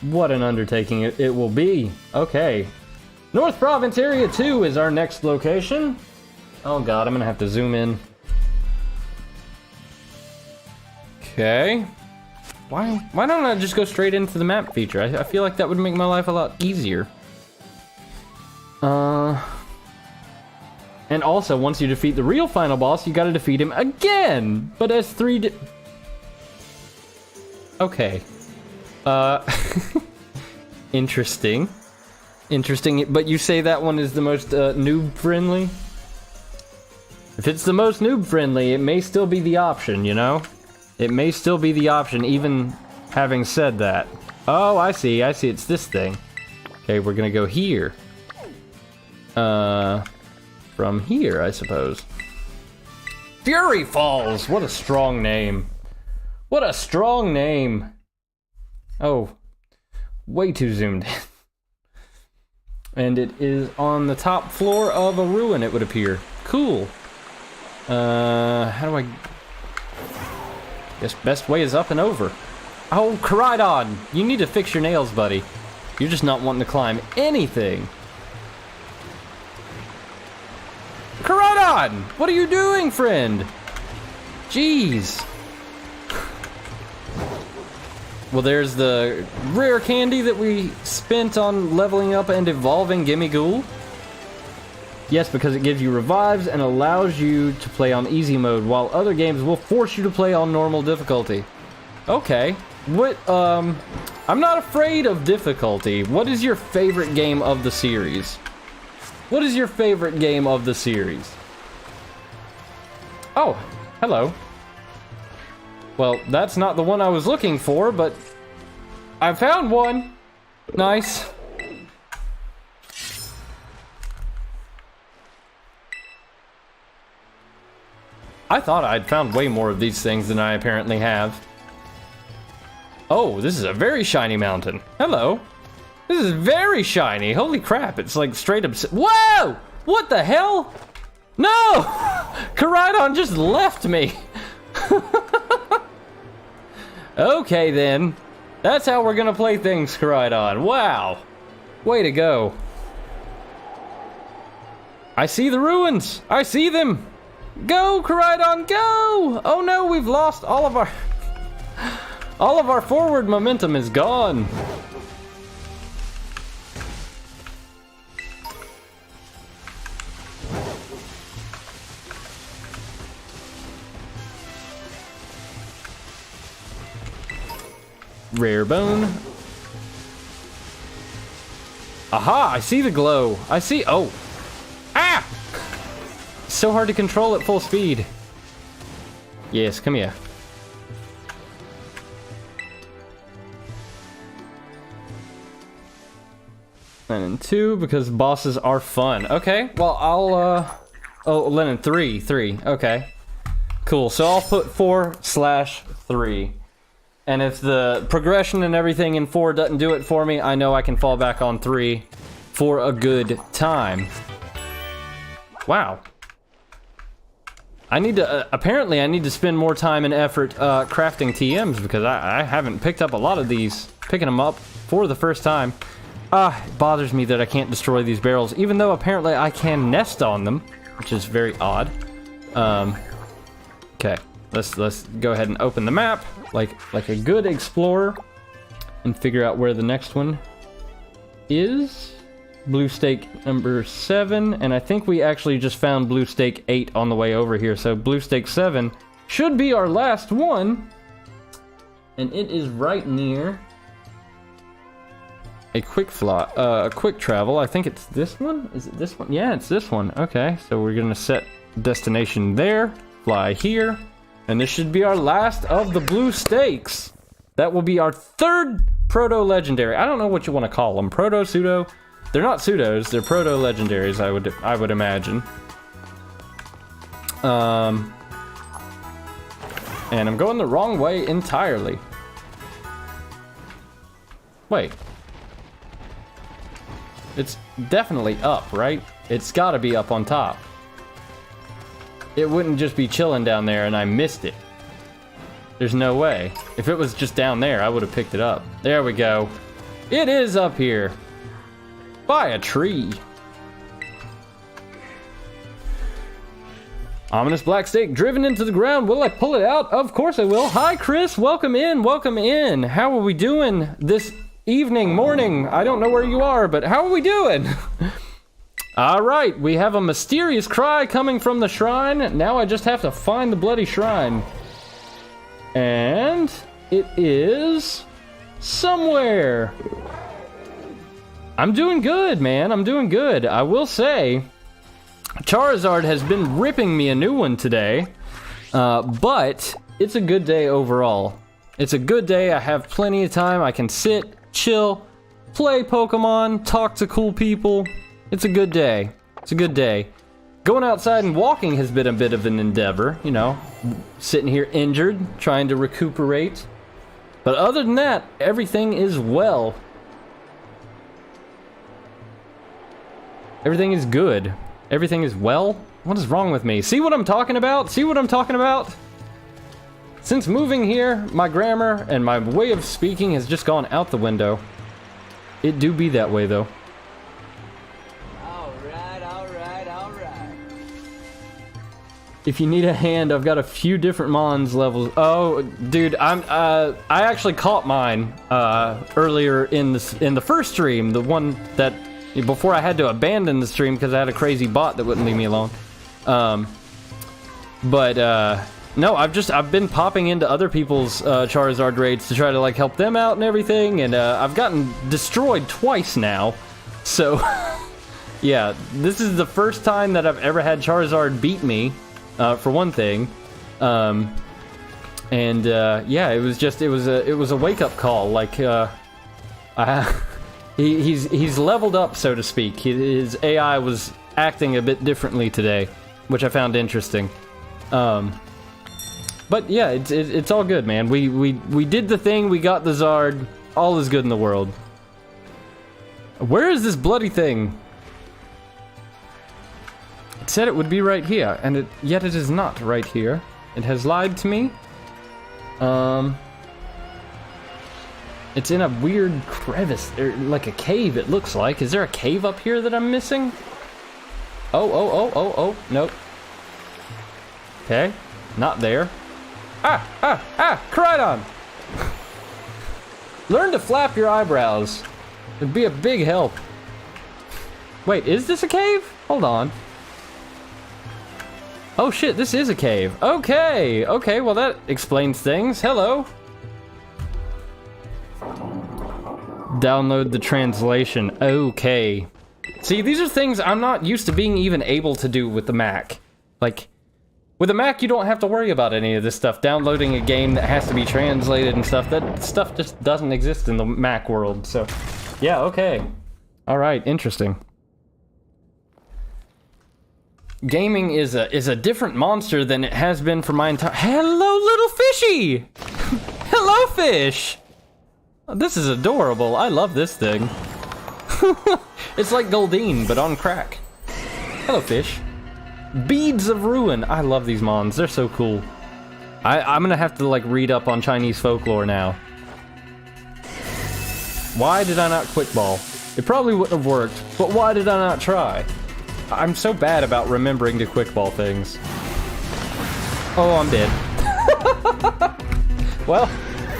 What an undertaking it will be. Okay. North Province Area 2 is our next location. Oh god, I'm gonna have to zoom in. Okay. Why don't I just go straight into the map feature? I feel like that would make my life a lot easier. And also, once you defeat the real final boss, you gotta defeat him again! But as Okay. Interesting. Interesting, but you say that one is the most noob-friendly? If it's the most noob-friendly, it may still be the option, you know? It may still be the option, even having said that. Oh, I see, it's this thing. Okay, we're gonna go here. From here, I suppose. Fury Falls! What a strong name. What a strong name. Oh, way too zoomed in. And it is on the top floor of a ruin, it would appear. Cool. How do I... Guess best way is up and over. Oh, Charizard! You need to fix your nails, buddy. You're just not wanting to climb anything. Charizard! What are you doing, friend? Jeez. Well, there's the rare candy that we spent on leveling up and evolving Gimme Ghoul. Yes, because it gives you revives and allows you to play on easy mode, while other games will force you to play on normal difficulty. Okay. What, I'm not afraid of difficulty. What is your favorite game of the series? What is your favorite game of the series? Oh, hello. Well, that's not the one I was looking for, but I found one. Nice. I thought I'd found way more of these things than I apparently have. Oh, this is a very shiny mountain. Hello. This is very shiny. Holy crap, it's like straight up... Whoa! What the hell? No! Charizard just left me. Okay, then. That's how we're gonna play things, Charizard. Wow. Way to go. I see the ruins. I see them. Go, Charizard, go! Oh no, we've lost all of our... All of our forward momentum is gone. Rare bone. Aha, I see the glow. I see, oh. Ah! So hard to control at full speed. Yes, come here. And 2, because bosses are fun. Okay, well, I'll, oh, Lennon, 3, okay. Cool, so I'll put 4/3. And if the progression and everything in 4 doesn't do it for me, I know I can fall back on 3 for a good time. Wow. I need to, apparently I need to spend more time and effort crafting TMs, because I haven't picked up a lot of these. Picking them up for the first time. It bothers me that I can't destroy these barrels, even though apparently I can nest on them, which is very odd. Okay, let's go ahead and open the map like a good explorer and figure out where the next one is. Blue stake number 7, and I think we actually just found blue stake 8 on the way over here, so blue stake 7 should be our last one, and it is right near a quick travel. I think it's this one. Is it this one? Yeah, it's this one. Okay, so we're gonna set destination there, fly here, and this should be our last of the blue stakes. That will be our 3rd proto-legendary. I don't know what you want to call them. Proto, pseudo. They're not pseudos. They're proto-legendaries. I would imagine. And I'm going the wrong way entirely. Wait. It's definitely up, right? It's gotta be up on top. It wouldn't just be chilling down there and I missed it. There's no way. If it was just down there, I would have picked it up. There we go. It is up here. By a tree. Ominous black stake driven into the ground. Will I pull it out? Of course I will. Hi, Chris. Welcome in. Welcome in. How are we doing this evening, morning? I don't know where you are, but how are we doing? All right. We have a mysterious cry coming from the shrine. Now I just have to find the bloody shrine. And it is somewhere. I'm doing good, man. I'm doing good. I will say, Charizard has been ripping me a new one today, but it's a good day overall. It's a good day. I have plenty of time. I can sit, chill, play Pokemon, talk to cool people. It's a good day. It's a good day. Going outside and walking has been a bit of an endeavor, you know, sitting here injured, trying to recuperate. But other than that, everything is well. Everything is good. Everything is well. What is wrong with me? See what I'm talking about? See what I'm talking about? Since moving here, my grammar and my way of speaking has just gone out the window. It do be that way, though. Alright. If you need a hand, I've got a few different Mons levels. Oh, dude, I actually caught mine earlier in the first stream, the one that before I had to abandon the stream because I had a crazy bot that wouldn't leave me alone. No, I've been popping into other people's Charizard raids to try to like help them out and everything, and I've gotten destroyed twice now. So yeah, this is the first time that I've ever had Charizard beat me, for one thing. Yeah, it was a wake up call. Like he's leveled up, so to speak. His AI was acting a bit differently today, which I found interesting. But yeah, it's all good, man. We did the thing. We got the Zard. All is good in the world. Where is this bloody thing? It said it would be right here, and yet it is not right here. It has lied to me. It's in a weird crevice, or like a cave, it looks like. Is there a cave up here that I'm missing? Oh, nope. Okay, not there. Crydon! Learn to flap your eyebrows. It'd be a big help. Wait, is this a cave? Hold on. Oh shit, this is a cave. Okay, well that explains things. Hello. Download the translation. Okay. See, these are things I'm not used to being even able to do with the Mac. Like, with a Mac, you don't have to worry about any of this stuff. Downloading a game that has to be translated and stuff, that stuff just doesn't exist in the Mac world. So, yeah, okay. All right, interesting. Gaming is a different monster than it has been for my entire... Hello, little fishy! Hello, fish! This is adorable. I love this thing. It's like Goldeen, but on crack. Hello, fish. Beads of Ruin. I love these mons. They're so cool. I'm gonna have to, like, read up on Chinese folklore now. Why did I not quick ball? It probably wouldn't have worked, but why did I not try? I'm so bad about remembering to quick ball things. Oh, I'm dead. Well,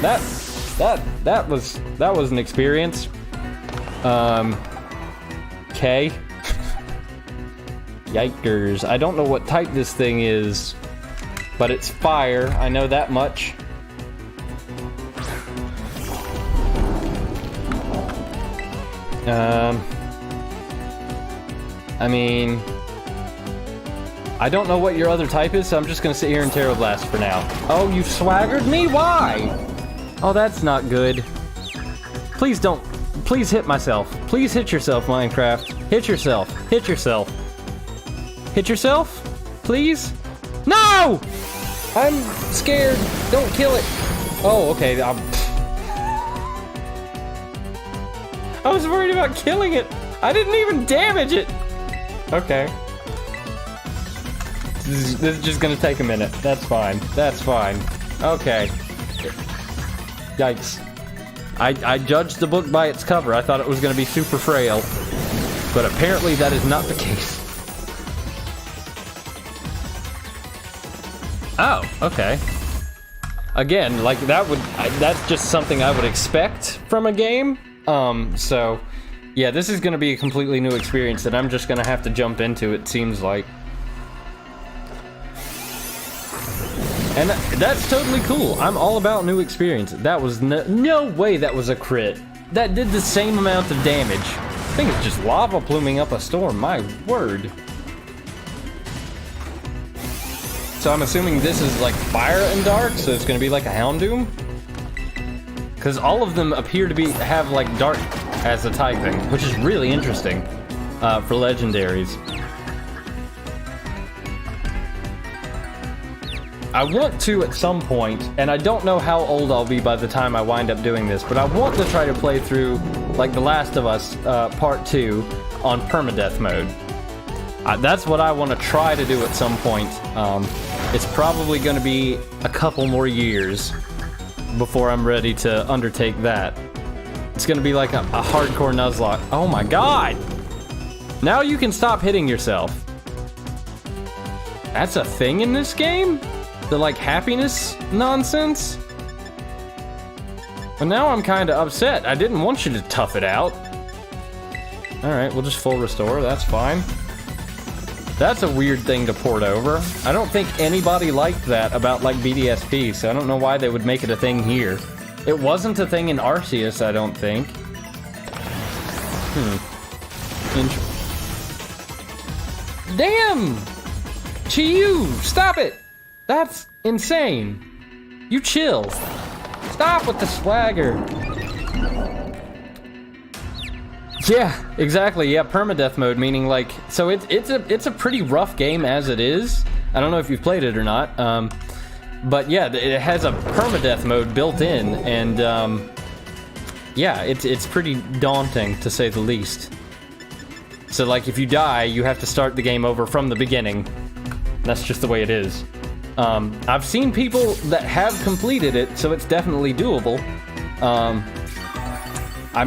that was an experience. Okay. Yikers. I don't know what type this thing is, but it's fire. I know that much. I mean, I don't know what your other type is, so I'm just gonna sit here and Terror Blast for now. Oh, you swaggered me? Why? Oh, that's not good. Please don't. Please hit myself. Please hit yourself, Minecraft. Hit yourself. Hit yourself. Hit yourself? Please? No! I'm scared. Don't kill it. Oh, okay. I was worried about killing it. I didn't even damage it. Okay. This is just gonna take a minute. That's fine. That's fine. Okay. Yikes. I judged the book by its cover. I thought it was gonna be super frail. But apparently that is not the case. Oh, okay. Again, like that's just something I would expect from a game. So yeah, this is gonna be a completely new experience that I'm just gonna have to jump into, it seems like. And that's totally cool. I'm all about new experience. That was no way that was a crit. That did the same amount of damage. I think it's just lava pluming up a storm, my word. So I'm assuming this is like fire and dark, so it's gonna be like a Houndoom? Because all of them appear to have like dark as a typing, which is really interesting for legendaries. I want to at some point, and I don't know how old I'll be by the time I wind up doing this, but I want to try to play through like The Last of Us Part 2 on permadeath mode. That's what I want to try to do at some point. It's probably going to be a couple more years before I'm ready to undertake that. It's going to be like a hardcore Nuzlocke. Oh my god! Now you can stop hitting yourself. That's a thing in this game? The like happiness nonsense? Well, now I'm kind of upset. I didn't want you to tough it out. Alright, we'll just full restore. That's fine. That's a weird thing to port over. I don't think anybody liked that about like BDSP, so I don't know why they would make it a thing here. It wasn't a thing in Arceus, I don't think. Damn! Chiyu, stop it! That's insane. You chill. Stop with the swagger. Yeah, exactly. Yeah, permadeath mode, meaning like, so it's a pretty rough game as it is. I don't know if you've played it or not, but yeah, it has a permadeath mode built in, and yeah, it's pretty daunting to say the least. So like, if you die, you have to start the game over from the beginning. That's just the way it is. I've seen people that have completed it, so it's definitely doable. I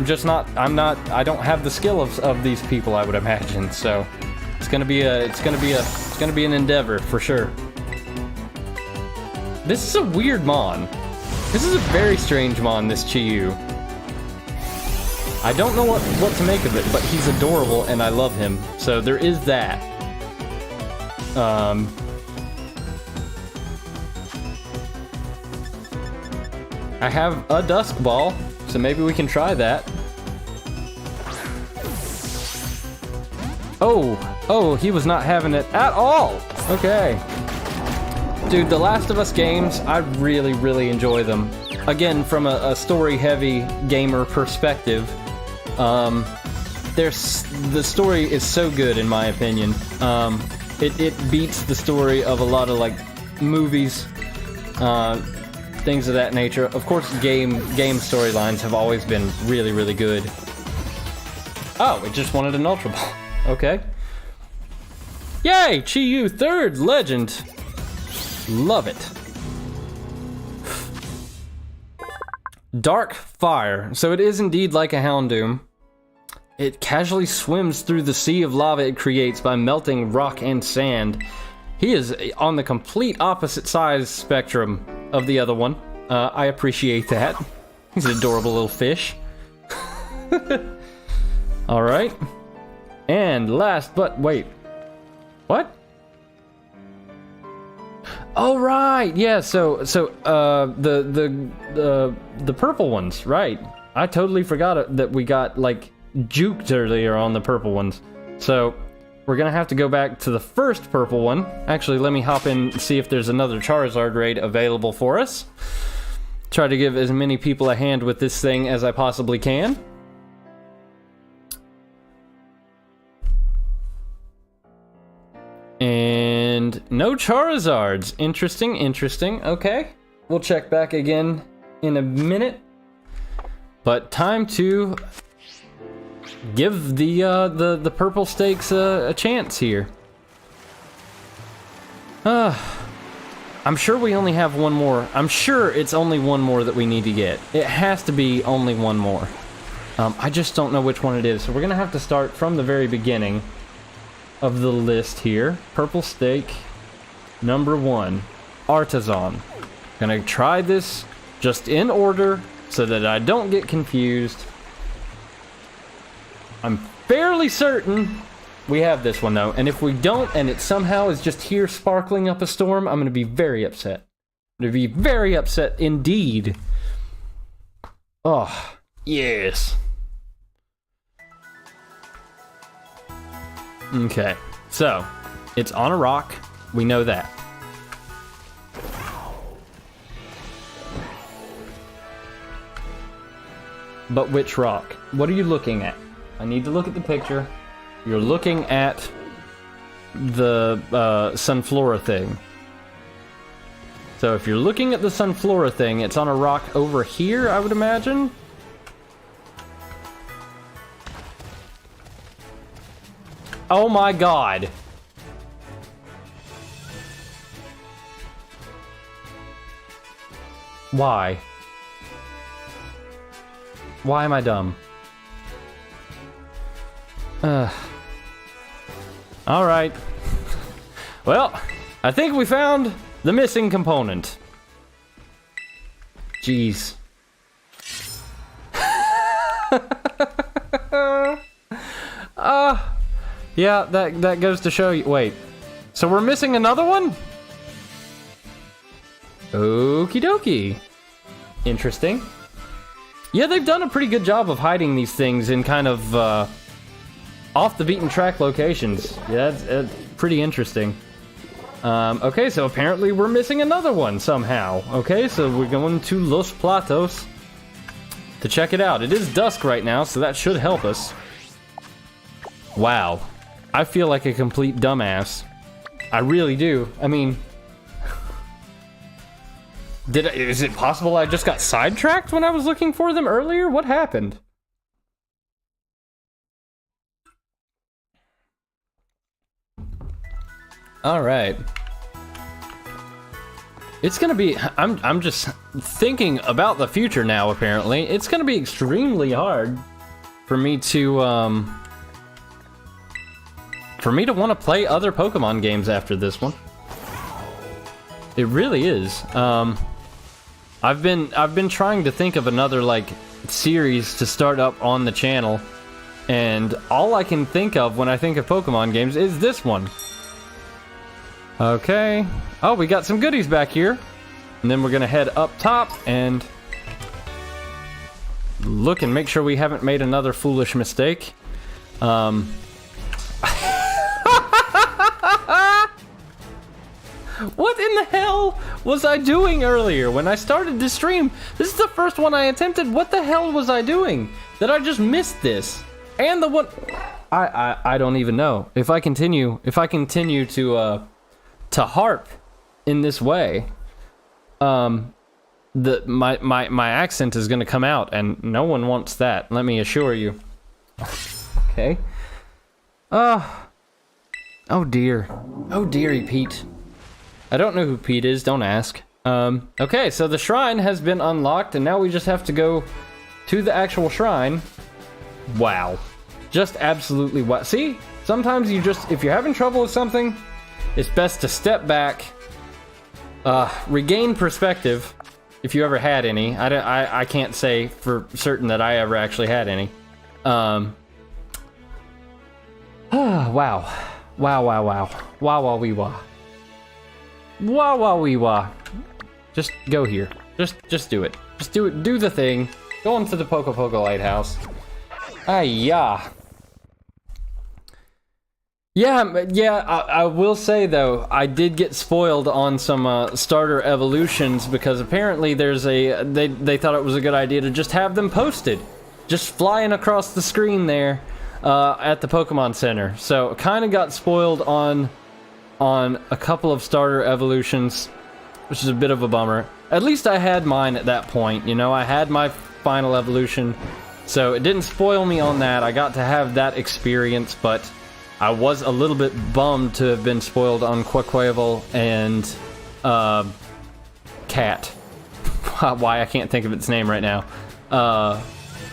don't have the skill of these people, I would imagine, so it's gonna be an endeavor for sure. This is a weird mon. This is a very strange mon, this Chiyu. I don't know what to make of it, but he's adorable and I love him, so there is that. I have a Dusk Ball, so maybe we can try that. Oh, he was not having it at all. Okay. Dude, the Last of Us games, I really, really enjoy them. Again, from a story-heavy gamer perspective, the story is so good in my opinion. It beats the story of a lot of like movies, things of that nature. Of course, game storylines have always been really, really good. Oh, it just wanted an Ultra Ball. Okay. Yay! Chiyu, 3rd legend. Love it. Dark Fire. So it is indeed like a Houndoom. It casually swims through the sea of lava it creates by melting rock and sand. He is on the complete opposite size spectrum of the other one. I appreciate that. He's an adorable little fish. All right. And last, but wait. What? Oh right, yeah. So the purple ones, right? I totally forgot that we got like juked earlier on the purple ones. So we're gonna have to go back to the first purple one. Actually, let me hop in and see if there's another Charizard raid available for us. Try to give as many people a hand with this thing as I possibly can. And no Charizards. Interesting, interesting. Okay, we'll check back again in a minute. But time to give the purple stakes a chance here. I'm sure we only have one more. I'm sure it's only one more that we need to get. It has to be only one more. I just don't know which one it is. So we're gonna have to start from the very beginning of the list here. Purple stake number 1, Artisan. Gonna try this just in order so that I don't get confused. I'm fairly certain we have this one though, and if we don't and it somehow is just here sparkling up a storm, I'm gonna be very upset. I'm gonna be very upset indeed. Oh, yes. Okay, so it's on a rock. We know that. But which rock? What are you looking at? I need to look at the picture. You're looking at the Sunflora thing. So if you're looking at the Sunflora thing, it's on a rock over here, I would imagine. Oh my god. Why? Why am I dumb? Alright. Well, I think we found the missing component. Jeez. Yeah, that goes to show you. Wait, so we're missing another one? Okie dokie. Interesting. Yeah, they've done a pretty good job of hiding these things in kind of off the beaten track locations. Yeah, it's pretty interesting. Okay, so apparently we're missing another one somehow. Okay, so we're going to Los Platos to check it out. It is dusk right now, so that should help us. Wow. I feel like a complete dumbass. I really do. I mean, is it possible I just got sidetracked when I was looking for them earlier? What happened? All right. It's gonna be, I'm just thinking about the future now, apparently. It's gonna be extremely hard for me to want to play other Pokemon games after this one. It really is. I've been trying to think of another like series to start up on the channel, and all I can think of when I think of Pokemon games is this one. Okay. Oh, we got some goodies back here. And then we're gonna head up top and look and make sure we haven't made another foolish mistake. What in the hell was I doing earlier when I started this stream? This is the first one I attempted. What the hell was I doing? Did I just miss this? And the one I don't even know. If I continue to harp in this way, my accent is gonna come out, and no one wants that, let me assure you. Okay. Oh dear. Oh dearie Pete. I don't know who Pete is, don't ask. Okay, so the shrine has been unlocked, and now we just have to go to the actual shrine. Wow. Just absolutely wild. See, sometimes if you're having trouble with something, it's best to step back, regain perspective, if you ever had any. I can't say for certain that I ever actually had any. Wow. Just go here. Just do it. Just do it. Do the thing. Go into the Poco Lighthouse. Yeah. I will say though, I did get spoiled on some starter evolutions because apparently there's they thought it was a good idea to just have them posted, just flying across the screen there at the Pokemon Center. So kind of got spoiled on a couple of starter evolutions, which is a bit of a bummer. At least I had mine at that point, you know, I had my final evolution, so it didn't spoil me on that. I got to have that experience, but I was a little bit bummed to have been spoiled on Quaquaval and Cat. Why I can't think of its name right now.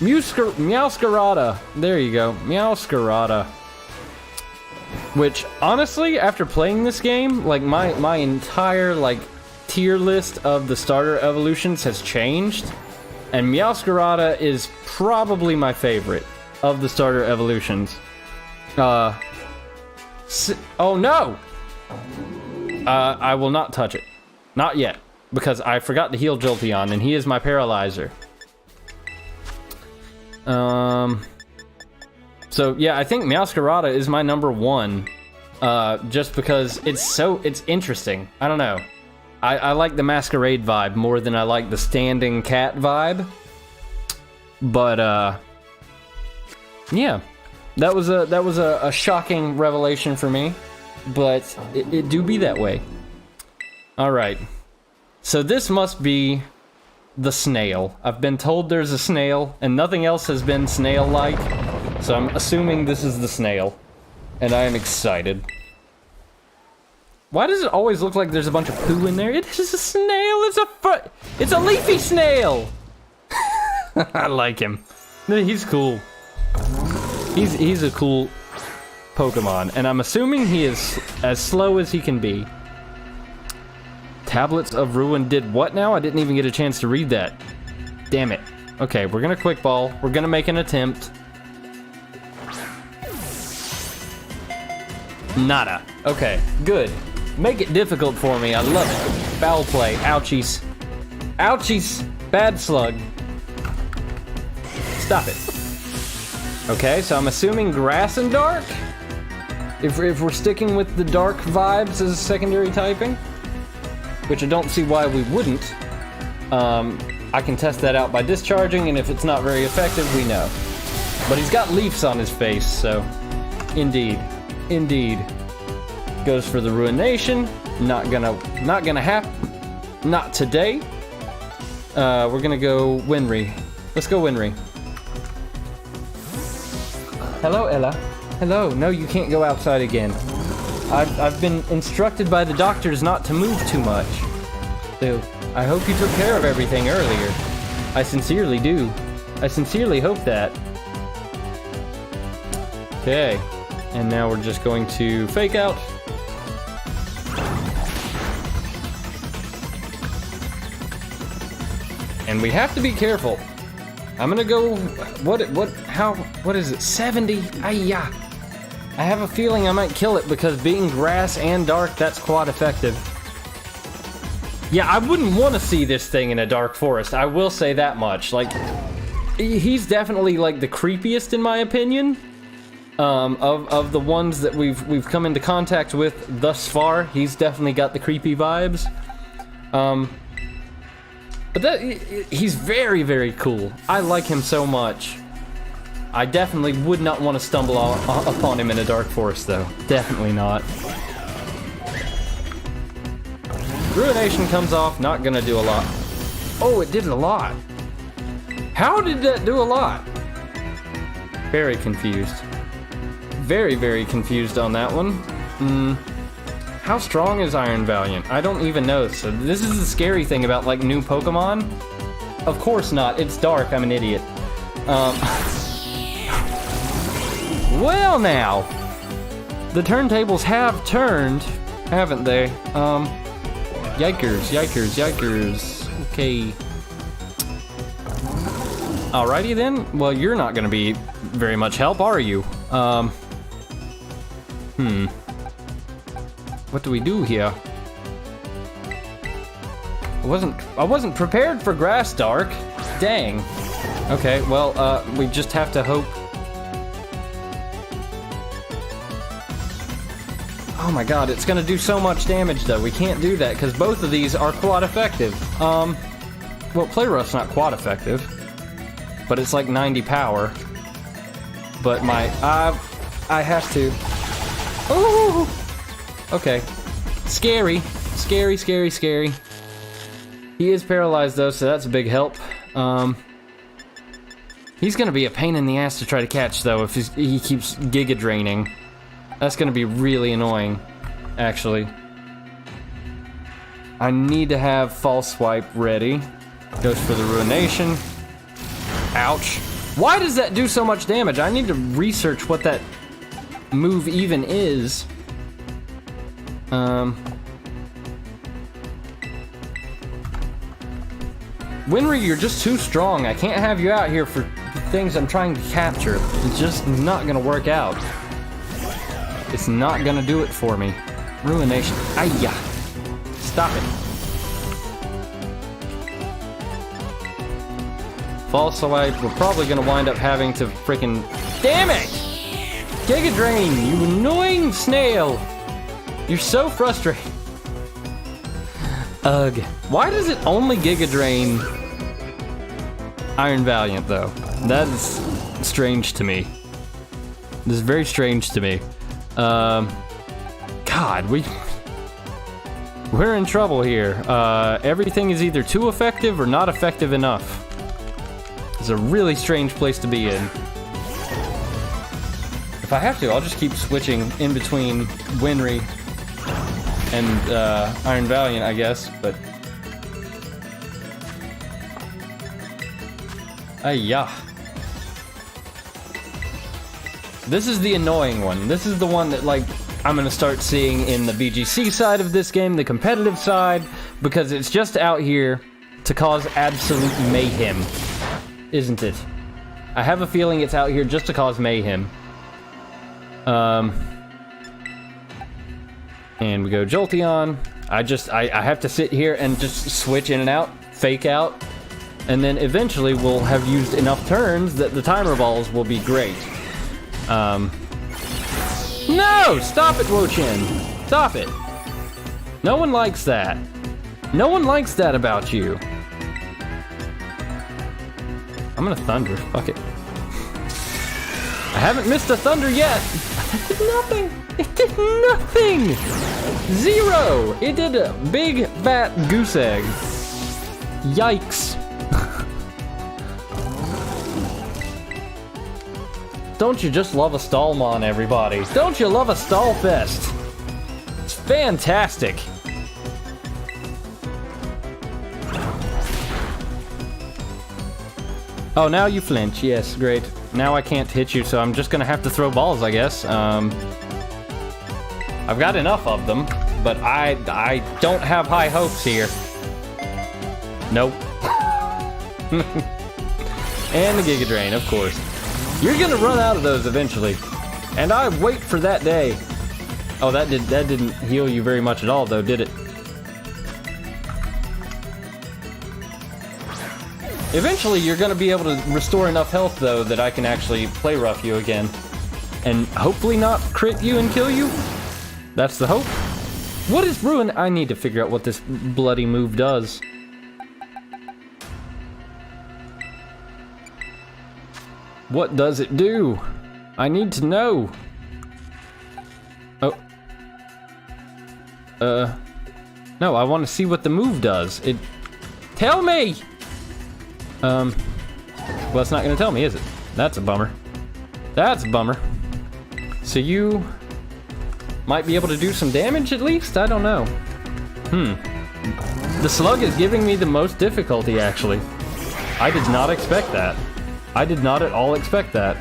Meowscarada. There you go, Meowscarada. Which honestly, after playing this game, like my entire like tier list of the starter evolutions has changed, and Meowscarada is probably my favorite of the starter evolutions. Oh no! I will not touch it. Not yet. Because I forgot to heal Jolteon, and he is my paralyzer. So yeah, I think Meowscarada is my number one. Just because it's interesting. I don't know. I like the masquerade vibe more than I like the standing cat vibe. But yeah. That was a shocking revelation for me, but it do be that way. All right, so this must be the snail. I've been told there's a snail, and nothing else has been snail-like, so I'm assuming this is the snail, and I am excited. Why does it always look like there's a bunch of poo in there? It is a snail. It's a leafy snail. I like him. He's cool. He's a cool Pokemon, and I'm assuming he is as slow as he can be. Tablets of Ruin did what now? I didn't even get a chance to read that. Damn it. Okay, we're gonna quick ball. We're gonna make an attempt. Nada. Okay, good. Make it difficult for me. I love it. Foul play. Ouchies. Ouchies. Bad slug. Stop it. Okay, so I'm assuming grass and dark? If we're sticking with the dark vibes as secondary typing, which I don't see why we wouldn't. I can test that out by discharging, and if it's not very effective, we know. But he's got leaves on his face, so indeed. Goes for the Ruination. Not gonna happen. Not today. We're gonna go Winry. Let's go Winry. Hello, Ella. Hello. No, you can't go outside again. I've been instructed by the doctors not to move too much. So, I hope you took care of everything earlier. I sincerely do. I sincerely hope that. Okay. And now we're just going to fake out. And we have to be careful. I'm gonna go, what is it, 70? Ayah. I have a feeling I might kill it because being grass and dark, that's quite effective. Yeah, I wouldn't want to see this thing in a dark forest, I will say that much. Like, he's definitely like the creepiest in my opinion, of the ones that we've come into contact with thus far. He's definitely got the creepy vibes. But he's very, very cool. I like him so much. I definitely would not want to stumble upon him in a dark forest, though. Definitely not. Ruination comes off, not gonna do a lot. Oh, it did a lot. How did that do a lot? Very confused. Very, very confused on that one. How strong is Iron Valiant? I don't even know. So this is the scary thing about like new Pokemon. Of course not. It's dark. I'm an idiot. Well now, the turntables have turned, haven't they? Yikers, yikers, yikers. Okay. Alrighty then. Well, you're not gonna be very much help, are you? What do we do here? I wasn't prepared for Grass Dark. Dang. Okay, well, we just have to hope. Oh my god, it's gonna do so much damage though. We can't do that because both of these are quad effective. Well, Play Rough's not quad effective, but it's like 90 power. But I have to. Oh! Okay. Scary. Scary, scary, scary. He is paralyzed though, so that's a big help. He's gonna be a pain in the ass to try to catch though if he keeps Giga Draining. That's gonna be really annoying, actually. I need to have False Swipe ready. Goes for the Ruination. Ouch. Why does that do so much damage? I need to research what that move even is. Winry, you're just too strong. I can't have you out here for things I'm trying to capture. It's just not gonna work out. It's not gonna do it for me. Ruination. Ayya! Stop it. False Swipe, we're probably gonna wind up having to freaking. Damn it! Giga Drain, you annoying snail! You're so frustrating. Ugh. Why does it only Giga Drain Iron Valiant though? That is strange to me. This is very strange to me. God, we're in trouble here. Everything is either too effective or not effective enough. It's a really strange place to be in. If I have to, I'll just keep switching in between Winry and Iron Valiant, I guess, but... Ayah. This is the annoying one. This is the one that, like, I'm gonna start seeing in the BGC side of this game, the competitive side, because it's just out here to cause absolute mayhem, isn't it? I have a feeling it's out here just to cause mayhem. And we go Jolteon. I have to sit here and just switch in and out, fake out, and then eventually we'll have used enough turns that the timer balls will be great. No! Stop it, Wo-Chin! Stop it! No one likes that. No one likes that about you. I'm gonna Thunder. Fuck it. I haven't missed a Thunder yet! It did nothing! It did nothing! Zero! It did a big, fat goose egg. Yikes. Don't you just love a Stallmon, everybody? Don't you love a Stall Fest? It's fantastic. Oh, now you flinch. Yes, great. Now I can't hit you, so I'm just gonna have to throw balls, I guess. I've got enough of them, but I don't have high hopes here. Nope. And the Giga Drain, of course. You're gonna run out of those eventually, and I wait for that day. Oh, that didn't heal you very much at all, though, did it? Eventually, you're gonna be able to restore enough health, though, that I can actually play rough you again, and hopefully not crit you and kill you. That's the hope. What is Ruin? I need to figure out what this bloody move does. What does it do? I need to know. Oh. No, I want to see what the move does. Tell me! Well, it's not gonna tell me, is it? That's a bummer. That's a bummer. So you might be able to do some damage at least? I don't know. The slug is giving me the most difficulty, actually. I did not expect that. I did not at all expect that.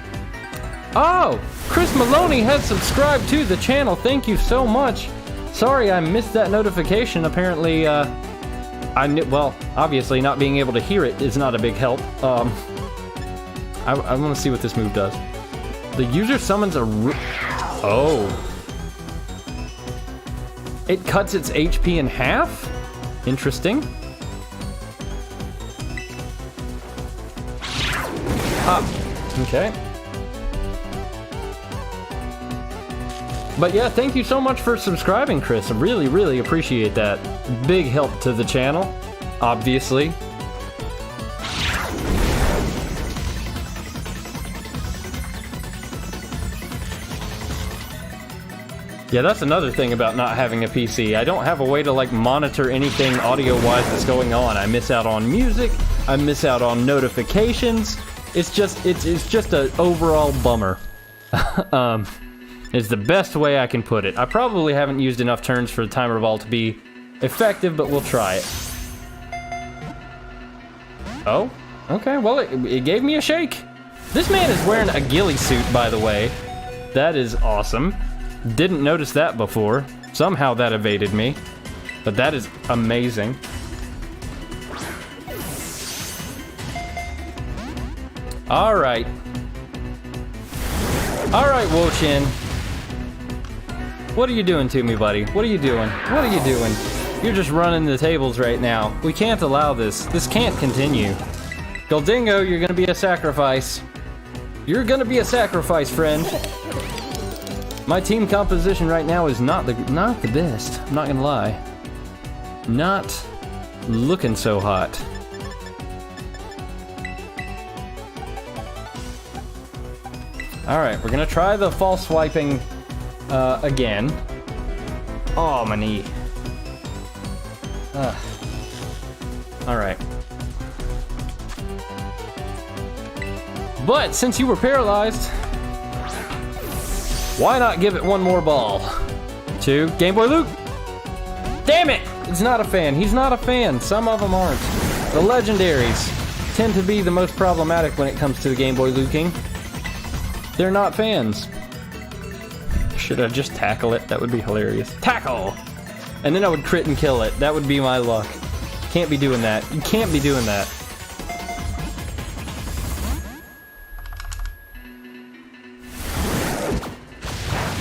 Oh, Chris Maloney has subscribed to the channel. Thank you so much. Sorry I missed that notification. Apparently, well, obviously not being able to hear it is not a big help. I want to see what this move does. The user summons a... Oh. It cuts its HP in half? Interesting. Okay. But yeah, thank you so much for subscribing, Chris. I really, really appreciate that. Big help to the channel, obviously. Yeah, that's another thing about not having a PC. I don't have a way to like monitor anything audio-wise that's going on. I miss out on music. I miss out on notifications. It's just an overall bummer. Is the best way I can put it. I probably haven't used enough turns for the timer ball to be effective, but we'll try it. Oh, okay. Well, it gave me a shake. This man is wearing a ghillie suit, by the way. That is awesome. Didn't notice that before. Somehow that evaded me. But that is amazing. Alright. Alright, Wo-Chin. What are you doing to me, buddy? What are you doing? What are you doing? You're just running the tables right now. We can't allow this. This can't continue. Goldingo, you're gonna be a sacrifice. You're gonna be a sacrifice, friend. My team composition right now is not the best. I'm not gonna lie. Not looking so hot. Alright, we're gonna try the false swiping again. Oh, my knee. Alright. But since you were paralyzed, why not give it one more ball? To Game Boy Luke. Damn it! He's not a fan. He's not a fan. Some of them aren't. The legendaries tend to be the most problematic when it comes to the Game Boy Luking. They're not fans. Should I just tackle it? That would be hilarious. Tackle! And then I would crit and kill it. That would be my luck. Can't be doing that. You can't be doing that.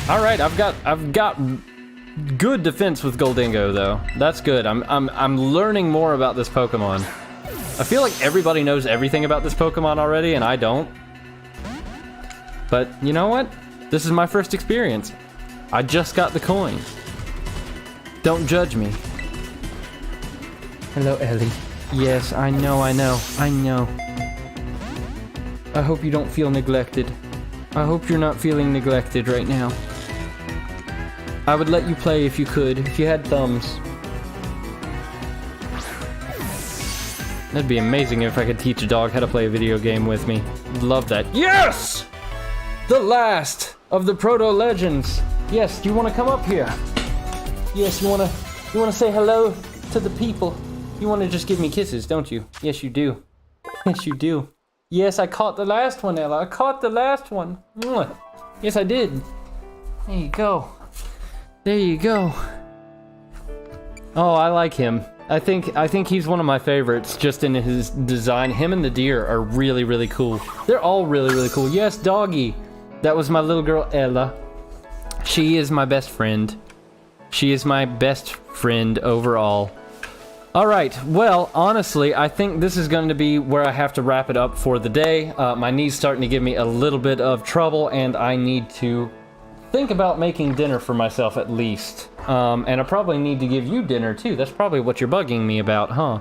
All right, I've got good defense with Goldingo though. That's good. I'm learning more about this Pokemon. I feel like everybody knows everything about this Pokemon already, and I don't. But you know what? This is my first experience. I just got the coin. Don't judge me. Hello, Ellie. Yes, I know. I hope you don't feel neglected. I hope you're not feeling neglected right now. I would let you play if you could, if you had thumbs. That'd be amazing if I could teach a dog how to play a video game with me. Love that. Yes! The last of the Proto Legends. Yes, do you want to come up here? Yes, you want to say hello to the people? You want to just give me kisses, don't you? Yes, you do. Yes, you do. Yes, I caught the last one, Ella. I caught the last one. Mwah. Yes, I did. There you go. There you go. Oh, I like him. I think he's one of my favorites just in his design. Him and the deer are really, really cool. They're all really, really cool. Yes, doggy. That was my little girl, Ella. She is my best friend. She is my best friend overall. Alright, well, honestly, I think this is going to be where I have to wrap it up for the day. My knee's starting to give me a little bit of trouble, and I need to think about making dinner for myself at least. And I probably need to give you dinner too. That's probably what you're bugging me about, huh?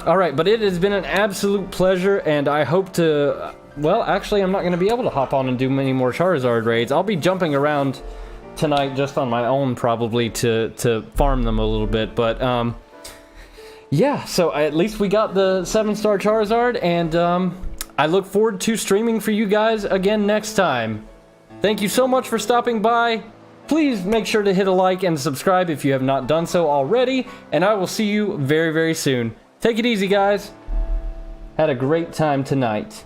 Alright, but it has been an absolute pleasure, and I hope to... well, actually, I'm not going to be able to hop on and do many more Charizard raids. I'll be jumping around tonight just on my own, probably, to farm them a little bit, but, yeah, so at least we got the 7-star Charizard, and, I look forward to streaming for you guys again next time. Thank you so much for stopping by. Please make sure to hit a like and subscribe if you have not done so already, and I will see you very, very soon. Take it easy, guys. Had a great time tonight.